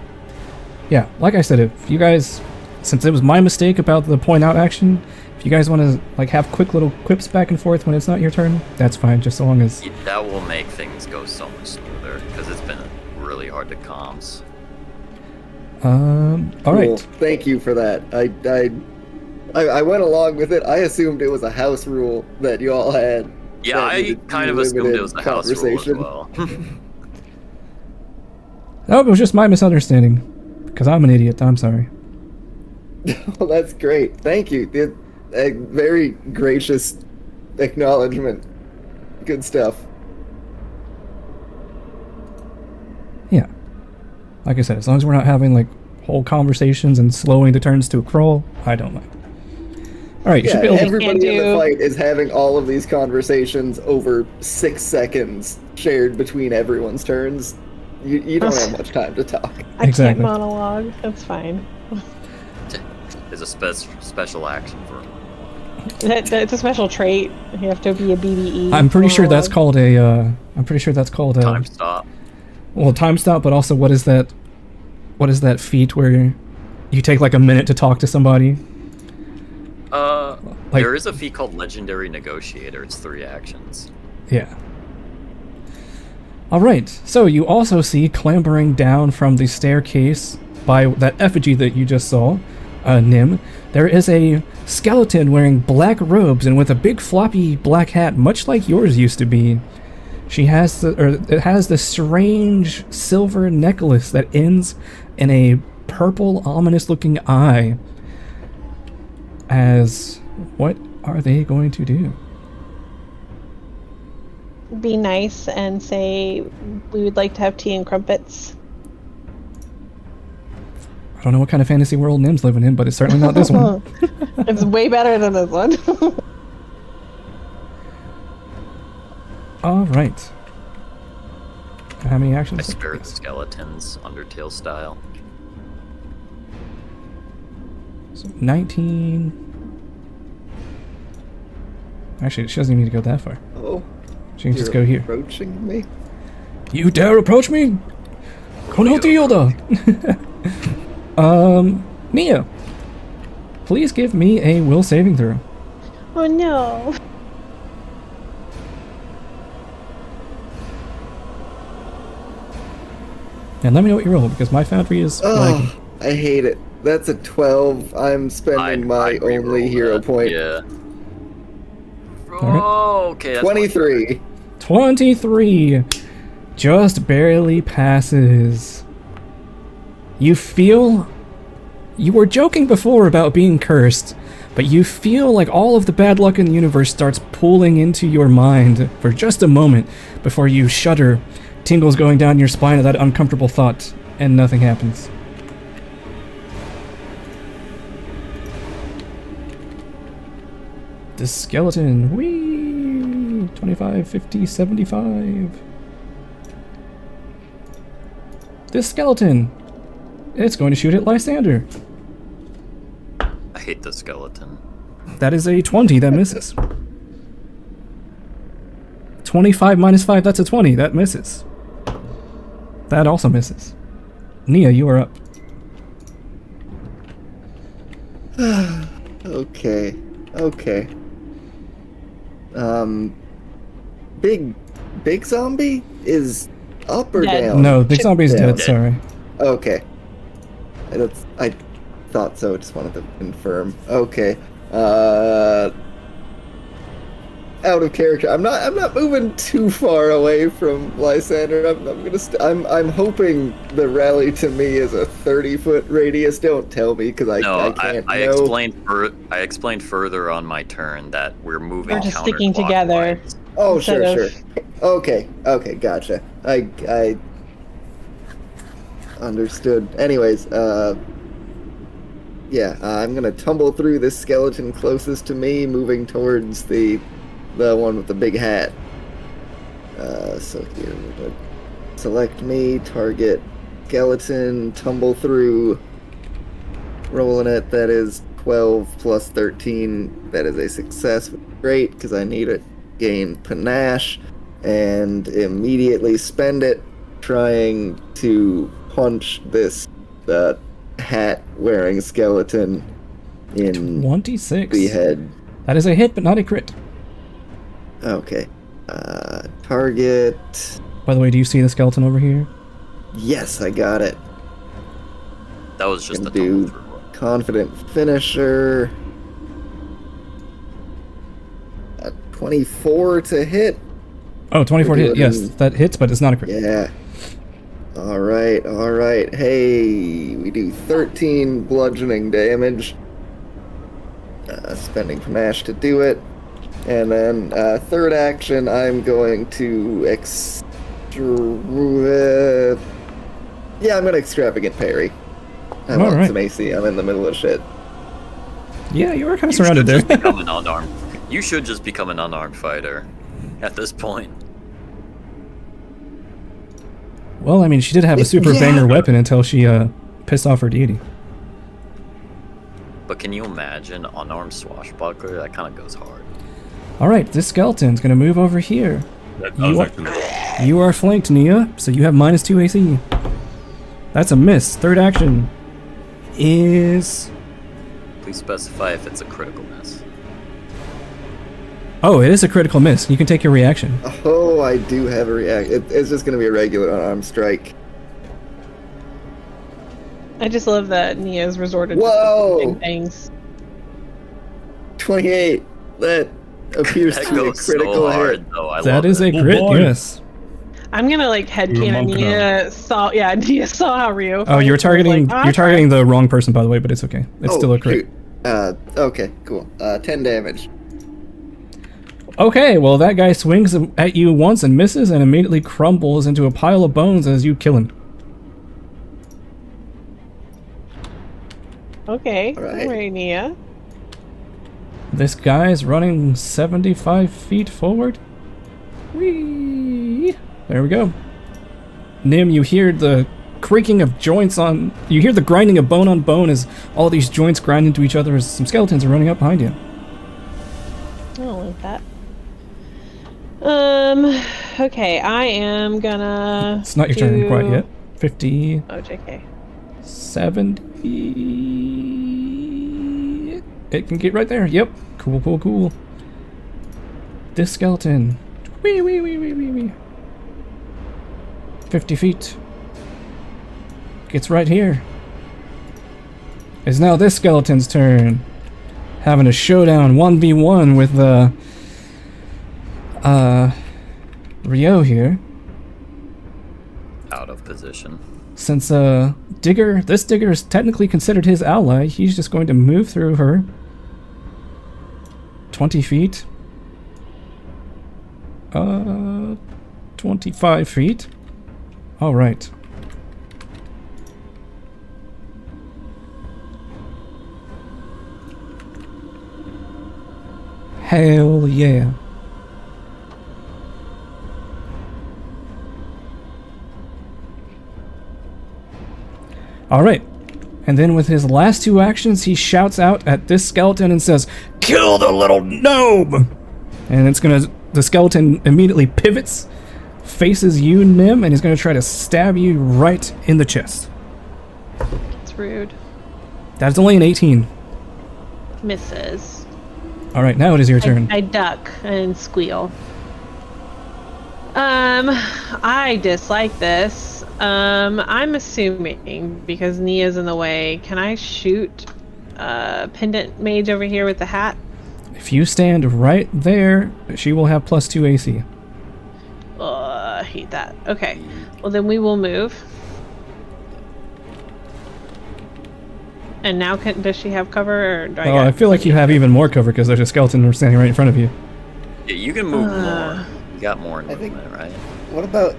[SPEAKER 1] Yeah, like I said, if you guys, since it was my mistake about the point out action, if you guys want to like have quick little quips back and forth when it's not your turn, that's fine, just so long as...
[SPEAKER 2] That will make things go so much smoother, because it's been really hard to comms.
[SPEAKER 1] All
[SPEAKER 4] Cool.
[SPEAKER 1] right.
[SPEAKER 4] Thank you for that. I went along with it. I assumed it was a house rule that you all had.
[SPEAKER 2] Yeah,
[SPEAKER 4] that
[SPEAKER 2] I
[SPEAKER 4] needed to
[SPEAKER 2] kind
[SPEAKER 4] be
[SPEAKER 2] of assumed it
[SPEAKER 4] limited
[SPEAKER 2] was a house rule as
[SPEAKER 4] conversation.
[SPEAKER 2] well.
[SPEAKER 1] Oh, it was just my misunderstanding. Because I'm an idiot. I'm sorry.
[SPEAKER 4] Well, that's great. Thank you. A very gracious acknowledgement. Good stuff.
[SPEAKER 1] Yeah. Like I said, as long as we're not having like whole conversations and slowing the turns to a crawl, I don't mind. All right, you should
[SPEAKER 4] Yeah,
[SPEAKER 1] be able to.
[SPEAKER 4] everybody in the
[SPEAKER 5] do-
[SPEAKER 4] fight is having all of these conversations over 6 seconds shared between everyone's turns. You don't have much time to talk.
[SPEAKER 5] I
[SPEAKER 1] Exactly.
[SPEAKER 5] can't monologue. That's fine.
[SPEAKER 2] There's a special action for
[SPEAKER 5] It's a special trait. You have to be a BBE.
[SPEAKER 1] I'm pretty sure that's
[SPEAKER 5] monologue.
[SPEAKER 1] called a. I'm pretty sure that's called a.
[SPEAKER 2] time stop.
[SPEAKER 1] Well, time stop, but also what is that? What is that feat where you take like a minute to talk to somebody? Like-
[SPEAKER 2] There is a feat called Legendary Negotiator. It's 3 actions.
[SPEAKER 1] Yeah. All right. So you also see clambering down from the staircase by that effigy that you just saw, Nim. There is a skeleton wearing black robes and with a big floppy black hat, much like yours used to be. It has this strange silver necklace that ends in a purple, ominous-looking eye. As what are they going to do?
[SPEAKER 5] Be nice and say we would like to have tea and crumpets.
[SPEAKER 1] I don't know what kind of fantasy world Nim's living in, but it's certainly not this one.
[SPEAKER 5] It's way better than this one.
[SPEAKER 1] All right. How many
[SPEAKER 2] I
[SPEAKER 1] actions?
[SPEAKER 2] spare the skeletons, Undertale style.
[SPEAKER 1] So 19. Actually, she doesn't even need to go that far.
[SPEAKER 4] Oh,
[SPEAKER 1] She can just go here.
[SPEAKER 4] approaching me?
[SPEAKER 1] You dare approach me? Konotilda! Mia. Please give me a will saving throw.
[SPEAKER 5] Oh no.
[SPEAKER 1] And let me know what you roll, because my foundry is lagging.
[SPEAKER 4] Oh, I hate it. That's a 12. I'm spending my
[SPEAKER 2] I'd reroll
[SPEAKER 4] only hero
[SPEAKER 2] that,
[SPEAKER 4] point.
[SPEAKER 2] Yeah.
[SPEAKER 1] right.
[SPEAKER 2] Oh, okay. That's
[SPEAKER 4] 23.
[SPEAKER 1] 23. Just barely passes. You feel... You were joking before about being cursed, but you feel like all of the bad luck in the universe starts pooling into your mind for just a moment before you shudder, tingles going down your spine at that uncomfortable thought, and nothing happens. The skeleton, whee! 25, 50, 75. This skeleton, it's going to shoot at Lysander.
[SPEAKER 2] I hate the skeleton.
[SPEAKER 1] That is a 20, that misses. 25 minus 5, that's a 20, that misses. That also misses. Nia, you are up.
[SPEAKER 4] Okay. Big zombie is up or
[SPEAKER 5] Dead.
[SPEAKER 4] down?
[SPEAKER 1] No, Big Zombie's
[SPEAKER 4] Yeah.
[SPEAKER 1] dead, sorry.
[SPEAKER 4] Okay. I thought so, just wanted to confirm. Okay. Out of character. I'm not moving too far away from Lysander. I'm hoping the rally to me is a 30-foot radius. Don't tell me, because I can't
[SPEAKER 2] I
[SPEAKER 4] know.
[SPEAKER 2] explained further on my turn that we're moving
[SPEAKER 5] We're just sticking together.
[SPEAKER 2] counterclockwise.
[SPEAKER 4] Oh,
[SPEAKER 5] Instead
[SPEAKER 4] sure.
[SPEAKER 5] of-
[SPEAKER 4] Okay, gotcha. I understood. Anyways, yeah, I'm gonna tumble through this skeleton closest to me, moving towards the one with the big hat. So here, we're gonna select me, target skeleton, tumble through, rolling it. That is 12 plus 13. That is a success. Great, because I need it. Gain panache, and immediately spend it trying to punch this hat-wearing skeleton in
[SPEAKER 1] 26.
[SPEAKER 4] the head.
[SPEAKER 1] That is a hit, but not a crit.
[SPEAKER 4] Okay. Target.
[SPEAKER 1] By the way, do you see the skeleton over here?
[SPEAKER 4] Yes, I got it.
[SPEAKER 2] That was just
[SPEAKER 4] Can
[SPEAKER 2] the
[SPEAKER 4] do
[SPEAKER 2] tumble through.
[SPEAKER 4] confident finisher. 24 to hit.
[SPEAKER 1] Oh, 24 hit. Yes, that hits, but it's not a crit.
[SPEAKER 4] Yeah. All right. Hey, we do 13 bludgeoning damage. Spending panache to do it. And then third action, I'm going to I'm going to extravagant parry. I want
[SPEAKER 1] right.
[SPEAKER 4] some AC. I'm in the middle of shit.
[SPEAKER 1] Yeah, you were kind of
[SPEAKER 2] You
[SPEAKER 1] surrounded
[SPEAKER 2] should
[SPEAKER 1] there.
[SPEAKER 2] just become an unarmed. You should just become an unarmed fighter at this point.
[SPEAKER 1] Well, I mean, she did have a super banger weapon until she pissed off her deity.
[SPEAKER 2] But can you imagine unarmed swashbuckler? That kind of goes hard.
[SPEAKER 1] All right, this skeleton's gonna move over here.
[SPEAKER 3] That was actually.
[SPEAKER 1] You are flanked, Nia, so you have -2 AC. That's a miss. Third action is...
[SPEAKER 2] Please specify if it's a critical miss.
[SPEAKER 1] Oh, it is a critical miss. You can take your reaction.
[SPEAKER 4] Oh, I do have a react. It's just going to be a regular unarmed strike.
[SPEAKER 5] I just love that Nia's resorted
[SPEAKER 4] Whoa!
[SPEAKER 5] to big things.
[SPEAKER 4] 28. That appears
[SPEAKER 2] That
[SPEAKER 4] to be a
[SPEAKER 2] goes
[SPEAKER 4] critical
[SPEAKER 2] so
[SPEAKER 4] hit.
[SPEAKER 2] hard, though. I
[SPEAKER 1] That
[SPEAKER 2] love
[SPEAKER 1] is
[SPEAKER 2] it.
[SPEAKER 1] a crit,
[SPEAKER 3] boy.
[SPEAKER 1] yes.
[SPEAKER 5] I'm gonna like headcanon Nia saw Nia saw how Rio.
[SPEAKER 1] Oh, you're targeting
[SPEAKER 5] Like,
[SPEAKER 1] you're targeting the wrong person, by the way, but it's okay. It's still a crit.
[SPEAKER 4] Shoot. Okay, cool. 10 damage.
[SPEAKER 1] Okay, well that guy swings at you once and misses and immediately crumbles into a pile of bones as you kill him.
[SPEAKER 5] Okay,
[SPEAKER 4] Alright.
[SPEAKER 5] alright, Nia.
[SPEAKER 1] This guy's running 75 feet forward. Whee! There we go. Nim, you hear the creaking of joints on... You hear the grinding of bone on bone as all these joints grind into each other as some skeletons are running up behind you.
[SPEAKER 5] I don't like that. Okay, I am gonna.
[SPEAKER 1] It's not your turn quite yet. 50...
[SPEAKER 5] Oh, JK.
[SPEAKER 1] 70... It can get right there. Yep. Cool. This skeleton. Wee. 50 feet. Gets right here. It's now this skeleton's turn. Having a showdown 1v1 with Rio here.
[SPEAKER 2] Out of position.
[SPEAKER 1] Since this digger is technically considered his ally, he's just going to move through her. 20 feet. 25 feet. All right. Hell yeah. All right. And then with his last two actions, he shouts out at this skeleton and says, "Kill the little gnome!" And the skeleton immediately pivots, faces you, Nim, and he's gonna try to stab you right in the chest.
[SPEAKER 5] It's rude.
[SPEAKER 1] That's only an 18.
[SPEAKER 5] Misses.
[SPEAKER 1] All right, now it is your turn.
[SPEAKER 5] I duck and squeal. I dislike this. I'm assuming because Nia's in the way, can I shoot pendant mage over here with the hat?
[SPEAKER 1] If you stand right there, she will have +2 AC.
[SPEAKER 5] I hate that. Okay, well then we will move. And now does she have cover, or do I?
[SPEAKER 1] Oh, I feel like you have even more cover because there's a skeleton standing right in front of you.
[SPEAKER 2] Yeah, you can move more. You got more movement, right?
[SPEAKER 4] What about,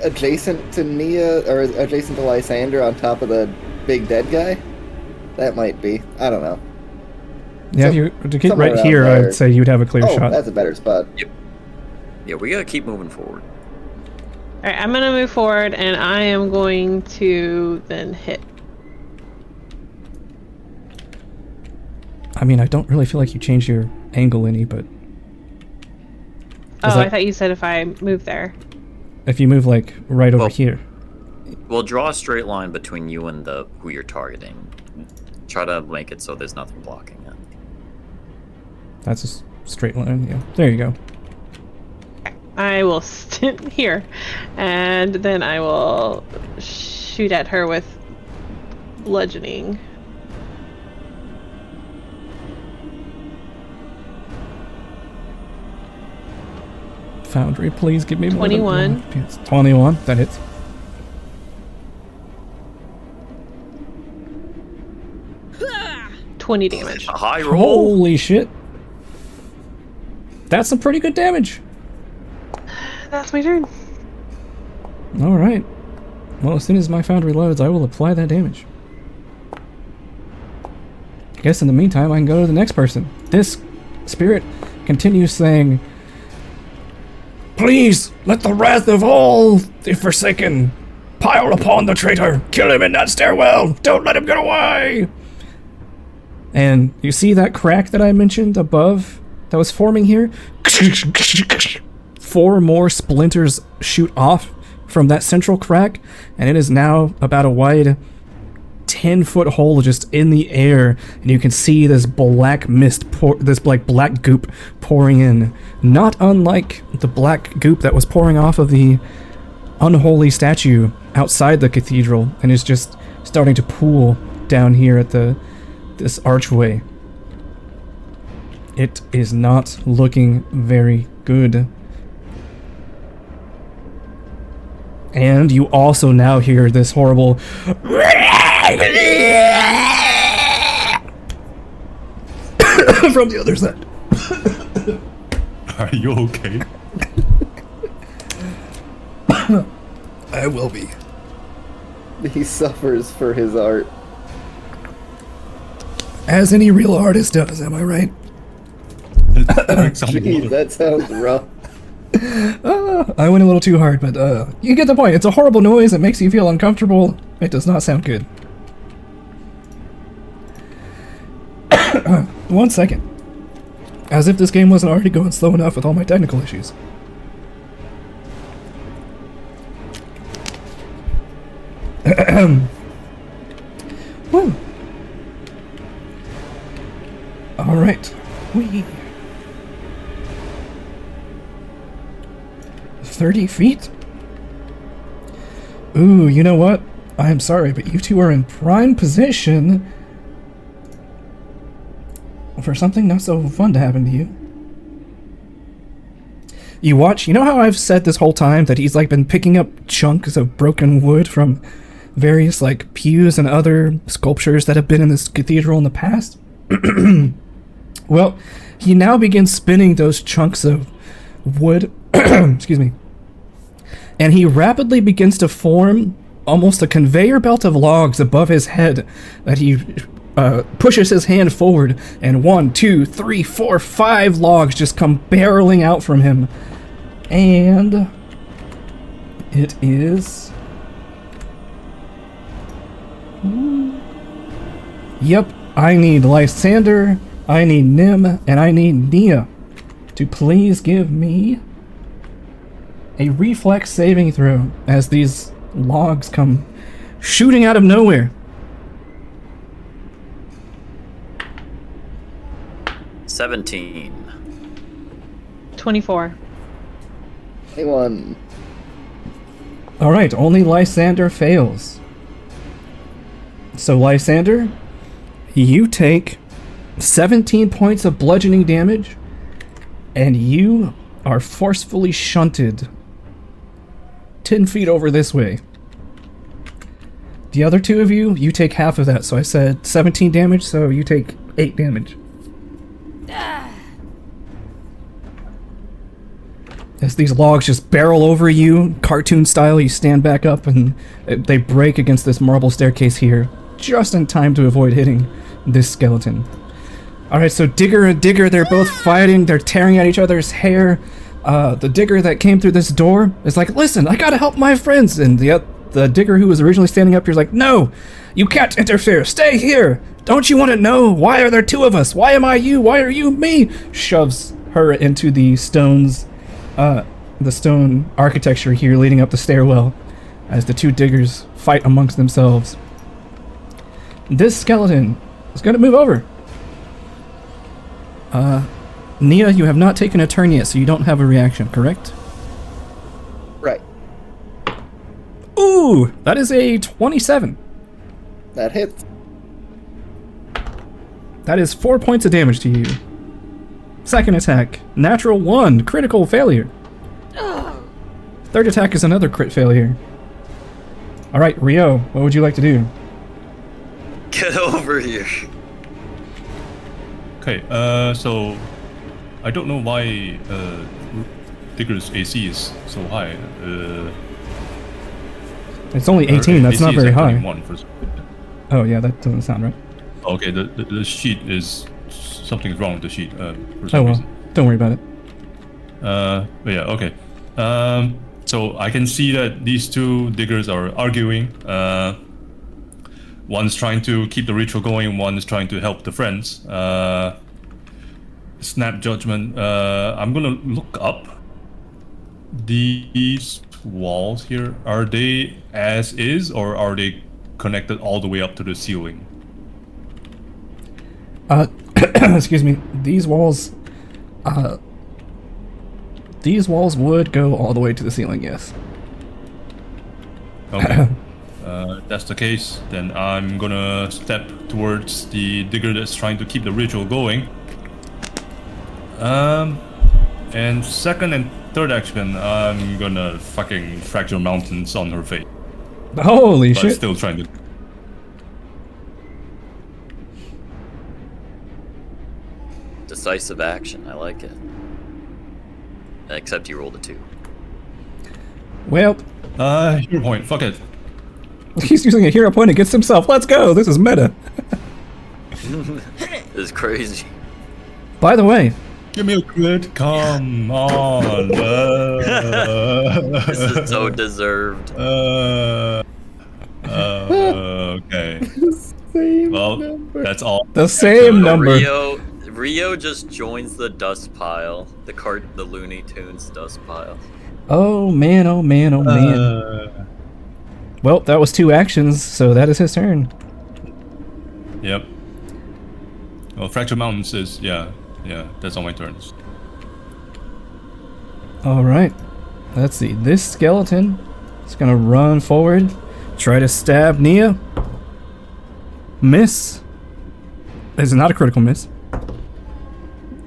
[SPEAKER 4] adjacent to Nia, or adjacent to Lysander on top of the big dead guy? That might be. I don't know.
[SPEAKER 1] Yeah, if you to get
[SPEAKER 4] somewhere
[SPEAKER 1] right
[SPEAKER 4] around
[SPEAKER 1] here,
[SPEAKER 4] there.
[SPEAKER 1] I'd say you'd have a clear
[SPEAKER 4] Oh,
[SPEAKER 1] shot.
[SPEAKER 4] that's a better spot.
[SPEAKER 2] Yep. Yeah, we gotta keep moving forward.
[SPEAKER 5] Alright, I'm gonna move forward and I am going to then hit.
[SPEAKER 1] I mean, I don't really feel like you changed your angle any, but...
[SPEAKER 5] I thought you said if I move there.
[SPEAKER 1] If you move, like, right over
[SPEAKER 2] Well-
[SPEAKER 1] here.
[SPEAKER 2] We'll draw a straight line between you and who you're targeting. Try to make it so there's nothing blocking it.
[SPEAKER 1] That's a straight line, yeah. There you go.
[SPEAKER 5] I will stand here, and then I will shoot at her with bludgeoning.
[SPEAKER 1] Foundry, please give me more than
[SPEAKER 5] 21.
[SPEAKER 1] one. Yes, 21. That hits.
[SPEAKER 5] $20 damage.
[SPEAKER 2] A high roll.
[SPEAKER 1] Holy shit. That's some pretty good damage.
[SPEAKER 5] That's my turn.
[SPEAKER 1] All right. Well, as soon as my foundry loads, I will apply that damage. I guess in the meantime, I can go to the next person. This spirit continues saying, "Please, let the wrath of all the Forsaken pile upon the traitor. Kill him in that stairwell. Don't let him get away." And you see that crack that I mentioned above that was forming here? 4 more splinters shoot off from that central crack, and it is now about a wide 10-foot hole just in the air, and you can see this black mist, this like black goop pouring in, not unlike the black goop that was pouring off of the unholy statue outside the cathedral, and is just starting to pool down here at this archway. It is not looking very good. And you also now hear this horrible from the other side.
[SPEAKER 3] Are you okay?
[SPEAKER 1] I will be.
[SPEAKER 4] He suffers for his art.
[SPEAKER 1] As any real artist does, am I right?
[SPEAKER 4] Jeez, that sounds rough.
[SPEAKER 1] I went a little too hard, but you get the point. It's a horrible noise. It makes you feel uncomfortable. It does not sound good. 1 second. As if this game wasn't already going slow enough with all my technical issues. Woo. All right. Wee. 30 feet? Ooh, you know what? I'm sorry, but you two are in prime position for something not so fun to happen to you. You watch, you know how I've said this whole time that he's like been picking up chunks of broken wood from various like pews and other sculptures that have been in this cathedral in the past? Well, he now begins spinning those chunks of wood, excuse me, and he rapidly begins to form almost a conveyor belt of logs above his head that he pushes his hand forward, and 1, 2, 3, 4, 5 logs just come barreling out from him. And it is... Yep, I need Lysander, I need Nim, and I need Nia to please give me a reflex saving throw as these logs come shooting out of nowhere.
[SPEAKER 2] 17.
[SPEAKER 5] 24.
[SPEAKER 4] 21.
[SPEAKER 1] Alright, only Lysander fails. So Lysander, you take 17 points of bludgeoning damage, and you are forcefully shunted 10 feet over this way. The other two of you, you take half of that. So I said 17 damage, so you take 8 damage. As these logs just barrel over you, cartoon style, you stand back up and they break against this marble staircase here, just in time to avoid hitting this skeleton. Alright, so Digger and Digger, they're both fighting, they're tearing at each other's hair. The Digger that came through this door is like, "Listen, I gotta help my friends," and the Digger who was originally standing up here is like, "No, you can't interfere, stay here! Don't you want to know? Why are there 2 of us? Why am I you? Why are you me?" Shoves her into the stones, the stone architecture here leading up the stairwell as the 2 Diggers fight amongst themselves. This skeleton is gonna move over. Nia, you have not taken a turn yet, so you don't have a reaction, correct?
[SPEAKER 4] Right.
[SPEAKER 1] Ooh, that is a 27.
[SPEAKER 4] That hits.
[SPEAKER 1] That is 4 points of damage to you. Second attack, natural 1, critical failure. Third attack is another crit failure. Alright, Rio, what would you like to do?
[SPEAKER 2] Get over here.
[SPEAKER 3] Okay, so I don't know why Digger's AC is so high.
[SPEAKER 1] It's only 18, that's
[SPEAKER 3] AC
[SPEAKER 1] not
[SPEAKER 3] is
[SPEAKER 1] very
[SPEAKER 3] at
[SPEAKER 1] high.
[SPEAKER 3] 21 for...
[SPEAKER 1] Oh yeah, that doesn't sound right.
[SPEAKER 3] Okay, the sheet is... Something's wrong with the sheet for
[SPEAKER 1] Oh
[SPEAKER 3] some
[SPEAKER 1] well,
[SPEAKER 3] reason.
[SPEAKER 1] don't worry about it.
[SPEAKER 3] But yeah, okay. So I can see that these two diggers are arguing. One's trying to keep the ritual going, one is trying to help the friends. Snap judgment. I'm gonna look up these walls here. Are they as is, or are they connected all the way up to the ceiling?
[SPEAKER 1] Excuse me. These walls would go all the way to the ceiling, yes.
[SPEAKER 3] Okay. If that's the case, then I'm gonna step towards the digger that's trying to keep the ritual going. And second and third action, I'm gonna fucking fracture mountains on her face.
[SPEAKER 1] Holy
[SPEAKER 3] But
[SPEAKER 1] shit.
[SPEAKER 3] still trying to...
[SPEAKER 2] Decisive action. I like it. Except you rolled a 2.
[SPEAKER 1] Well,
[SPEAKER 3] Hero point, fuck it.
[SPEAKER 1] he's using a hero point against himself. Let's go. This is meta.
[SPEAKER 2] This is crazy.
[SPEAKER 1] By the way,
[SPEAKER 3] Give me a crit, come on.
[SPEAKER 2] This is so deserved.
[SPEAKER 3] Okay.
[SPEAKER 4] Same
[SPEAKER 3] Well,
[SPEAKER 4] number.
[SPEAKER 3] that's all.
[SPEAKER 1] the same number.
[SPEAKER 2] Rio just joins the dust pile. The Looney Tunes dust pile.
[SPEAKER 1] Oh man, oh man, oh man. Well, that was 2 actions, so that is his turn.
[SPEAKER 3] Yep. Well, fracture mountains is yeah. That's all my turns.
[SPEAKER 1] Alright. Let's see. This skeleton is gonna run forward, try to stab Nia. Miss. Is not a critical miss.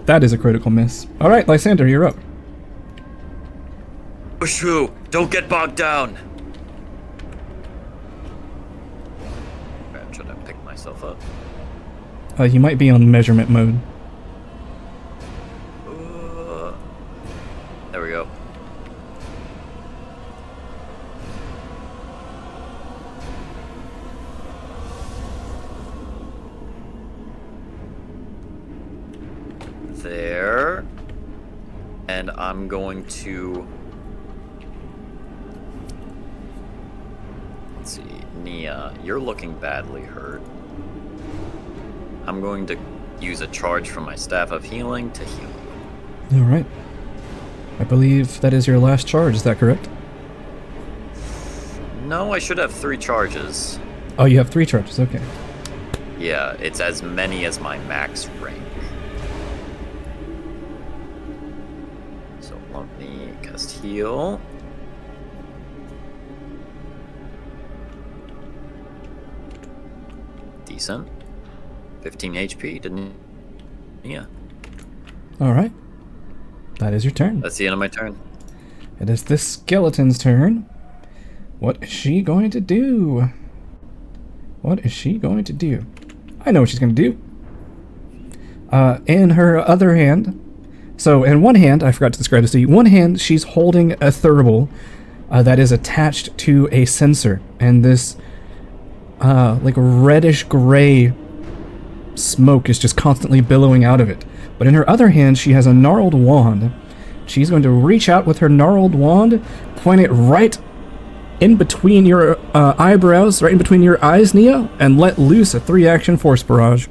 [SPEAKER 1] That is a critical miss. Alright, Lysander, you're up.
[SPEAKER 2] Shoo! Don't get bogged down. I'm trying to pick myself up.
[SPEAKER 1] You might be on measurement mode.
[SPEAKER 2] There we go. There. And I'm going to... Let's see. Nia, you're looking badly hurt. I'm going to use a charge from my Staff of Healing to heal you.
[SPEAKER 1] Alright. I believe that is your last charge, is that correct?
[SPEAKER 2] No, I should have 3 charges.
[SPEAKER 1] Oh, you have 3 charges, okay.
[SPEAKER 2] Yeah, it's as many as my max rank. So let me cast heal. Decent. 15 HP, didn't you? Yeah.
[SPEAKER 1] Alright. That is your turn.
[SPEAKER 2] That's the end of my turn.
[SPEAKER 1] It is this skeleton's turn. What is she going to do? What is she going to do? I know what she's going to do. In her other hand... So, in one hand, I forgot to describe this to you. One hand, she's holding a thurible that is attached to a sensor. And this, like, reddish-gray smoke is just constantly billowing out of it. But in her other hand, she has a gnarled wand. She's going to reach out with her gnarled wand, point it right in between your eyebrows, right in between your eyes, Nia, and let loose a 3-action force barrage.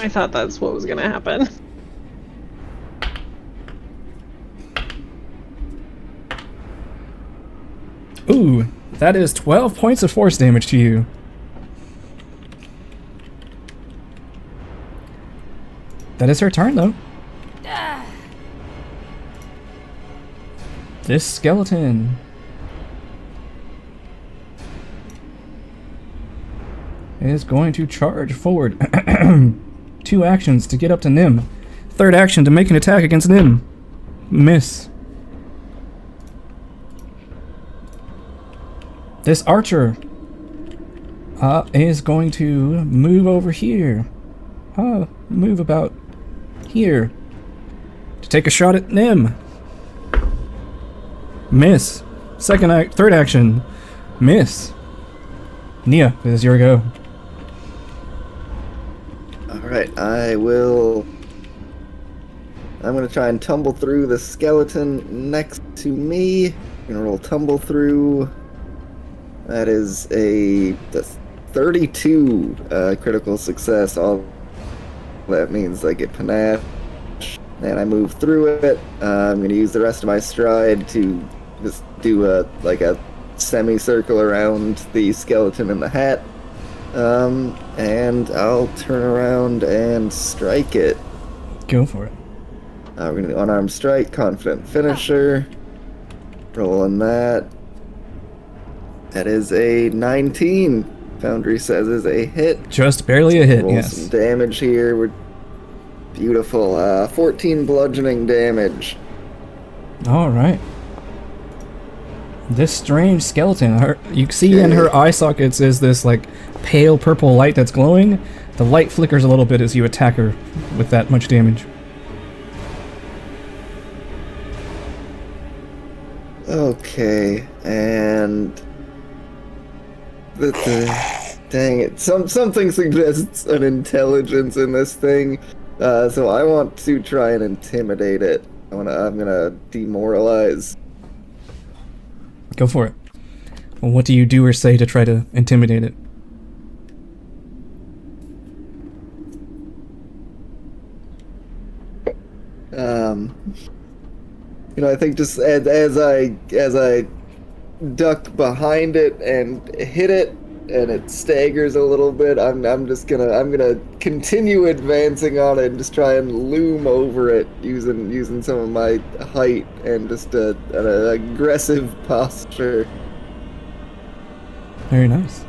[SPEAKER 5] I thought that's what was gonna happen.
[SPEAKER 1] Ooh, that is 12 points of force damage to you. That is her turn, though. This skeleton is going to charge forward. 2 actions to get up to Nim. 3rd action to make an attack against Nim. Miss. This archer is going to move over here. Move about here to take a shot at Nim. Miss. 3rd action. Miss. Nia, it is your go.
[SPEAKER 4] Alright, I'm gonna try and tumble through the skeleton next to me. I'm gonna roll tumble through. That is a 32 critical success. All that means I get panache, and I move through it. I'm gonna use the rest of my stride to just do a semicircle around the skeleton in the hat. And I'll turn around and strike it.
[SPEAKER 1] Go for it.
[SPEAKER 4] We're gonna do unarmed strike, confident finisher. Rolling that. That is a 19. Foundry says is a hit.
[SPEAKER 1] Just barely a hit,
[SPEAKER 4] Roll
[SPEAKER 1] yes.
[SPEAKER 4] some damage here. We're beautiful. 14 bludgeoning damage.
[SPEAKER 1] Alright. This strange skeleton, you see in her eye sockets is this like pale purple light that's glowing. The light flickers a little bit as you attack her with that much damage.
[SPEAKER 4] Okay, and dang it, something suggests an intelligence in this thing, so I want to try and intimidate it. I'm gonna demoralize.
[SPEAKER 1] Go for it. Well, what do you do or say to try to intimidate it?
[SPEAKER 4] I think just as I duck behind it and hit it, and it staggers a little bit, I'm gonna continue advancing on it and just try and loom over it using some of my height and just an aggressive posture.
[SPEAKER 1] Very nice.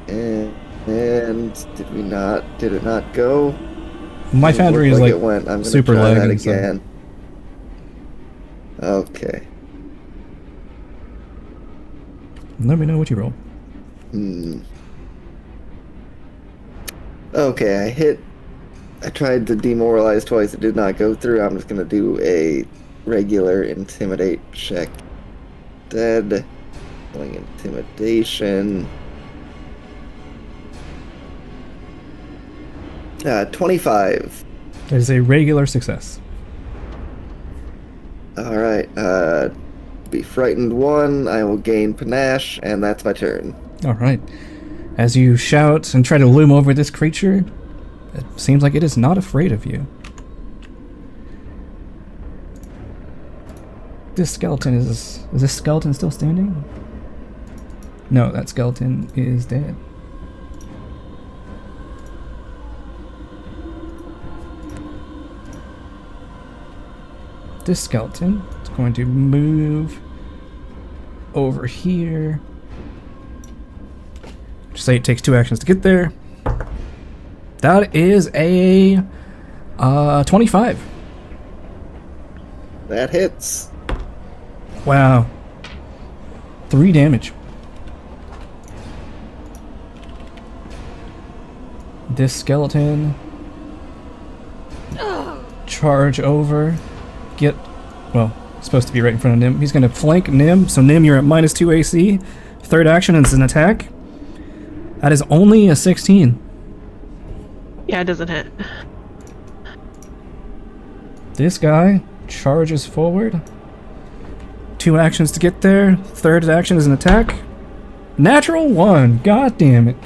[SPEAKER 4] And did it not go?
[SPEAKER 1] My foundry is like
[SPEAKER 4] it went. I'm gonna
[SPEAKER 1] super
[SPEAKER 4] try that
[SPEAKER 1] lagging
[SPEAKER 4] again. Okay.
[SPEAKER 1] Let me know what you roll.
[SPEAKER 4] Okay, I tried to demoralize twice, it did not go through. I'm just gonna do a regular intimidate check. Dead. Going intimidation. 25.
[SPEAKER 1] That is a regular success.
[SPEAKER 4] Alright, be frightened 1, I will gain panache, and that's my turn.
[SPEAKER 1] Alright. As you shout and try to loom over this creature, it seems like it is not afraid of you. This skeleton is this skeleton still standing? No, that skeleton is dead. This skeleton is going to move over here. Just say it takes 2 actions to get there. That is a 25.
[SPEAKER 4] That hits.
[SPEAKER 1] Wow. 3 damage. This skeleton charge over. Supposed to be right in front of Nim. He's going to flank Nim. So Nim, you're at -2 AC. 3rd action is an attack. That is only a 16.
[SPEAKER 5] Yeah, it doesn't hit.
[SPEAKER 1] This guy charges forward. 2 actions to get there. 3rd action is an attack. Natural 1. God damn it.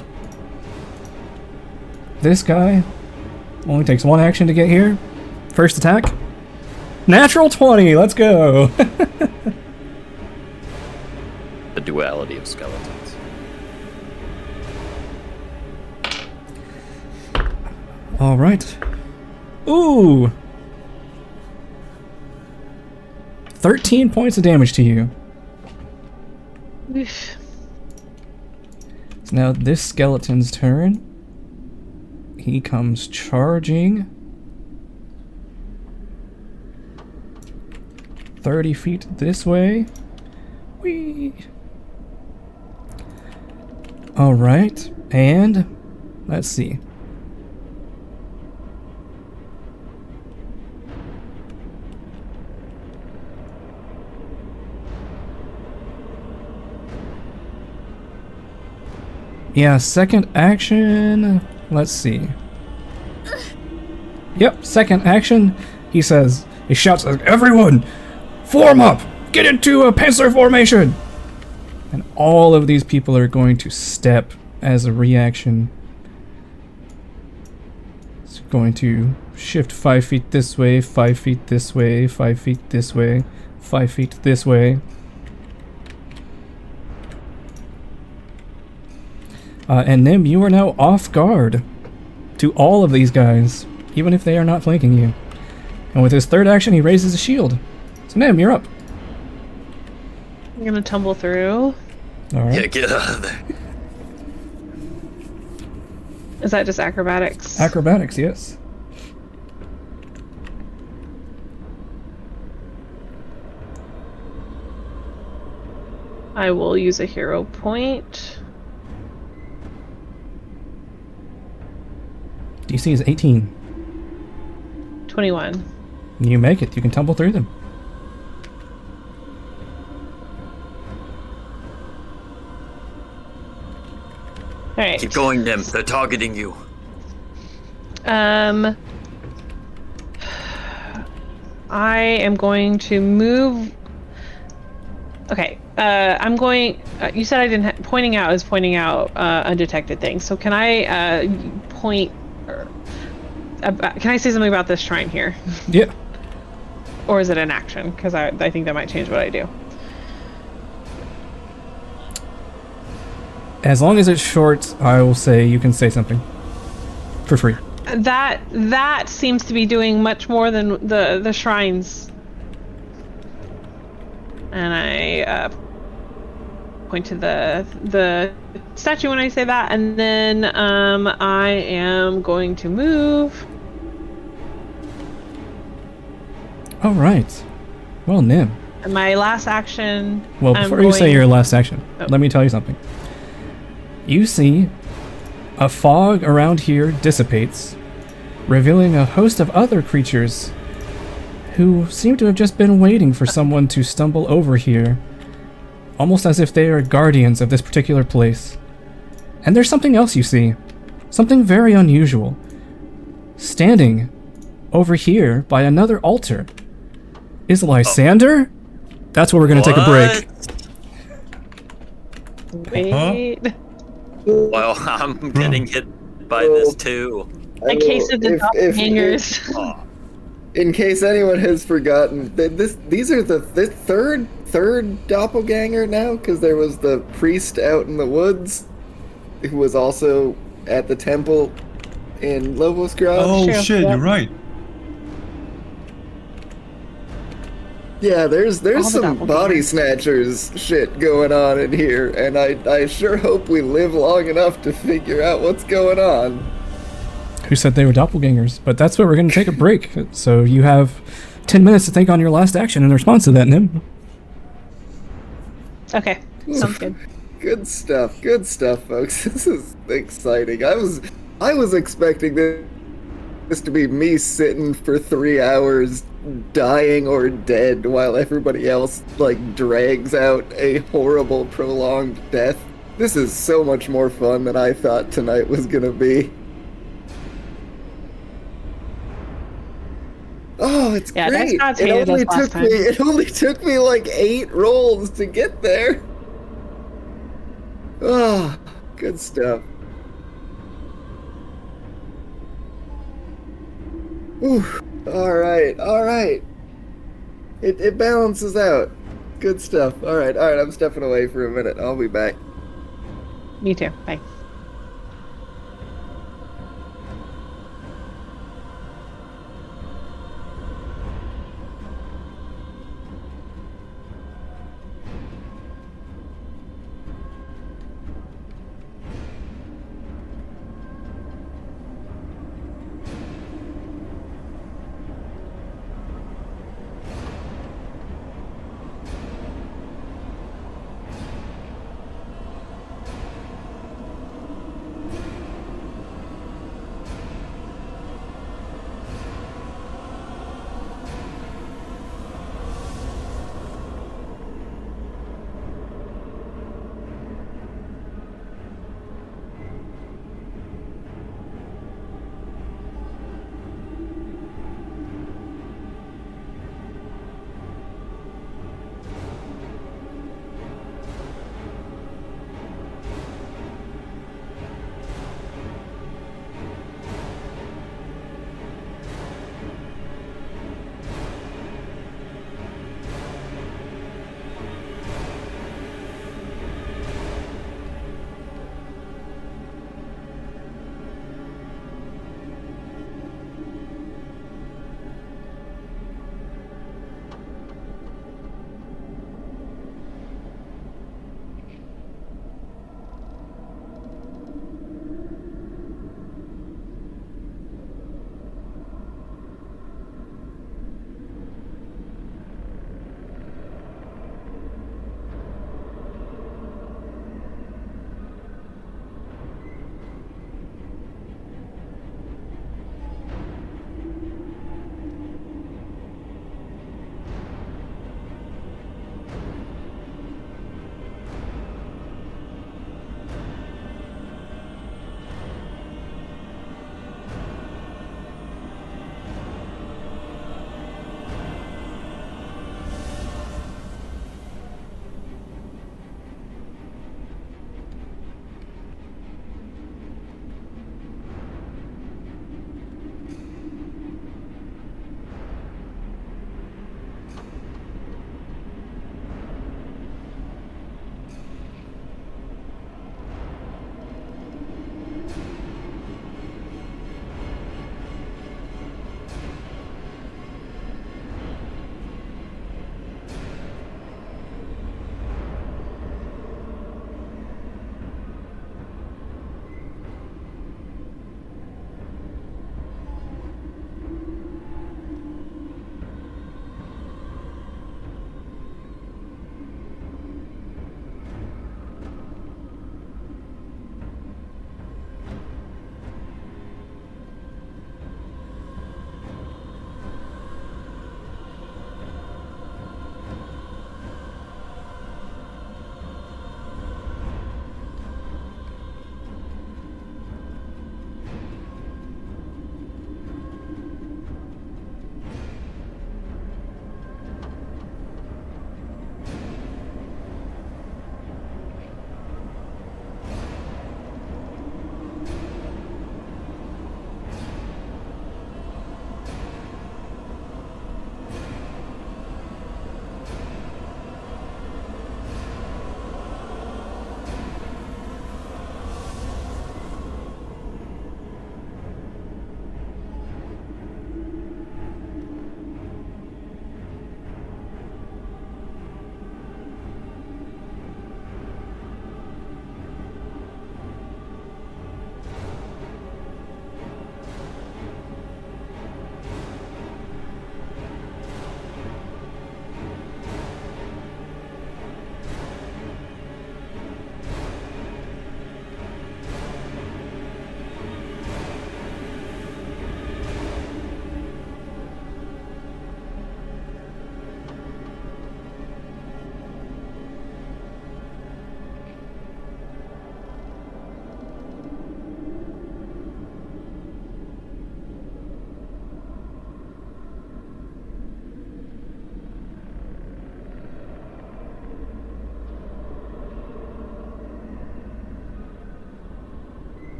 [SPEAKER 1] This guy only takes 1 action to get here. First attack. Natural 20. Let's go.
[SPEAKER 2] The duality of skeletons.
[SPEAKER 1] All right. Ooh. 13 points of damage to you.
[SPEAKER 5] Oof.
[SPEAKER 1] So now this skeleton's turn. he comes charging. 30 feet this way. Whee! Alright, and let's see. Yeah, second action. Let's see. Yep, second action. He shouts, "Everyone, form up! Get into a pincer formation!" And all of these people are going to step as a reaction. It's going to shift 5 feet this way, 5 feet this way, 5 feet this way, 5 feet this way. And Nim, you are now off guard to all of these guys, even if they are not flanking you. And with his third action, he raises a shield. So Nim, you're up.
[SPEAKER 5] I'm gonna tumble through.
[SPEAKER 1] Alright.
[SPEAKER 2] Yeah, get out of there.
[SPEAKER 5] Is that just acrobatics?
[SPEAKER 1] Acrobatics, yes.
[SPEAKER 5] I will use a hero point.
[SPEAKER 1] DC is 18.
[SPEAKER 5] 21.
[SPEAKER 1] You make it. You can tumble through them.
[SPEAKER 5] Alright.
[SPEAKER 2] Keep going, Nim. They're targeting you.
[SPEAKER 5] I am going to move. Okay. I'm going. You said I didn't. Pointing out is pointing out undetected things. So can I point? Can I say something about this shrine here?
[SPEAKER 1] Yeah.
[SPEAKER 5] Or is it an action? Because I think that might change what I do.
[SPEAKER 1] As long as it's short, I will say you can say something. For free.
[SPEAKER 5] That seems to be doing much more than the shrines. And I point to the statue when I say that, and then I am going to move.
[SPEAKER 1] All right. Well, Nim.
[SPEAKER 5] And my last action.
[SPEAKER 1] Well, before you say your last action, let me tell you something. You see a fog around here dissipates, revealing a host of other creatures who seem to have just been waiting for someone to stumble over here, almost as if they are guardians of this particular place. And there's something else you see, something very unusual. Standing over here by another altar is Lysander? That's where we're going to take a break.
[SPEAKER 5] Wait.
[SPEAKER 2] Well, I'm getting hit by this too.
[SPEAKER 5] A case of the doppelgangers.
[SPEAKER 2] Oh,
[SPEAKER 4] In case anyone has forgotten, these are the third doppelganger now, because there was the priest out in the woods, who was also at the temple in Lobos Grove.
[SPEAKER 3] Oh
[SPEAKER 5] Sure,
[SPEAKER 3] shit,
[SPEAKER 5] yep.
[SPEAKER 3] you're right.
[SPEAKER 4] Yeah, there's
[SPEAKER 5] All the
[SPEAKER 4] some body
[SPEAKER 5] doppelgangers.
[SPEAKER 4] snatchers shit going on in here, and I sure hope we live long enough to figure out what's going on.
[SPEAKER 1] Who said they were doppelgangers? But that's where we're going to take a break. So you have 10 minutes to think on your last action in response to that, Nim.
[SPEAKER 5] Okay, sounds good.
[SPEAKER 4] Good stuff, folks. This is exciting. I was expecting this to be me sitting for 3 hours, dying or dead, while everybody else drags out a horrible, prolonged death. This is so much more fun than I thought tonight was gonna be. Oh, it's
[SPEAKER 5] Yeah,
[SPEAKER 4] great!
[SPEAKER 5] Dice Gods hated us last time.
[SPEAKER 4] It only took me 8 rolls to get there. Oh, good stuff. Ooh, all right. It balances out. Good stuff. All right. I'm stepping away for a minute. I'll be back.
[SPEAKER 5] Me too. Bye.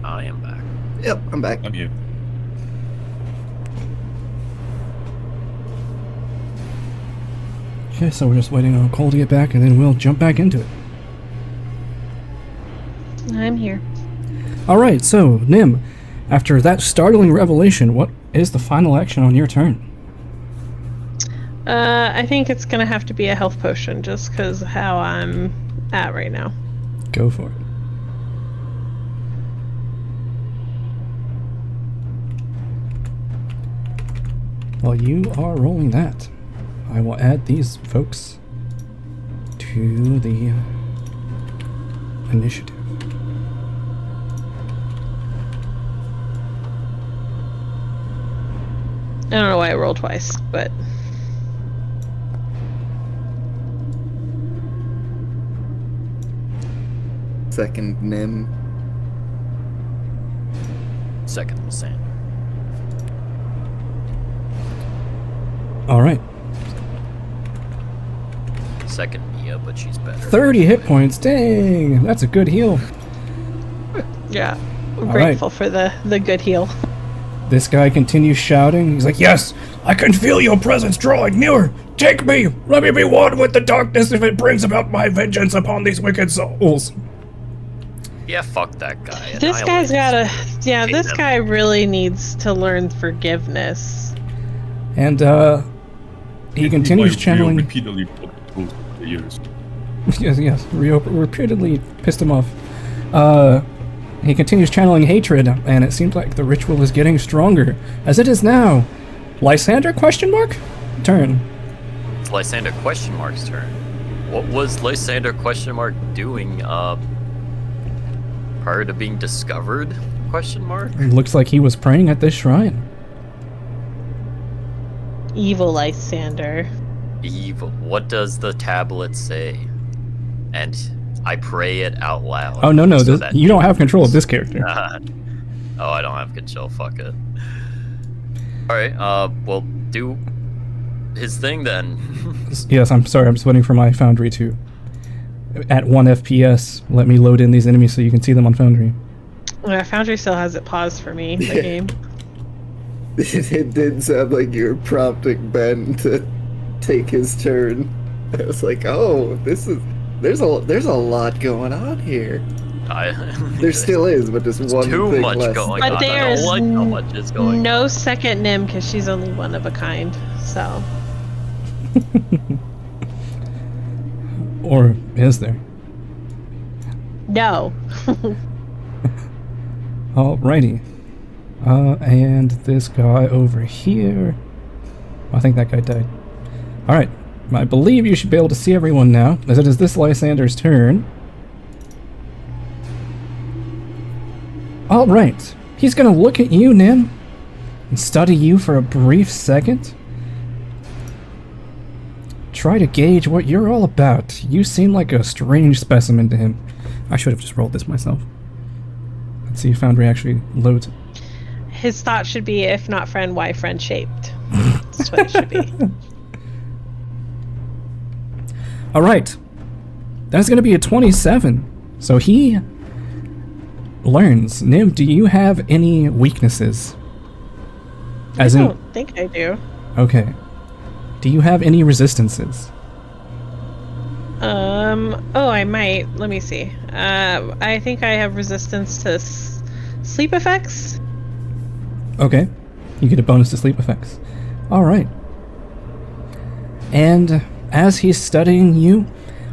[SPEAKER 2] I am back.
[SPEAKER 4] Yep, I'm back.
[SPEAKER 3] I'm here.
[SPEAKER 1] Okay, so we're just waiting on Cole to get back, and then we'll jump back into it.
[SPEAKER 5] I'm here.
[SPEAKER 1] All right, so Nim, after that startling revelation, what is the final action on your turn?
[SPEAKER 5] I think it's gonna have to be a health potion, just because of how I'm at right now.
[SPEAKER 1] Go for it. While you are rolling that, I will add these folks to the initiative.
[SPEAKER 5] I don't know why I rolled twice, but
[SPEAKER 4] Second Nim.
[SPEAKER 2] Second Lysander.
[SPEAKER 1] All right,
[SPEAKER 2] Second Mia, but she's better.
[SPEAKER 1] 30 hit points. Dang, that's a good heal.
[SPEAKER 5] yeah, I'm
[SPEAKER 1] All
[SPEAKER 5] grateful for the good heal.
[SPEAKER 1] This guy continues shouting. He's like, "Yes, I can feel your presence drawing nearer. Take me. Let me be one with the darkness if it brings about my vengeance upon these wicked souls."
[SPEAKER 2] Yeah, fuck that guy.
[SPEAKER 5] This guy's this guy really needs to learn forgiveness.
[SPEAKER 1] And he continues channeling.
[SPEAKER 3] Repeatedly put both the ears.
[SPEAKER 1] Yes, Rio repeatedly pissed him off. He continues channeling hatred, and it seems like the ritual is getting stronger, as it is now. Lysander? Question mark? Turn.
[SPEAKER 2] It's Lysander question mark's turn. What was Lysander question mark doing prior to being discovered? Question mark?
[SPEAKER 1] It looks like he was praying at this shrine.
[SPEAKER 5] Evil Lysander.
[SPEAKER 2] Evil. What does the tablet say? And I pray it out loud.
[SPEAKER 1] Oh, no,
[SPEAKER 2] so that
[SPEAKER 1] you don't have control of this character.
[SPEAKER 2] Oh, I don't have control. Fuck it. Alright, well, do his thing then.
[SPEAKER 1] Yes, I'm sorry, I'm just waiting for my Foundry to... At 1 FPS, let me load in these enemies so you can see them on Foundry.
[SPEAKER 5] Yeah, Foundry still has it paused for me, the game.
[SPEAKER 4] It did sound like you were prompting Ben to take his turn. I was like, oh, there's a lot going on here. There still is, but just one
[SPEAKER 2] too
[SPEAKER 4] thing
[SPEAKER 2] much
[SPEAKER 4] less.
[SPEAKER 2] going
[SPEAKER 5] But
[SPEAKER 2] on.
[SPEAKER 5] there
[SPEAKER 2] I
[SPEAKER 5] is
[SPEAKER 2] don't like how much is going on.
[SPEAKER 5] no second Nim because she's only one of a kind, so.
[SPEAKER 1] Or is there?
[SPEAKER 5] No.
[SPEAKER 1] Alrighty. And this guy over here... I think that guy died. Alright. I believe you should be able to see everyone now, as it is this Lysander's turn. Alright. He's gonna look at you, Nim, and study you for a brief second. Try to gauge what you're all about. You seem like a strange specimen to him. I should have just rolled this myself. Let's see if Foundry actually loads.
[SPEAKER 5] His thought should be, if not friend, why friend shaped. That's what it should be.
[SPEAKER 1] Alright. That's going to be a 27. So he learns. Nim, do you have any weaknesses?
[SPEAKER 5] I don't think I do.
[SPEAKER 1] Okay. Do you have any resistances?
[SPEAKER 5] Oh, I might. Let me see. I think I have resistance to sleep effects.
[SPEAKER 1] Okay. You get a bonus to sleep effects. Alright. And as he's studying you,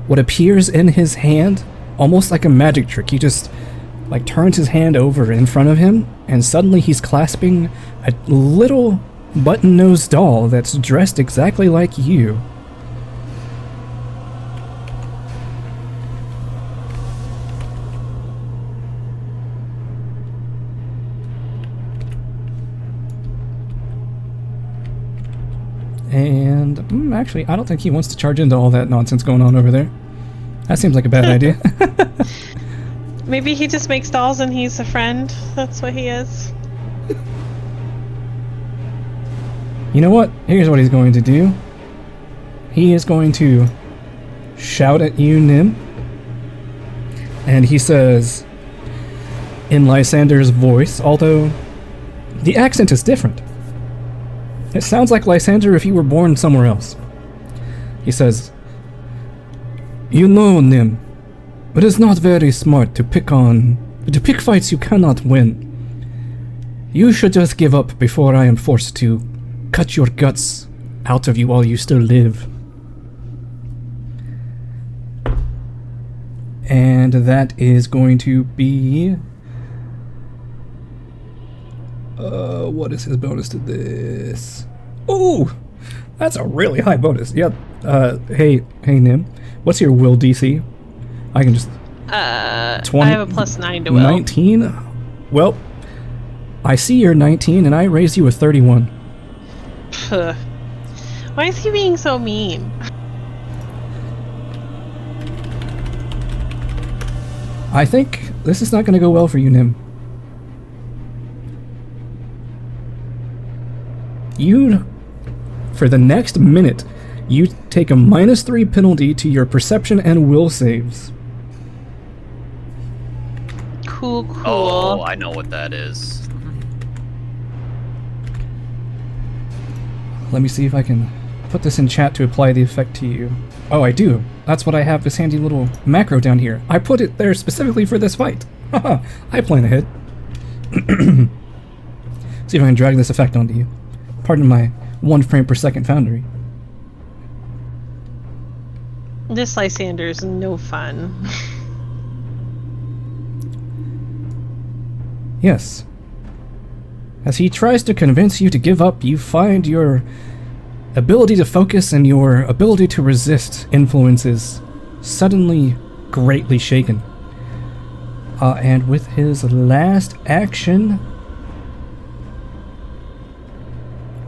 [SPEAKER 1] what appears in his hand, almost like a magic trick, he just like turns his hand over in front of him, and suddenly he's clasping a little button-nosed doll that's dressed exactly like you. And actually, I don't think he wants to charge into all that nonsense going on over there. That seems like a bad idea.
[SPEAKER 5] Maybe he just makes dolls and he's a friend. That's what he is.
[SPEAKER 1] You know what? Here's what he's going to do. He is going to shout at you, Nim. And he says, in Lysander's voice, although the accent is different. It sounds like Lysander if you were born somewhere else. He says, "You know, Nim, it is not very smart to pick fights you cannot win. You should just give up before I am forced to cut your guts out of you while you still live." And that is going to be... what is his bonus to this? Ooh! That's a really high bonus. Yep. Hey, Nim. What's your will DC? I can just...
[SPEAKER 5] 20, I have a +9 to will.
[SPEAKER 1] 19? Well, I see you're 19 and I raised you a 31.
[SPEAKER 5] Why is he being so mean?
[SPEAKER 1] I think this is not going to go well for you, Nim. For the next minute, you take a -3 penalty to your perception and will saves.
[SPEAKER 5] Cool.
[SPEAKER 2] Oh, I know what that is.
[SPEAKER 1] Let me see if I can put this in chat to apply the effect to you. Oh, I do. That's what I have, this handy little macro down here. I put it there specifically for this fight. Haha, I plan ahead. See if I can drag this effect onto you. Pardon my 1 frame per second foundry.
[SPEAKER 5] This Lysander's no fun.
[SPEAKER 1] Yes. As he tries to convince you to give up, you find your ability to focus and your ability to resist influences suddenly greatly shaken. And with his last action...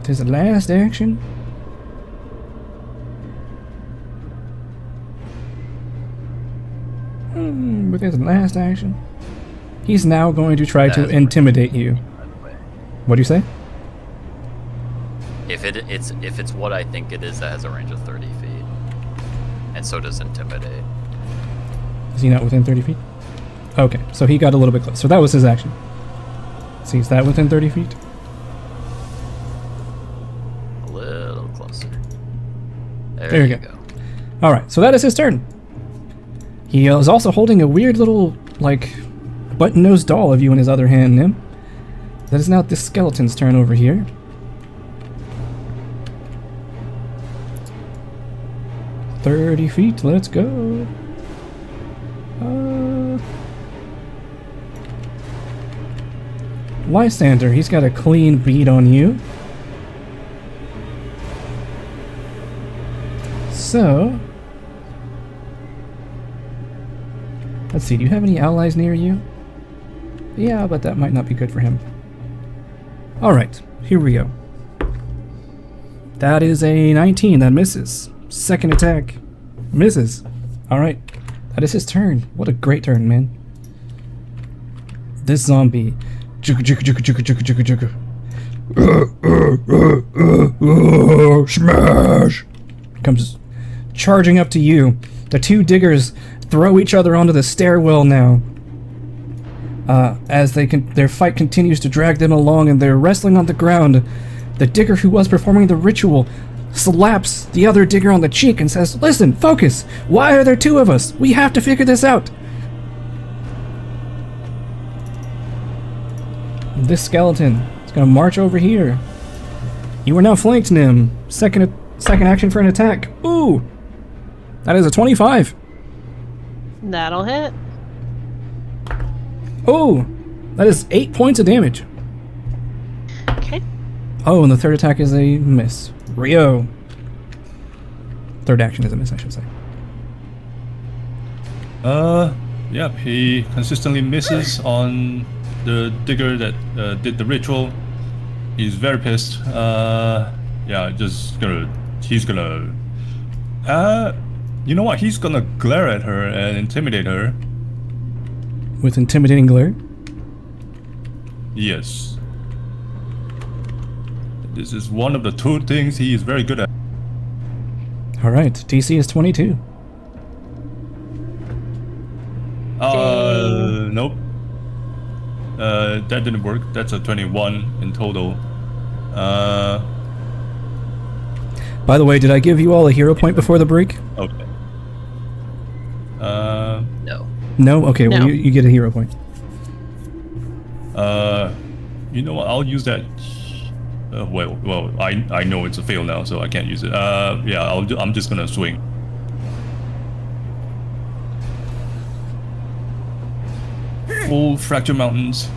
[SPEAKER 1] With his last action... He's now going to try to intimidate you. What do you say?
[SPEAKER 2] If it's what I think it is, that has a range of 30 feet, and so does intimidate.
[SPEAKER 1] Is he not within 30 feet? Okay, so he got a little bit close. So that was his action. See, is that within 30 feet?
[SPEAKER 2] A little closer.
[SPEAKER 1] There you go. All right, so that is his turn. He is also holding a weird little, like, button-nosed doll of you in his other hand, Nim. That is now this skeleton's turn over here. "30 feet, let's go." Lysander, he's got a clean beat on you. So... let's see, do you have any allies near you? Yeah, but that might not be good for him. Alright, here we go. That is a 19, that misses. Second attack. Misses. Alright, that is his turn. What a great turn, man. This zombie... Smash! Comes charging up to you. The two diggers throw each other onto the stairwell now. As their fight continues to drag them along and they're wrestling on the ground. The digger who was performing the ritual slaps the other digger on the cheek and says, "Listen, focus! Why are there two of us? We have to figure this out!" This skeleton is going to march over here. You are now flanked, Nim. Second action for an attack. Ooh! That is a 25.
[SPEAKER 5] That'll hit.
[SPEAKER 1] Oh! That is 8 points of damage.
[SPEAKER 5] Okay.
[SPEAKER 1] Oh, and the third attack is a miss. Rio. Third action is a miss, I should say.
[SPEAKER 3] Yep, he consistently misses on the digger that did the ritual. He's very pissed. Yeah, he's gonna... you know what? He's gonna glare at her and intimidate her.
[SPEAKER 1] With intimidating glare?
[SPEAKER 3] Yes. This is one of the two things he is very good at.
[SPEAKER 1] Alright, DC is 22.
[SPEAKER 3] Nope. That didn't work. That's a 21 in total.
[SPEAKER 1] By the way, did I give you all a hero point before the break?
[SPEAKER 3] Okay.
[SPEAKER 2] No.
[SPEAKER 1] No? Okay,
[SPEAKER 5] No.
[SPEAKER 1] well, you get a hero point.
[SPEAKER 3] You know what? I'll use that. Well, I know it's a fail now, so I can't use it. Yeah, I'm just gonna swing. Full Fracture Mountains.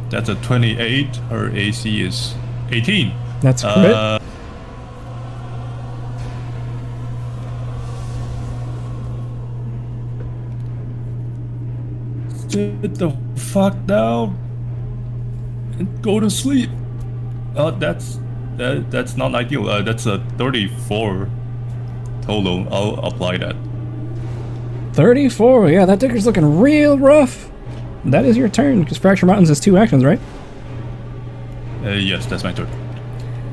[SPEAKER 3] That's a 28. Her AC is 18.
[SPEAKER 1] That's crit.
[SPEAKER 3] Sit the fuck down and go to sleep. That's not ideal. That's a 34 total. I'll apply that.
[SPEAKER 1] 34, yeah, that digger's looking real rough. That is your turn, because Fracture Mountains is 2 actions, right?
[SPEAKER 3] Yes, that's my turn.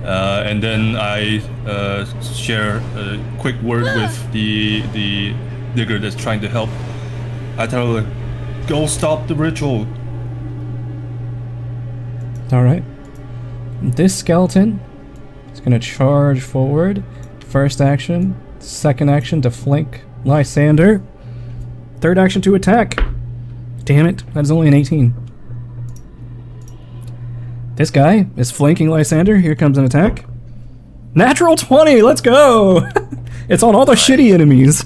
[SPEAKER 3] And then I share a quick word with the digger that's trying to help. I tell her, go stop the ritual.
[SPEAKER 1] Alright. This skeleton is going to charge forward. First action. Second action to flank Lysander. Third action to attack. Damn it, that's only an 18. This guy is flanking Lysander. Here comes an attack. Natural 20, let's go! It's on all the shitty enemies.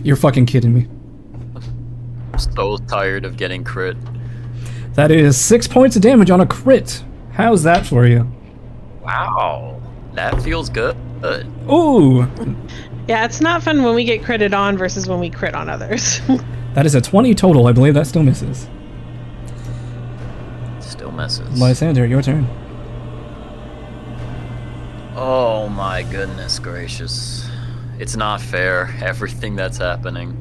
[SPEAKER 1] You're fucking kidding me.
[SPEAKER 2] I'm so tired of getting crit.
[SPEAKER 1] That is 6 points of damage on a crit. How's that for you?
[SPEAKER 2] Wow. That feels good.
[SPEAKER 1] Ooh!
[SPEAKER 5] Yeah, it's not fun when we get critted on versus when we crit on others.
[SPEAKER 1] That is a 20 total. I believe that still misses.
[SPEAKER 2] Still misses.
[SPEAKER 1] Lysander, your turn.
[SPEAKER 2] Oh my goodness gracious. It's not fair, everything that's happening.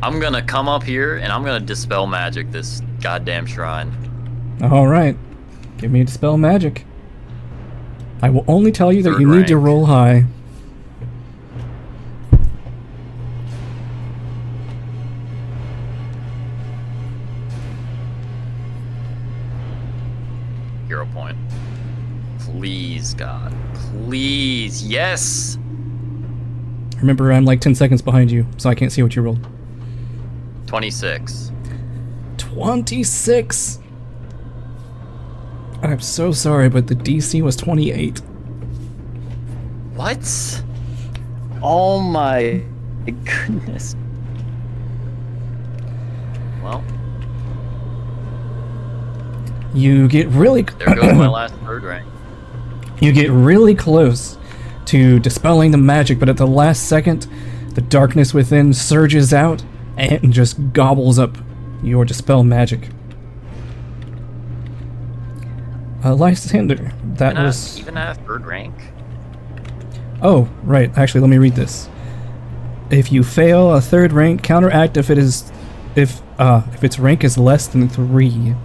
[SPEAKER 2] I'm gonna come up here and I'm gonna dispel magic this goddamn shrine.
[SPEAKER 1] Alright. Give me Dispel Magic. I will only tell you that
[SPEAKER 2] Third
[SPEAKER 1] you need to
[SPEAKER 2] rank.
[SPEAKER 1] roll high.
[SPEAKER 2] Hero point. Please, God. Please, yes!
[SPEAKER 1] Remember, I'm like 10 seconds behind you, so I can't see what you rolled.
[SPEAKER 2] 26.
[SPEAKER 1] 26! I'm so sorry, but the DC was 28.
[SPEAKER 2] What? Oh my goodness. Well,
[SPEAKER 1] You get really...
[SPEAKER 2] there goes my last third rank.
[SPEAKER 1] You get really close to dispelling the magic, but at the last second, the darkness within surges out and just gobbles up your Dispel Magic. Lysander, that was...
[SPEAKER 2] Even at third rank?
[SPEAKER 1] Oh, right. Actually, let me read this. If you fail a third rank, counteract if its rank is less than 3.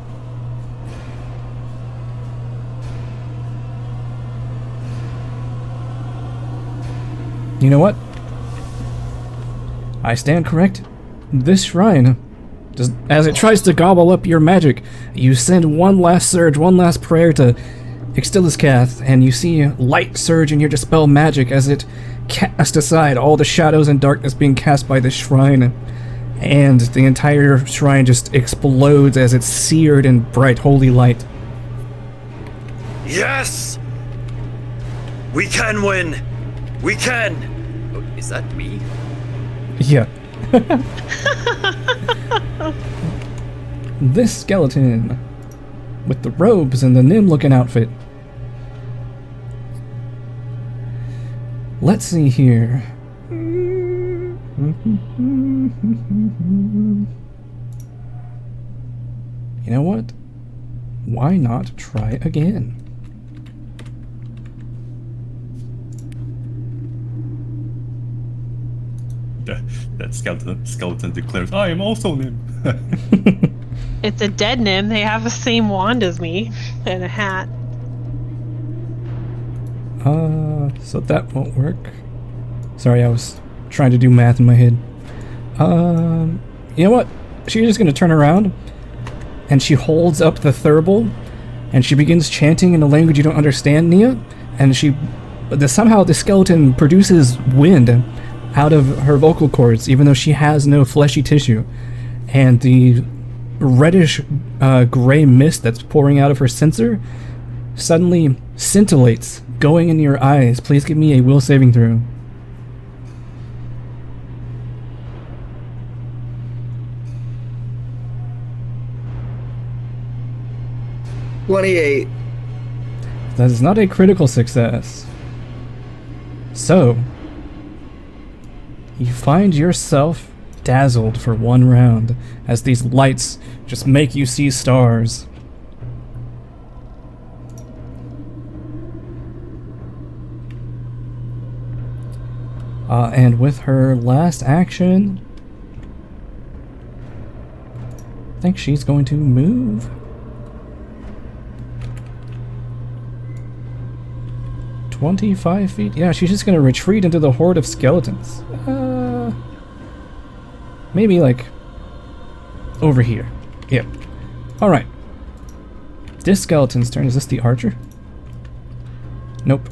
[SPEAKER 1] You know what? I stand correct. This shrine, just as it tries to gobble up your magic, you send one last surge, one last prayer to Ixtiliscath, and you see light surge in your Dispel Magic as it casts aside all the shadows and darkness being cast by this shrine, and the entire shrine just explodes as it's seared in bright holy light.
[SPEAKER 2] Yes! We can win! We can! Oh, is that me?
[SPEAKER 1] Yeah. This skeleton, with the robes and the Nim-looking outfit. Let's see here. You know what? Why not try again?
[SPEAKER 3] That skeleton declares, I am also Nim.
[SPEAKER 5] It's a dead Nim. They have the same wand as me and a hat.
[SPEAKER 1] So that won't work. Sorry, I was trying to do math in my head. You know what? She's just gonna turn around, and she holds up the thurible, and she begins chanting in a language you don't understand, Nia. And somehow the skeleton produces wind out of her vocal cords, even though she has no fleshy tissue. And the reddish gray mist that's pouring out of her censer suddenly scintillates, going in your eyes. Please give me a will saving throw.
[SPEAKER 4] $28.
[SPEAKER 1] That is not a critical success. So, you find yourself dazzled for one round as these lights just make you see stars. And with her last action, I think she's going to move. 25 feet? Yeah, she's just gonna retreat into the horde of skeletons. Maybe like over here. Yep. Alright. This skeleton's turn. Is this the archer? Nope.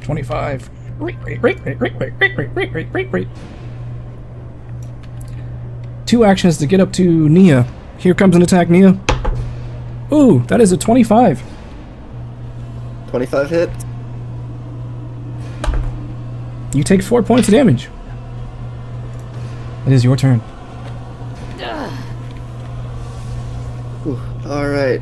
[SPEAKER 1] 25. Two actions to get up to Nia. Here comes an attack, Nia. Ooh, that is a 25.
[SPEAKER 4] 25 hit.
[SPEAKER 1] You take 4 points of damage. It is your turn.
[SPEAKER 4] Alright.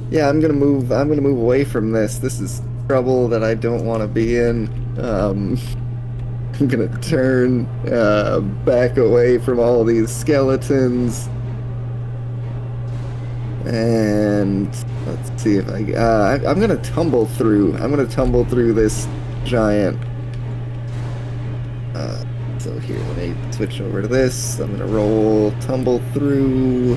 [SPEAKER 4] Yeah, I'm gonna move away from this. This is trouble that I don't want to be in. I'm gonna turn back away from all these skeletons. And let's see if I'm gonna tumble through. I'm gonna tumble through this giant. So here, let me switch over to this. I'm gonna roll tumble through.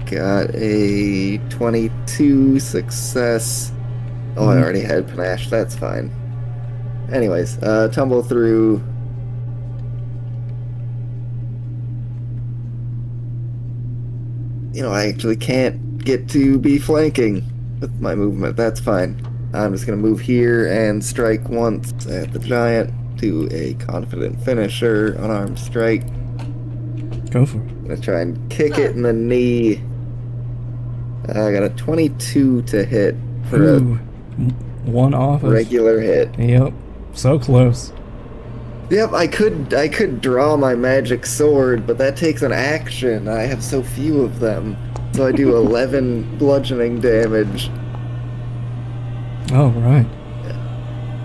[SPEAKER 4] Got a 22 success. Oh, I already had panache. That's fine. Anyways, tumble through. You know, I actually can't get to be flanking with my movement. That's fine. I'm just going to move here and strike once at the giant to a confident finisher, unarmed strike.
[SPEAKER 1] Go for it.
[SPEAKER 4] I'm going to try and kick it in the knee. I got a 22 to hit for
[SPEAKER 1] Ooh, one off
[SPEAKER 4] a
[SPEAKER 1] of
[SPEAKER 4] regular hit.
[SPEAKER 1] Yep, so close.
[SPEAKER 4] Yep, I could draw my magic sword, but that takes an action. I have so few of them. So I do 11 bludgeoning damage.
[SPEAKER 1] Oh, right.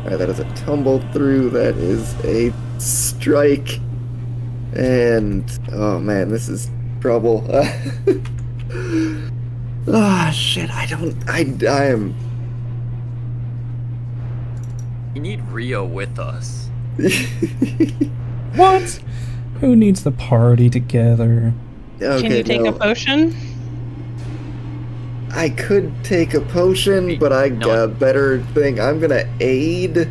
[SPEAKER 4] Alright, that is a tumble through. That is a strike. And, oh man, this is trouble. Shit, I am...
[SPEAKER 2] You need Rio with us.
[SPEAKER 1] What? Who needs the party together?
[SPEAKER 4] Okay,
[SPEAKER 5] Can you take a potion?
[SPEAKER 4] I could take a potion, but I got a better thing. I'm gonna aid.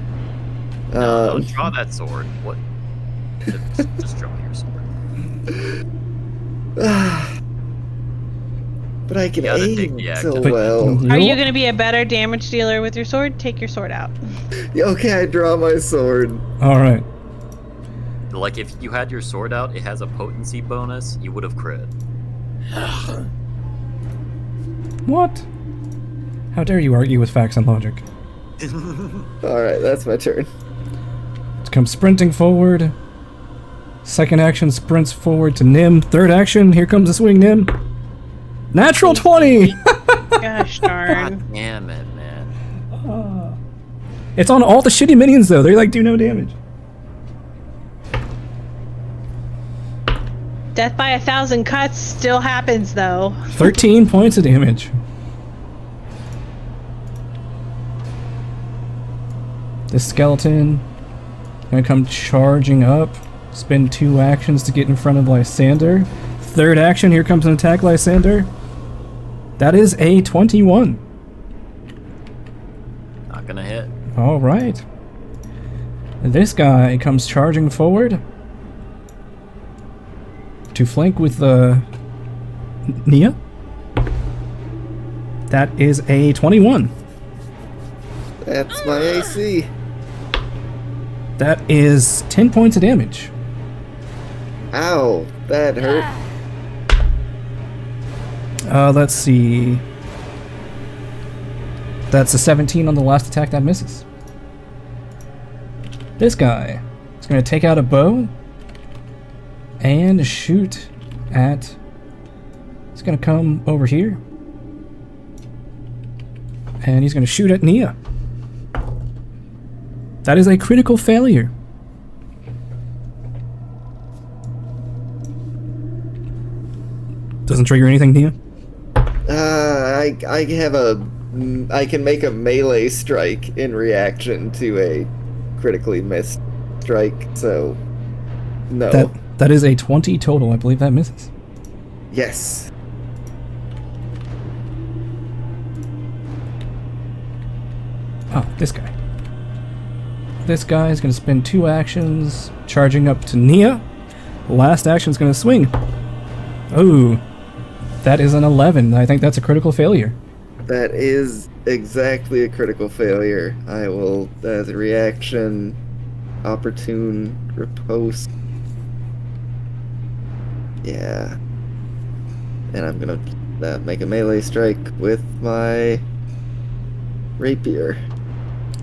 [SPEAKER 2] No, don't draw that sword. What? Just draw your sword.
[SPEAKER 4] But I can
[SPEAKER 2] gotta take
[SPEAKER 4] aid
[SPEAKER 2] the
[SPEAKER 4] so
[SPEAKER 2] active.
[SPEAKER 4] well.
[SPEAKER 5] Are you going to be a better damage dealer with your sword? Take your sword out.
[SPEAKER 4] Okay, I draw my sword.
[SPEAKER 1] Alright.
[SPEAKER 2] Like, if you had your sword out, it has a potency bonus, you would have crit.
[SPEAKER 1] What? How dare you argue with facts and logic?
[SPEAKER 4] Alright, that's my turn.
[SPEAKER 1] Comes sprinting forward. Second action sprints forward to Nim. Third action, here comes the swing, Nim. Natural 20!
[SPEAKER 5] Gosh darn.
[SPEAKER 2] God damn it, man.
[SPEAKER 1] It's on all the shitty minions, though. They, like, do no damage.
[SPEAKER 5] Death by 1,000 cuts still happens, though.
[SPEAKER 1] 13 points of damage. This skeleton gonna come charging up. Spend 2 actions to get in front of Lysander. Third action, here comes an attack, Lysander. That is a 21.
[SPEAKER 2] Not gonna hit.
[SPEAKER 1] All right. This guy comes charging forward to flank with Nia. That is a 21.
[SPEAKER 4] That's my AC.
[SPEAKER 1] That is 10 points of damage.
[SPEAKER 4] Ow, that hurt.
[SPEAKER 1] Let's see. That's a 17 on the last attack. That misses. This guy is going to take out a bow and shoot at... He's going to come over here. And he's going to shoot at Nia. That is a critical failure. Doesn't trigger anything, Nia?
[SPEAKER 4] I can make a melee strike in reaction to a critically missed strike, so no.
[SPEAKER 1] That is a 20 total. I believe that misses.
[SPEAKER 4] Yes.
[SPEAKER 1] Oh, this guy. This guy is going to spend 2 actions charging up to Nia. Last action is going to swing. Oh, that is an 11. I think that's a critical failure.
[SPEAKER 4] That is exactly a critical failure. I will, as a reaction, opportune riposte. Yeah. And I'm gonna make a melee strike with my rapier.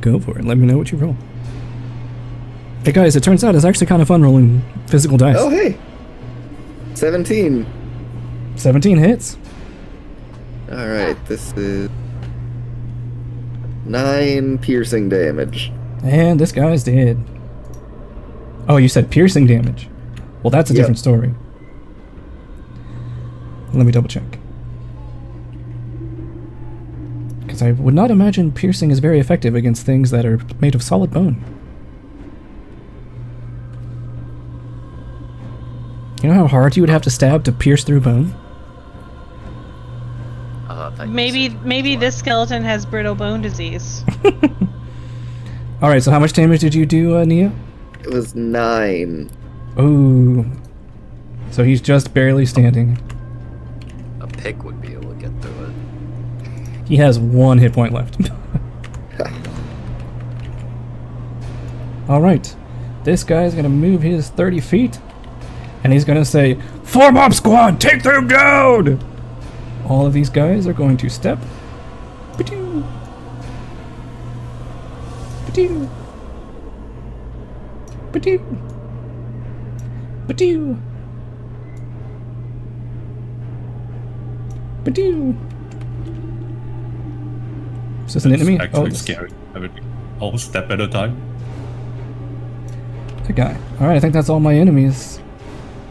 [SPEAKER 1] Go for it. Let me know what you roll. Hey guys, it turns out it's actually kind of fun rolling physical dice.
[SPEAKER 4] Oh, hey! 17.
[SPEAKER 1] 17 hits.
[SPEAKER 4] Alright, this is 9 piercing damage.
[SPEAKER 1] And this guy's dead. Oh, you said piercing damage. Well, that's a different story. Let me double check. Because I would not imagine piercing is very effective against things that are made of solid bone. You know how hard you would have to stab to pierce through bone?
[SPEAKER 5] Maybe this skeleton has brittle bone disease.
[SPEAKER 1] Alright, so how much damage did you do, Nia?
[SPEAKER 4] It was 9.
[SPEAKER 1] Ooh. So he's just barely standing.
[SPEAKER 2] A pick would be able to get through it.
[SPEAKER 1] He has 1 hit point left. Alright. This guy's gonna move his 30 feet. And he's gonna say, "Form up, squad! Take them down!" All of these guys are going to step. Ba-doo. Ba-doo. Ba-doo. Ba-doo. Ba-doo. Is this an enemy?
[SPEAKER 3] It's actually
[SPEAKER 1] it's
[SPEAKER 3] scary. Everything. All step at a time.
[SPEAKER 1] that guy. Alright, I think that's all my enemies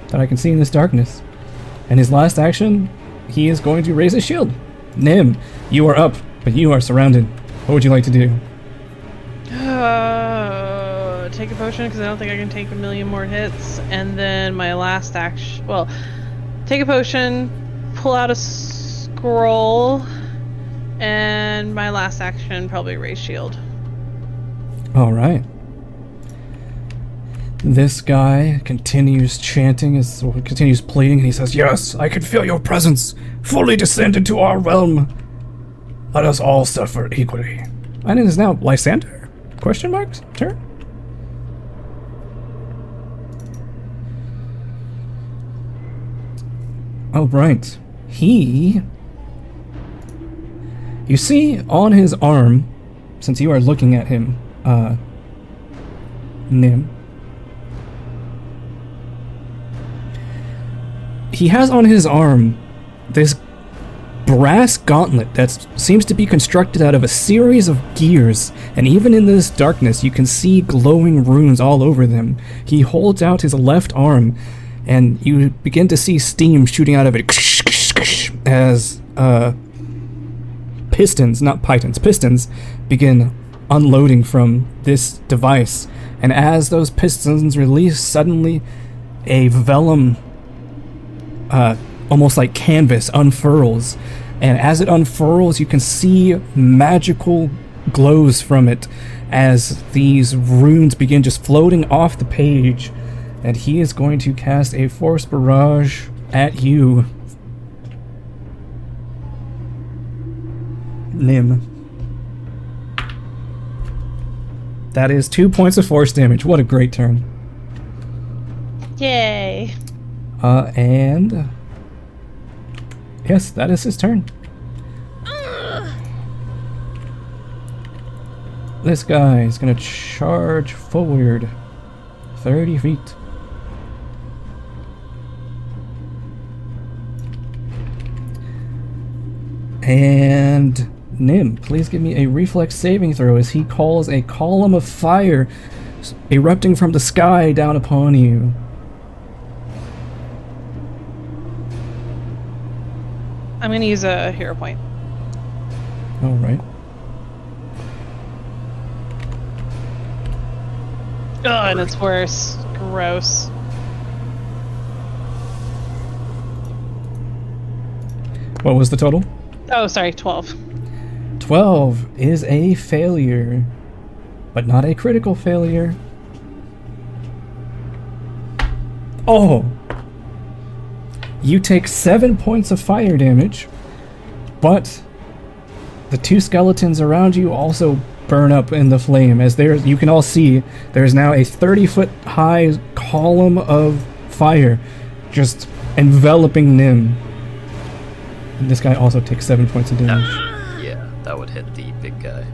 [SPEAKER 1] that I can see in this darkness. And his last action, he is going to raise his shield. Nim, you are up, but you are surrounded. What would you like to do?
[SPEAKER 5] Take a potion, because I don't think I can take a million more hits. And then my last action... Well, take a potion, pull out a scroll, and my last action, probably raise shield.
[SPEAKER 1] Alright. This guy continues chanting, continues pleading, and he says, "Yes, I can feel your presence. Fully descend into our realm. Let us all suffer equally." And it is now Lysander? Question marks? Turn? Oh, right. You see on his arm, since you are looking at him, Nim, he has on his arm this brass gauntlet that seems to be constructed out of a series of gears, and even in this darkness you can see glowing runes all over them. He holds out his left arm, and you begin to see steam shooting out of it as pistons begin unloading from this device. And as those pistons release, suddenly a vellum, almost like canvas, unfurls And as it unfurls, you can see magical glows from it as these runes begin just floating off the page. And he is going to cast a Force Barrage at you, Nim. That is 2 points of force damage. What a great turn.
[SPEAKER 5] Yay.
[SPEAKER 1] And yes, that is his turn. This guy is gonna charge forward 30 feet. And Nim, please give me a reflex saving throw as he calls a column of fire erupting from the sky down upon you.
[SPEAKER 5] I'm gonna use a hero point.
[SPEAKER 1] Alright.
[SPEAKER 5] Oh, and it's worse. Gross.
[SPEAKER 1] What was the total?
[SPEAKER 5] Oh, sorry, 12.
[SPEAKER 1] 12 is a failure, but not a critical failure. Oh! You take 7 points of fire damage, but the two skeletons around you also burn up in the flame. As there, you can all see, there's now a 30-foot high column of fire just enveloping Nim. And this guy also takes 7 points of damage.
[SPEAKER 2] Yeah, that would hit the big guy.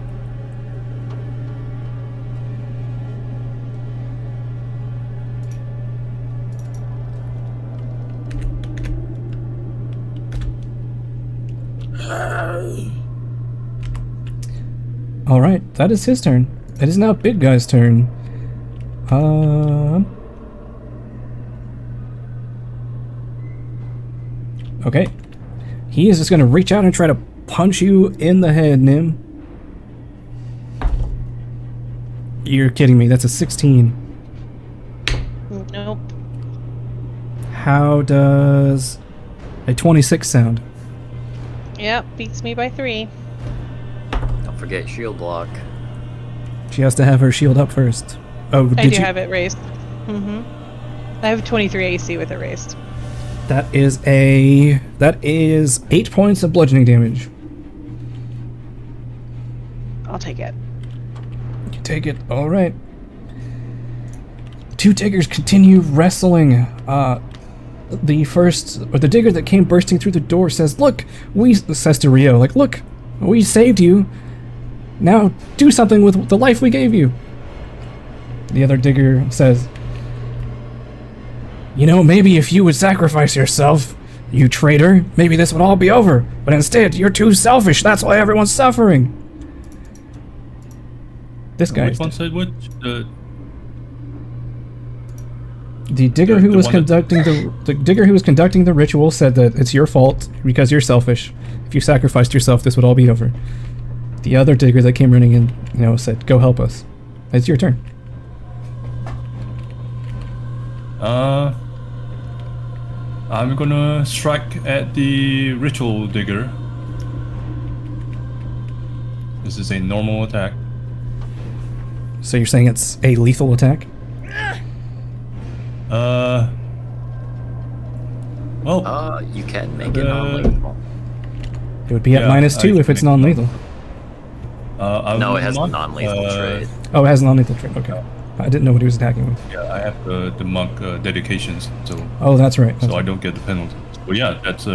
[SPEAKER 1] Alright, that is his turn. It is now big guy's turn. Okay. He is just gonna reach out and try to punch you in the head, Nim. You're kidding me, that's a 16.
[SPEAKER 5] Nope.
[SPEAKER 1] How does a 26 sound?
[SPEAKER 5] Yep, beats me by 3.
[SPEAKER 2] Don't forget shield block.
[SPEAKER 1] She has to have her shield up first. Oh,
[SPEAKER 5] I
[SPEAKER 1] did
[SPEAKER 5] do
[SPEAKER 1] you?
[SPEAKER 5] have it raised. I have 23 AC with it raised.
[SPEAKER 1] That is 8 points of bludgeoning damage.
[SPEAKER 5] I'll take it.
[SPEAKER 1] You take it. All right. Two diggers continue wrestling. The digger that came bursting through the door says, "Look, says to Rio, like, look, we saved you. Now do something with the life we gave you." The other digger says, "You know, maybe if you would sacrifice yourself, you traitor, maybe this would all be over. But instead, you're too selfish. That's why everyone's suffering." This guy.
[SPEAKER 3] Which one said which?
[SPEAKER 1] The digger who was conducting the digger who was conducting the ritual said that it's your fault because you're selfish. If you sacrificed yourself, this would all be over. The other digger that came running in, said, "Go help us." It's your turn.
[SPEAKER 3] I'm gonna strike at the ritual digger. This is a normal attack.
[SPEAKER 1] So you're saying it's a lethal attack?
[SPEAKER 3] Well,
[SPEAKER 2] You can make it non-lethal.
[SPEAKER 1] It would be at -2 if it's non-lethal.
[SPEAKER 2] No, it has a
[SPEAKER 3] monk,
[SPEAKER 2] non-lethal trade.
[SPEAKER 1] Oh, it has a non-lethal trait. Okay. I didn't know what he was attacking with.
[SPEAKER 3] Yeah, I have the monk dedications, so
[SPEAKER 1] Oh, that's right.
[SPEAKER 3] so I don't get the penalty. Well, yeah, that's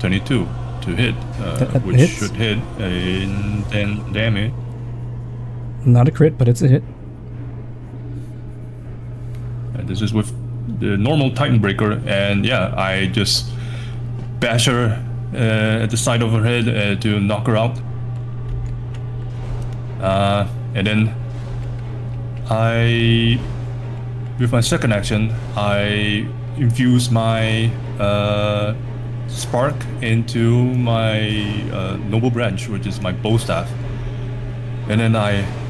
[SPEAKER 3] 22 to hit,
[SPEAKER 1] That
[SPEAKER 3] which
[SPEAKER 1] hits?
[SPEAKER 3] should hit in 10 damage.
[SPEAKER 1] Not a crit, but it's a hit.
[SPEAKER 3] And this is with the normal Titan Breaker, and yeah, I just bash her at the side of her head to knock her out. And then with my second action, I infuse my spark into my noble branch, which is my bow staff. And then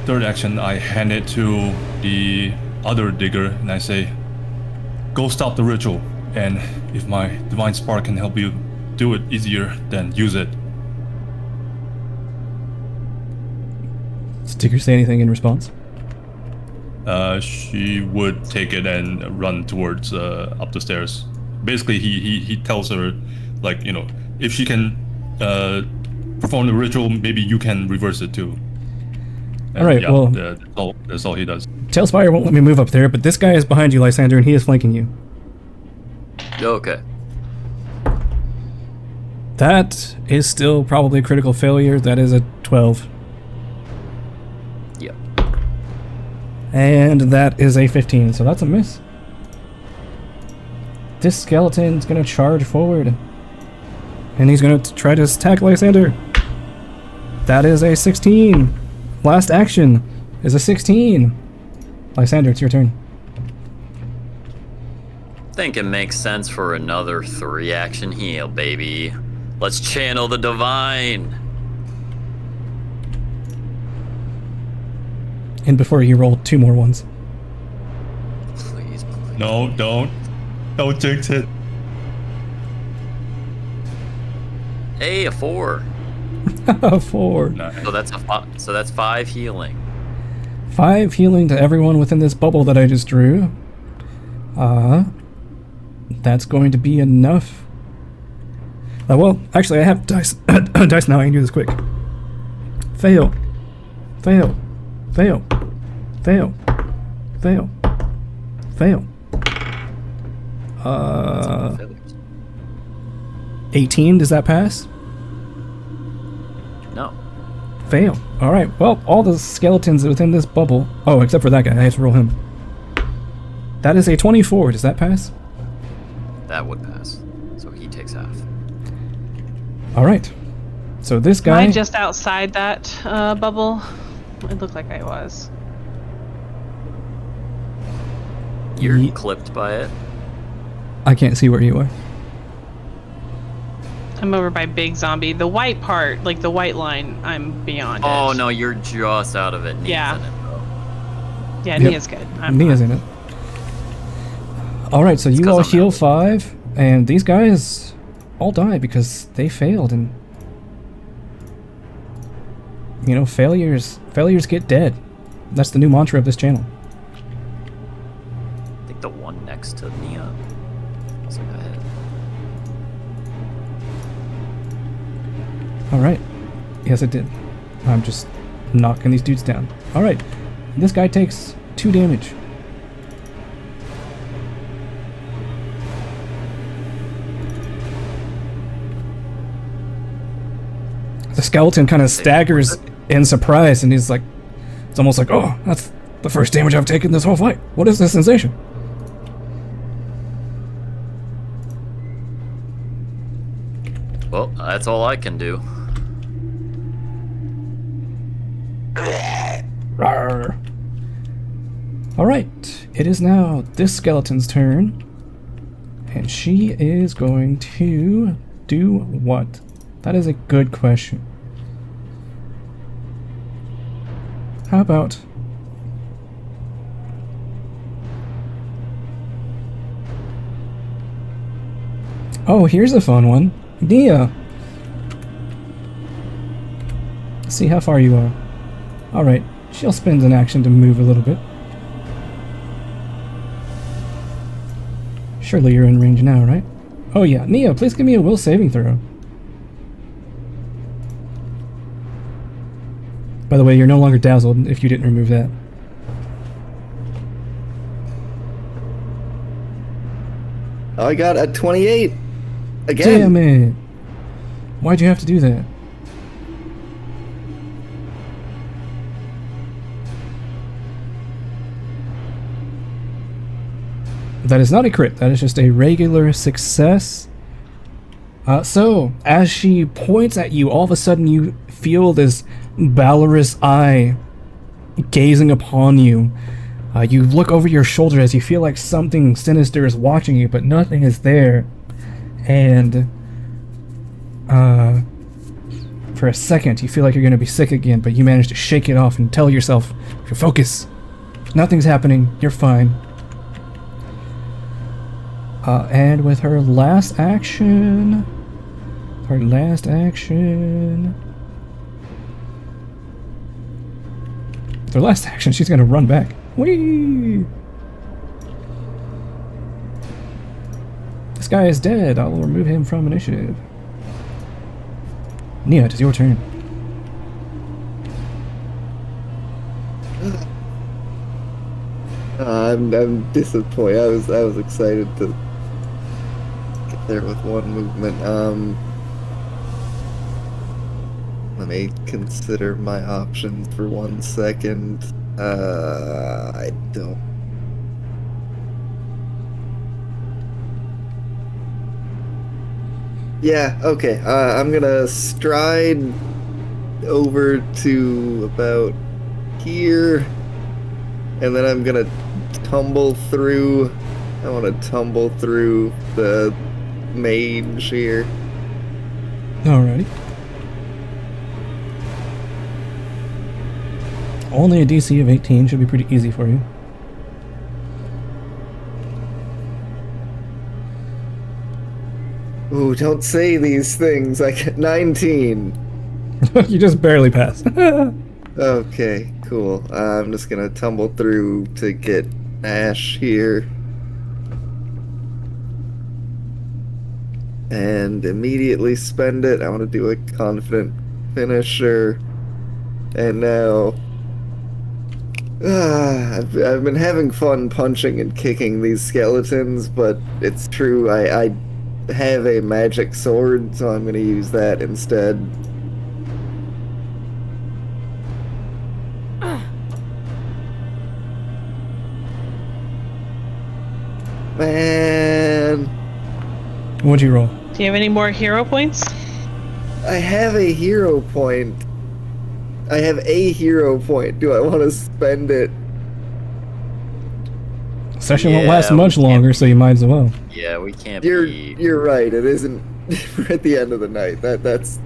[SPEAKER 3] third action, I hand it to the other digger, and I say, "Go stop the ritual, and if my divine spark can help you do it easier than use it.
[SPEAKER 1] Does Tigger say anything in response?
[SPEAKER 3] She would take it and run towards up the stairs. Basically, he tells her, like, you know, if she can perform the ritual, maybe you can reverse it too. And
[SPEAKER 1] all right,
[SPEAKER 3] yeah,
[SPEAKER 1] well,
[SPEAKER 3] that's all he does.
[SPEAKER 1] Tailspire won't let me move up there, but this guy is behind you, Lysander, and he is flanking you.
[SPEAKER 2] Okay.
[SPEAKER 1] That is still probably a critical failure. That is a 12.
[SPEAKER 2] Yep.
[SPEAKER 1] And that is a 15, so that's a miss. This skeleton's gonna charge forward. And he's gonna try to attack Lysander. That is a 16. Last action is a 16. Lysander, it's your turn.
[SPEAKER 2] Think it makes sense for another 3-action heal, baby. Let's channel the divine.
[SPEAKER 1] And before you roll 2 more ones.
[SPEAKER 2] Please, please.
[SPEAKER 3] No, don't jinx it.
[SPEAKER 2] Hey, a 4.
[SPEAKER 1] 4.
[SPEAKER 3] Nice.
[SPEAKER 2] So that's 5 healing.
[SPEAKER 1] 5 healing to everyone within this bubble that I just drew. That's going to be enough. Well, actually, I have dice. Dice now. I can do this quick. Fail. Fail. Fail. Fail. Fail. Fail. 18. Does that pass?
[SPEAKER 2] No.
[SPEAKER 1] Fail. All right. Well, all the skeletons within this bubble. Oh, except for that guy. I have to roll him. That is a 24. Does that pass?
[SPEAKER 2] That would pass. So he takes half.
[SPEAKER 1] All right. So this
[SPEAKER 5] Am
[SPEAKER 1] guy.
[SPEAKER 5] I just outside that bubble? It looked like I was.
[SPEAKER 2] You're clipped by it.
[SPEAKER 1] I can't see where you are.
[SPEAKER 5] I'm over by Big Zombie. The white part, like the white line, I'm beyond
[SPEAKER 2] Oh
[SPEAKER 5] it.
[SPEAKER 2] no, you're just out of it. Nia's
[SPEAKER 5] Yeah.
[SPEAKER 2] in it, though.
[SPEAKER 5] Yeah,
[SPEAKER 1] Yep.
[SPEAKER 5] Nia's good.
[SPEAKER 1] Nia's in it. All right. So you
[SPEAKER 2] 'cause
[SPEAKER 1] all
[SPEAKER 2] I'm
[SPEAKER 1] heal
[SPEAKER 2] out.
[SPEAKER 1] 5, and these guys all die because they failed, and you know, failures get dead. That's the new mantra of this channel.
[SPEAKER 2] I think the one next to Nia was like ahead.
[SPEAKER 1] All right. Yes, it did. I'm just knocking these dudes down. All right. This guy takes 2 damage. The skeleton kind of staggers in surprise, and he's like, it's almost like, oh, that's the first damage I've taken this whole fight. What is this sensation?
[SPEAKER 2] Well, that's all I can do.
[SPEAKER 1] Rawr. All right, it is now this skeleton's turn, and she is going to do what? That is a good question. How about... Oh, here's a fun one. Nia! See how far you are. Alright, she'll spend an action to move a little bit. Surely you're in range now, right? Oh yeah, Nia, please give me a will saving throw. By the way, you're no longer dazzled if you didn't remove that.
[SPEAKER 4] I got a 28. Again.
[SPEAKER 1] Damn it! Why'd you have to do that? That is not a crit, that is just a regular success. So, as she points at you, all of a sudden you feel this valorous eye gazing upon you. You look over your shoulder as you feel like something sinister is watching you, but nothing is there. And for a second, you feel like you're going to be sick again, but you manage to shake it off and tell yourself, your focus, nothing's happening, you're fine. And with her last action, Her last action. Their last action, she's gonna run back. Whee! This guy is dead. I'll remove him from initiative. Nia, it is your turn.
[SPEAKER 4] I'm disappointed. I was excited to get there with one movement. Let me consider my options for 1 second. I don't. Yeah, okay. I'm gonna stride over to about here, and then I'm gonna tumble through. I want to tumble through the mage here.
[SPEAKER 1] Alrighty. Only a DC of 18 should be pretty easy for you.
[SPEAKER 4] Ooh, don't say these things. I get 19.
[SPEAKER 1] You just barely pass.
[SPEAKER 4] Okay, cool. I'm just gonna tumble through to get Ash here. And immediately spend it. I want to do a confident finisher. And now... I've been having fun punching and kicking these skeletons, but it's true, I have a magic sword, so I'm gonna use that instead. Man.
[SPEAKER 1] What'd you roll?
[SPEAKER 5] Do you have any more hero points?
[SPEAKER 4] I have a hero point. I have a hero point. Do I want to spend it?
[SPEAKER 1] Session won't
[SPEAKER 2] Yeah,
[SPEAKER 1] last much
[SPEAKER 2] we can't-
[SPEAKER 1] longer, so you might as well.
[SPEAKER 2] Yeah, we can't
[SPEAKER 4] You're
[SPEAKER 2] be.
[SPEAKER 4] right. It isn't at the end of the night. That's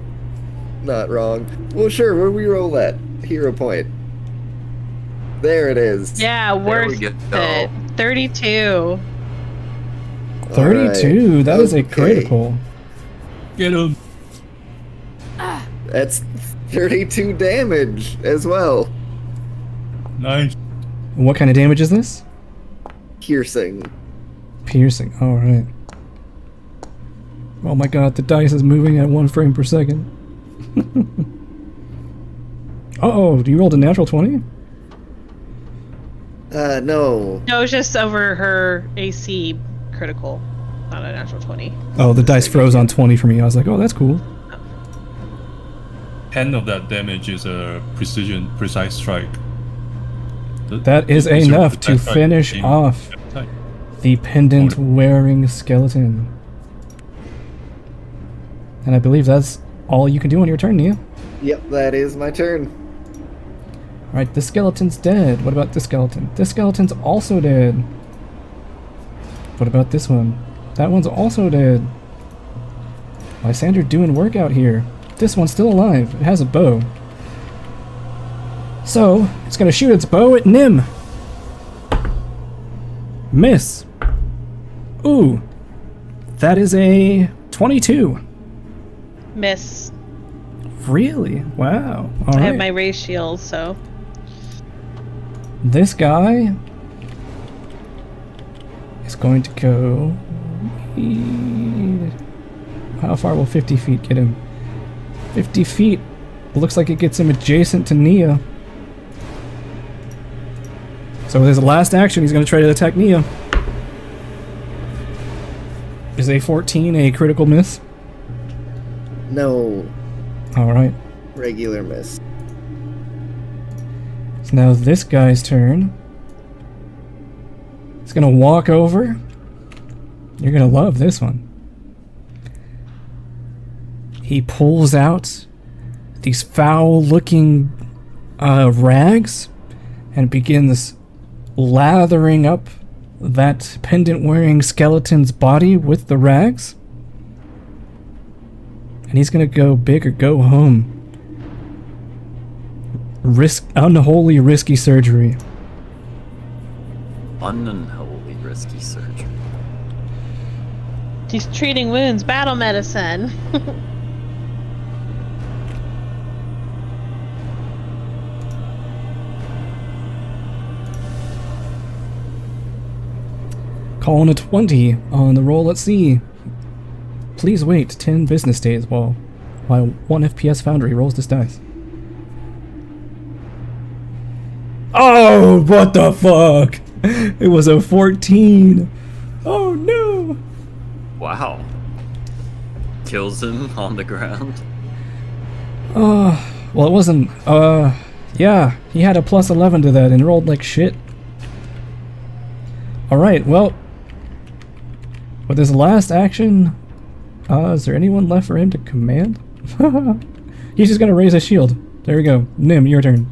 [SPEAKER 4] not wrong. Well, sure. Where we roll that hero point? There it is.
[SPEAKER 5] Yeah,
[SPEAKER 2] There we
[SPEAKER 5] worth
[SPEAKER 2] go.
[SPEAKER 5] it. 32.
[SPEAKER 1] 32,
[SPEAKER 4] Alright,
[SPEAKER 1] that is a
[SPEAKER 4] okay.
[SPEAKER 1] critical.
[SPEAKER 3] Get him.
[SPEAKER 4] That's 32 damage as well.
[SPEAKER 3] Nice.
[SPEAKER 1] What kind of damage is this?
[SPEAKER 4] Piercing.
[SPEAKER 1] Piercing, alright. Oh my god, the dice is moving at 1 frame per second. Uh-oh, you rolled a natural 20?
[SPEAKER 4] No.
[SPEAKER 5] No, it's just over her AC critical, not a natural 20.
[SPEAKER 1] Oh, the dice froze on 20 for me. I was like, oh, that's cool.
[SPEAKER 3] 10 of that damage is a precise strike.
[SPEAKER 1] That is
[SPEAKER 3] It's a
[SPEAKER 1] enough to
[SPEAKER 3] precise strike.
[SPEAKER 1] finish
[SPEAKER 3] Aim.
[SPEAKER 1] off
[SPEAKER 3] Attack.
[SPEAKER 1] the pendant-wearing skeleton. And I believe that's all you can do on your turn, Nia.
[SPEAKER 4] Yep, that is my turn.
[SPEAKER 1] Alright, this skeleton's dead. What about this skeleton? This skeleton's also dead. What about this one? That one's also dead. Lysander doing work out here. This one's still alive. It has a bow. So, it's gonna shoot its bow at Nim. Miss. Ooh. That is a 22.
[SPEAKER 5] Miss.
[SPEAKER 1] Really? Wow.
[SPEAKER 5] I have
[SPEAKER 1] Alright.
[SPEAKER 5] my raise shield, so.
[SPEAKER 1] This guy is going to go... How far will 50 feet get him? 50 feet. Looks like it gets him adjacent to Nia. So with his last action, he's going to try to attack Nia. Is a 14 a critical miss?
[SPEAKER 4] No.
[SPEAKER 1] Alright.
[SPEAKER 4] Regular miss.
[SPEAKER 1] So now this guy's turn. He's going to walk over. You're going to love this one. He pulls out these foul-looking rags and begins lathering up that pendant-wearing skeleton's body with the rags. And he's gonna go big or go home. Unholy risky surgery.
[SPEAKER 2] Unholy risky surgery.
[SPEAKER 5] He's treating wounds, battle medicine.
[SPEAKER 1] Calling a 20 on the roll. Let's see. Please wait 10 business days while 1 FPS Foundry rolls this dice. Oh, what the fuck? It was a 14. Oh no.
[SPEAKER 2] Wow. Kills him on the ground.
[SPEAKER 1] Well, it wasn't. Yeah, he had a plus 11 to that and rolled like shit. Alright, well, with his last action, is there anyone left for him to command? He's just gonna raise his shield. There we go. Nim, your turn.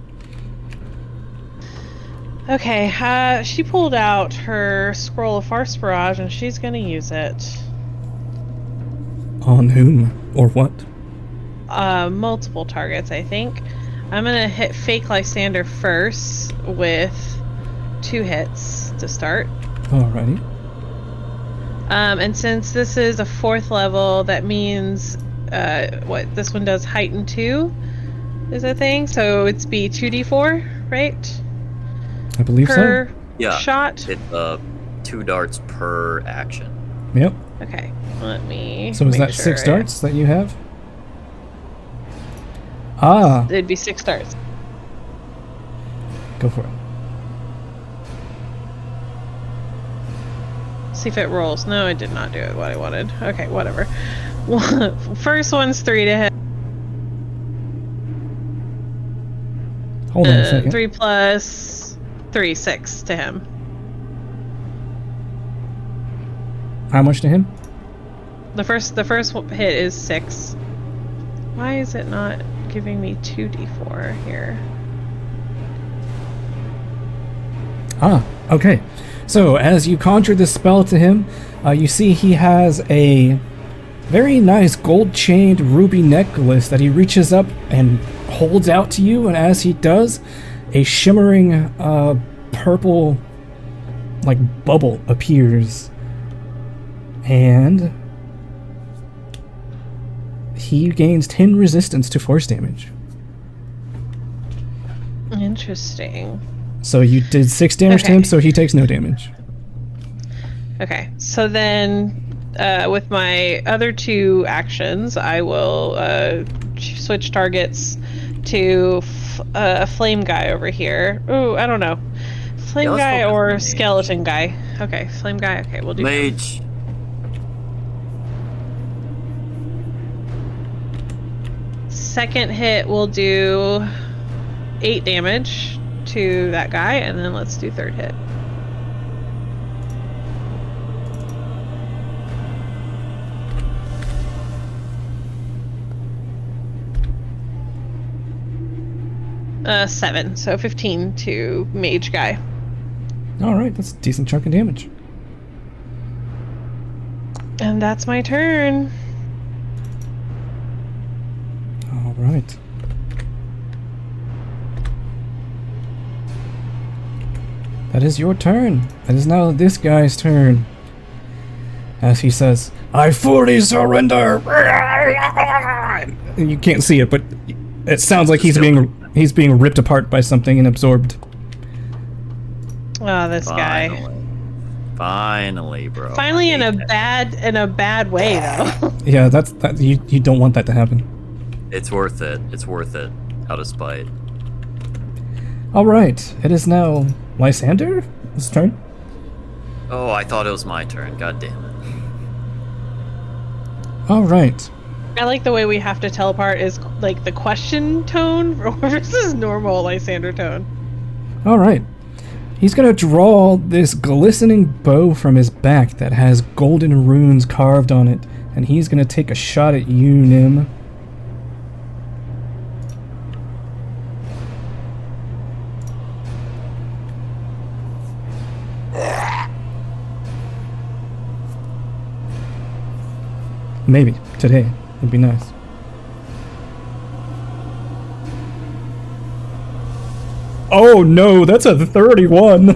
[SPEAKER 5] Okay, she pulled out her Scroll of Farce Barrage and she's gonna use it.
[SPEAKER 1] On whom? Or what?
[SPEAKER 5] Multiple targets, I think. I'm gonna hit Fake Lysander first with 2 hits to start.
[SPEAKER 1] Alrighty.
[SPEAKER 5] And since this is a 4th level, that means what this one does, heighten 2 is a thing, so it's be 2d4, right?
[SPEAKER 1] I believe
[SPEAKER 5] per
[SPEAKER 1] so.
[SPEAKER 2] Yeah.
[SPEAKER 5] shot.
[SPEAKER 2] It 2 darts per action.
[SPEAKER 1] Yep.
[SPEAKER 5] Okay, let me.
[SPEAKER 1] So is
[SPEAKER 5] make
[SPEAKER 1] that
[SPEAKER 5] sure
[SPEAKER 1] 6 darts that you have? Ah,
[SPEAKER 5] It'd be 6 darts.
[SPEAKER 1] go for it.
[SPEAKER 5] See if it rolls. No, it did not do it what I wanted. Okay, whatever. First one's 3 to hit.
[SPEAKER 1] Hold on a second.
[SPEAKER 5] 3 plus 3, 6 to him.
[SPEAKER 1] How much to him?
[SPEAKER 5] The first hit is 6. Why is it not giving me 2d4 here?
[SPEAKER 1] Ah, okay. So as you conjure this spell to him, you see he has a very nice gold-chained ruby necklace that he reaches up and holds out to you, and as he does, a shimmering purple like bubble appears, and he gains 10 resistance to force damage.
[SPEAKER 5] Interesting.
[SPEAKER 1] So you did 6 damage to him,
[SPEAKER 5] Okay.
[SPEAKER 1] so he takes no damage.
[SPEAKER 5] Okay, so then with my other 2 actions, I will switch targets to a flame guy over here. Ooh, I don't know. Flame
[SPEAKER 2] Yeah, let's
[SPEAKER 5] guy
[SPEAKER 2] focus on
[SPEAKER 5] or
[SPEAKER 2] mage.
[SPEAKER 5] skeleton guy. Okay, flame guy. Okay, we'll do
[SPEAKER 2] Mage.
[SPEAKER 5] Second hit, we'll do 8 damage to that guy, and then let's do third hit. Seven, so 15 to mage guy.
[SPEAKER 1] Alright, that's a decent chunk of damage.
[SPEAKER 5] And that's my turn.
[SPEAKER 1] Alright. That is your turn. It is now this guy's turn. As he says, I fully surrender! And you can't see it, but it sounds like he's being ripped apart by something and absorbed.
[SPEAKER 5] Oh, this guy.
[SPEAKER 2] Finally, bro.
[SPEAKER 5] Finally,
[SPEAKER 2] I
[SPEAKER 5] in
[SPEAKER 2] hate
[SPEAKER 5] a bad way though.
[SPEAKER 1] Yeah, you don't want that to happen.
[SPEAKER 2] It's worth it. It's worth it. Out of spite.
[SPEAKER 1] Alright, it is now Lysander's turn.
[SPEAKER 2] Oh, I thought it was my turn. God damn it.
[SPEAKER 1] Alright.
[SPEAKER 5] I like the way we have to teleport is like the question tone versus normal Lysander tone.
[SPEAKER 1] Alright. He's gonna draw this glistening bow from his back that has golden runes carved on it, and he's gonna take a shot at you, Nim. Maybe. Today. It'd be nice. Oh no, that's a 31!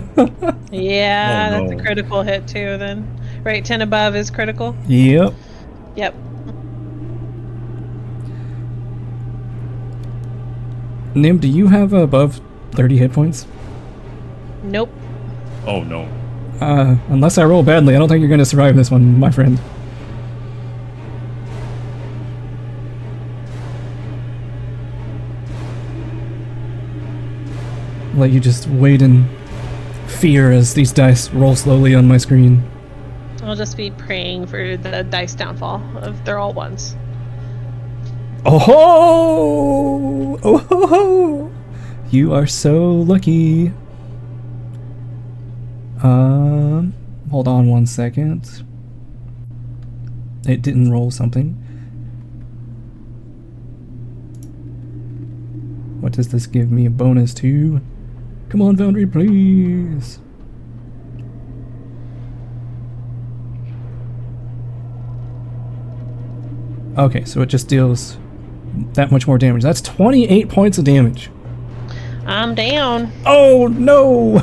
[SPEAKER 5] Yeah,
[SPEAKER 3] Oh,
[SPEAKER 5] that's
[SPEAKER 3] no.
[SPEAKER 5] a critical hit too then. Right, 10 above is critical?
[SPEAKER 1] Yep.
[SPEAKER 5] Yep.
[SPEAKER 1] Nim, do you have above 30 hit points?
[SPEAKER 5] Nope.
[SPEAKER 3] Oh no.
[SPEAKER 1] Unless I roll badly, I don't think you're gonna survive this one, my friend. Let you just wait in fear as these dice roll slowly on my screen.
[SPEAKER 5] I'll just be praying for the dice downfall if they're all ones.
[SPEAKER 1] Oh ho! Oh ho ho! You are so lucky. Hold on 1 second. It didn't roll something. What does this give me a bonus to? Come on, Foundry, please. Okay, so it just deals that much more damage. That's 28 points of damage.
[SPEAKER 5] I'm down.
[SPEAKER 1] Oh no!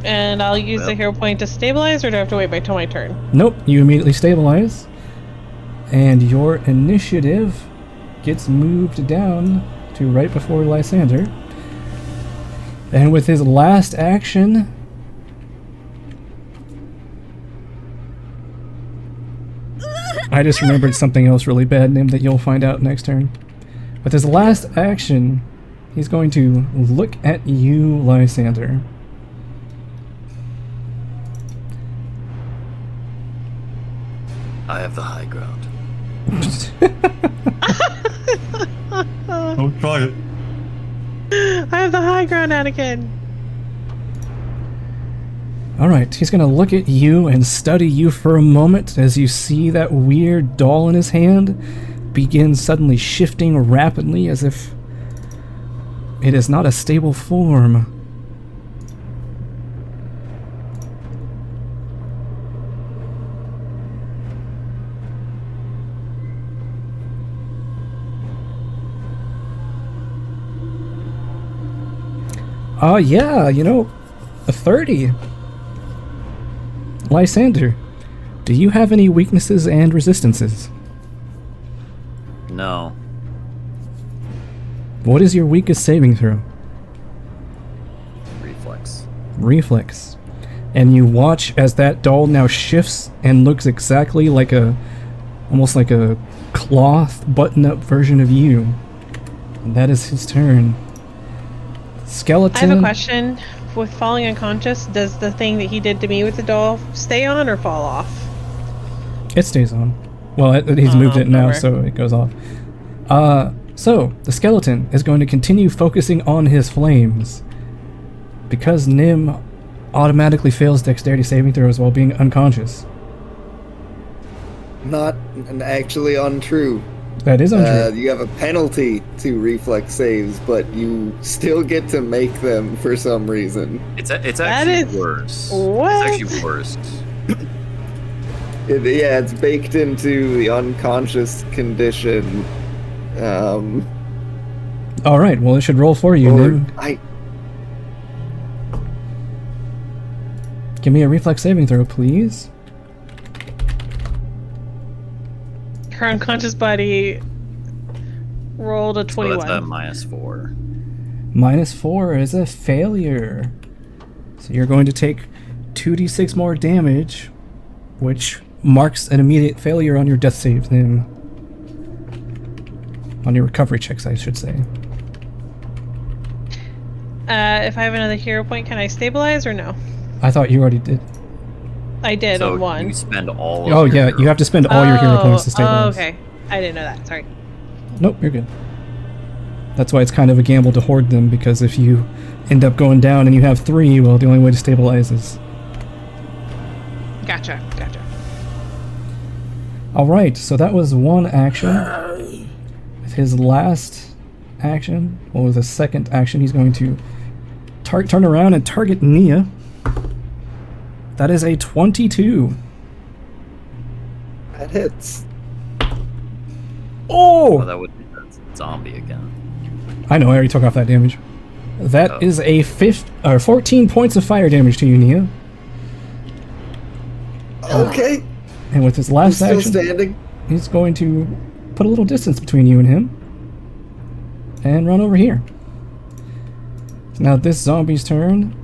[SPEAKER 5] And I'll use the hero point to stabilize, or do I have to wait till my turn?
[SPEAKER 1] Nope, you immediately stabilize. And your initiative gets moved down to right before Lysander. And with his last action, I just remembered something else really bad, Nim, that you'll find out next turn. With his last action, he's going to look at you, Lysander.
[SPEAKER 2] I have the high ground.
[SPEAKER 3] Don't try it.
[SPEAKER 5] I have the high ground, Anakin.
[SPEAKER 1] Alright, he's gonna look at you and study you for a moment as you see that weird doll in his hand begin suddenly shifting rapidly as if it is not a stable form. Yeah, you know, a 30. Lysander, do you have any weaknesses and resistances?
[SPEAKER 2] No.
[SPEAKER 1] What is your weakest saving throw?
[SPEAKER 2] Reflex.
[SPEAKER 1] Reflex. And you watch as that doll now shifts and looks exactly like almost like a cloth button-up version of you. And that is his turn. Skeleton.
[SPEAKER 5] I have a question. With falling unconscious, does the thing that he did to me with the doll stay on or fall off?
[SPEAKER 1] It stays on. Well, he's moved it now, so it goes off. So, the skeleton is going to continue focusing on his flames. Because Nim automatically fails dexterity saving throws while being unconscious.
[SPEAKER 4] Not actually untrue.
[SPEAKER 1] That is untrue.
[SPEAKER 4] You have a penalty to reflex saves, but you still get to make them for some reason.
[SPEAKER 2] It's actually worse.
[SPEAKER 5] What?
[SPEAKER 2] It's actually worse.
[SPEAKER 4] It's baked into the unconscious condition.
[SPEAKER 1] Alright, well it should roll for you, Nim. Give me a reflex saving throw, please.
[SPEAKER 5] Her unconscious body rolled a 21.
[SPEAKER 2] So that's a -4.
[SPEAKER 1] -4 is a failure. So you're going to take 2d6 more damage, which marks an immediate failure on your death saves, Nim. On your recovery checks, I should say.
[SPEAKER 5] If I have another hero point, can I stabilize or no?
[SPEAKER 1] I thought you already did.
[SPEAKER 5] I did
[SPEAKER 2] So
[SPEAKER 5] on one.
[SPEAKER 2] you spend all of
[SPEAKER 1] Oh
[SPEAKER 2] your
[SPEAKER 1] yeah,
[SPEAKER 2] hero-
[SPEAKER 1] you have to spend all your hero points to stabilize.
[SPEAKER 5] Oh, okay. I didn't know that. Sorry.
[SPEAKER 1] Nope, you're good. That's why it's kind of a gamble to hoard them, because if you end up going down and you have 3, well, the only way to stabilize is...
[SPEAKER 5] Gotcha.
[SPEAKER 1] Alright, so that was one action. With his last action, well, with his second action, he's going to turn around and target Nia. That is a 22.
[SPEAKER 4] That hits.
[SPEAKER 1] Oh!
[SPEAKER 2] Oh, that would be the zombie again.
[SPEAKER 1] I know, I already took off that damage. That is a 14 points of fire damage to you, Nia.
[SPEAKER 4] Okay.
[SPEAKER 1] And with his
[SPEAKER 4] I'm
[SPEAKER 1] last
[SPEAKER 4] still
[SPEAKER 1] action,
[SPEAKER 4] standing.
[SPEAKER 1] he's going to put a little distance between you and him. And run over here. So now this zombie's turn.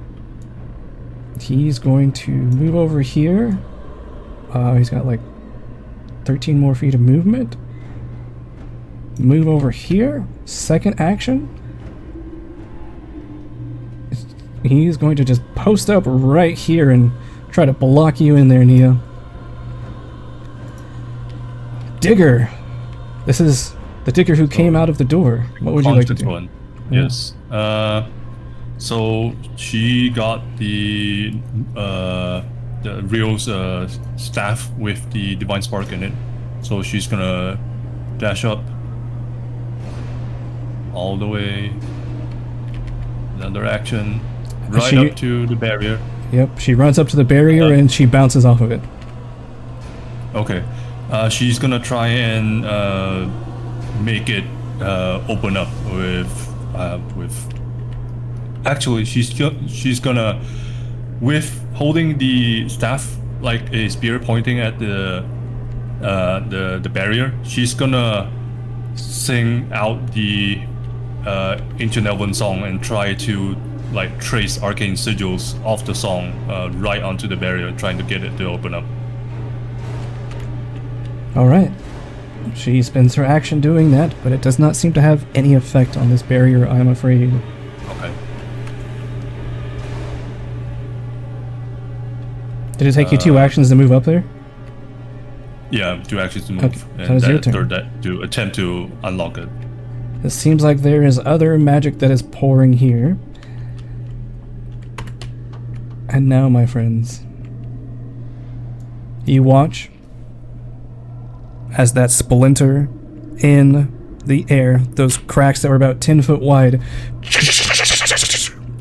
[SPEAKER 1] He's going to move over here. He's got like 13 more feet of movement. Move over here. Second action. He's going to just post up right here and try to block you in there, Nia. Digger. This is the digger who came out of the door. What would you like to do?
[SPEAKER 3] One. Yes. So she got the real staff with the divine spark in it. So she's gonna dash up all the way. Another action, right up to the barrier.
[SPEAKER 1] Yep, she runs up to the barrier and she bounces off of it.
[SPEAKER 3] Okay. She's gonna try and make it open up with. Actually, she's gonna, with holding the staff like a spear pointing at the barrier. She's gonna sing out the ancient Elven song and try to like trace arcane sigils off the song right onto the barrier, trying to get it to open up.
[SPEAKER 1] Alright. She spends her action doing that, but it does not seem to have any effect on this barrier, I'm afraid.
[SPEAKER 3] Okay.
[SPEAKER 1] Did it take you 2 actions to move up there?
[SPEAKER 3] Yeah, 2 actions to move.
[SPEAKER 1] Okay,
[SPEAKER 3] And
[SPEAKER 1] that was your
[SPEAKER 3] then
[SPEAKER 1] turn.
[SPEAKER 3] third to attempt to unlock it.
[SPEAKER 1] It seems like there is other magic that is pouring here. And now, my friends, you watch as that splinter in the air, those cracks that were about 10 foot wide,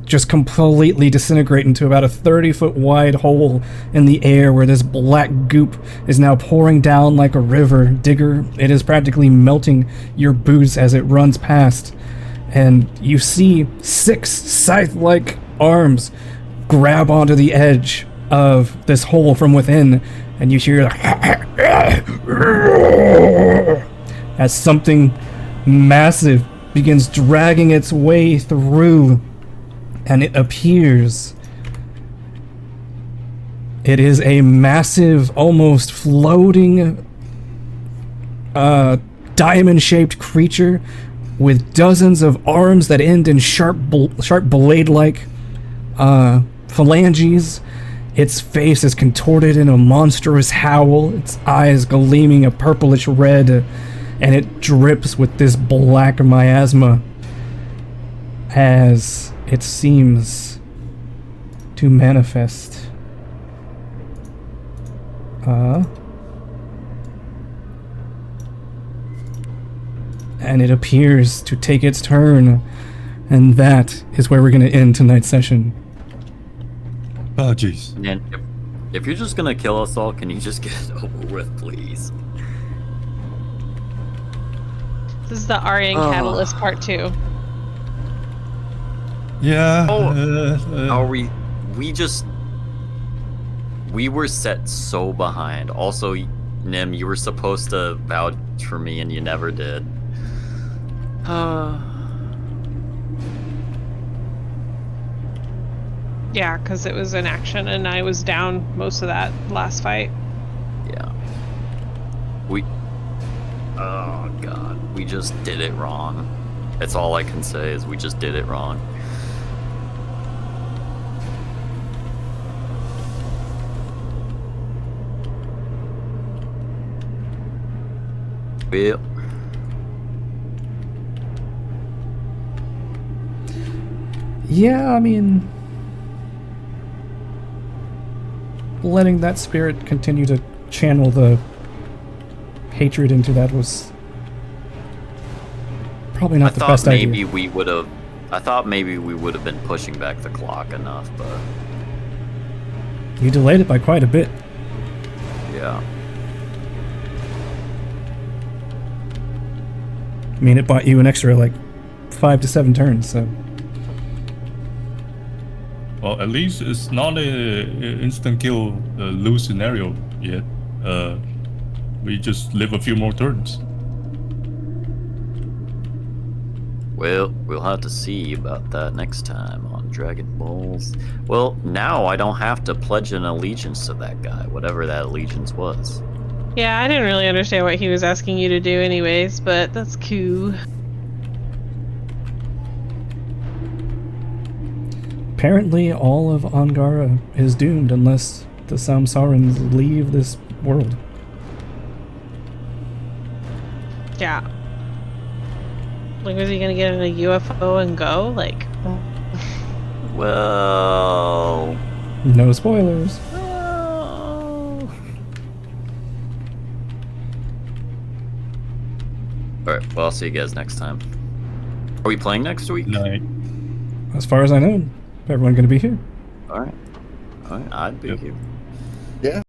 [SPEAKER 1] just completely disintegrate into about a 30-foot wide hole in the air where this black goop is now pouring down like a river. Digger, it is practically melting your boots as it runs past. And you see 6 scythe-like arms grab onto the edge of this hole from within, and you hear as something massive begins dragging its way through, and it appears. It is a massive, almost floating, diamond-shaped creature with dozens of arms that end in sharp blade-like phalanges. Its face is contorted in a monstrous howl, its eyes gleaming a purplish red, and it drips with this black miasma as it seems to manifest. And it appears to take its turn, and that is where we're going to end tonight's session.
[SPEAKER 3] Oh, jeez.
[SPEAKER 2] And if you're just gonna kill us all, can you just get it over with, please?
[SPEAKER 5] This is the Aryan Catalyst Part 2.
[SPEAKER 3] Yeah.
[SPEAKER 2] Are we were set so behind. Also, Nim, you were supposed to vouch for me and you never did.
[SPEAKER 5] Yeah, because it was an action and I was down most of that last fight.
[SPEAKER 2] Yeah. Oh god, we just did it wrong. That's all I can say is we just did it wrong. Well.
[SPEAKER 1] Yeah, I mean, letting that spirit continue to channel the hatred into that was probably not the best idea.
[SPEAKER 2] I thought maybe we would have been pushing back the clock enough, but
[SPEAKER 1] You delayed it by quite a bit.
[SPEAKER 2] yeah.
[SPEAKER 1] I mean, it bought you an extra, like, 5 to 7 turns, so...
[SPEAKER 3] Well, at least it's not a instant kill lose scenario yet. We just live a few more turns.
[SPEAKER 2] Well, we'll have to see about that next time on Dragon Balls. Well, now I don't have to pledge an allegiance to that guy, whatever that allegiance was.
[SPEAKER 5] Yeah, I didn't really understand what he was asking you to do anyways, but that's cool.
[SPEAKER 1] Apparently, all of Angara is doomed unless the Samsarans leave this world.
[SPEAKER 5] Yeah. Like, was he gonna get in a UFO and go? Like,
[SPEAKER 2] Well...
[SPEAKER 1] No spoilers.
[SPEAKER 2] Alright, well, I'll see you guys next time. Are we playing next week?
[SPEAKER 3] Night.
[SPEAKER 1] As far as I know, everyone going to be here.
[SPEAKER 2] Alright. Alright, I'd be
[SPEAKER 3] Yep.
[SPEAKER 2] here.
[SPEAKER 4] Yeah.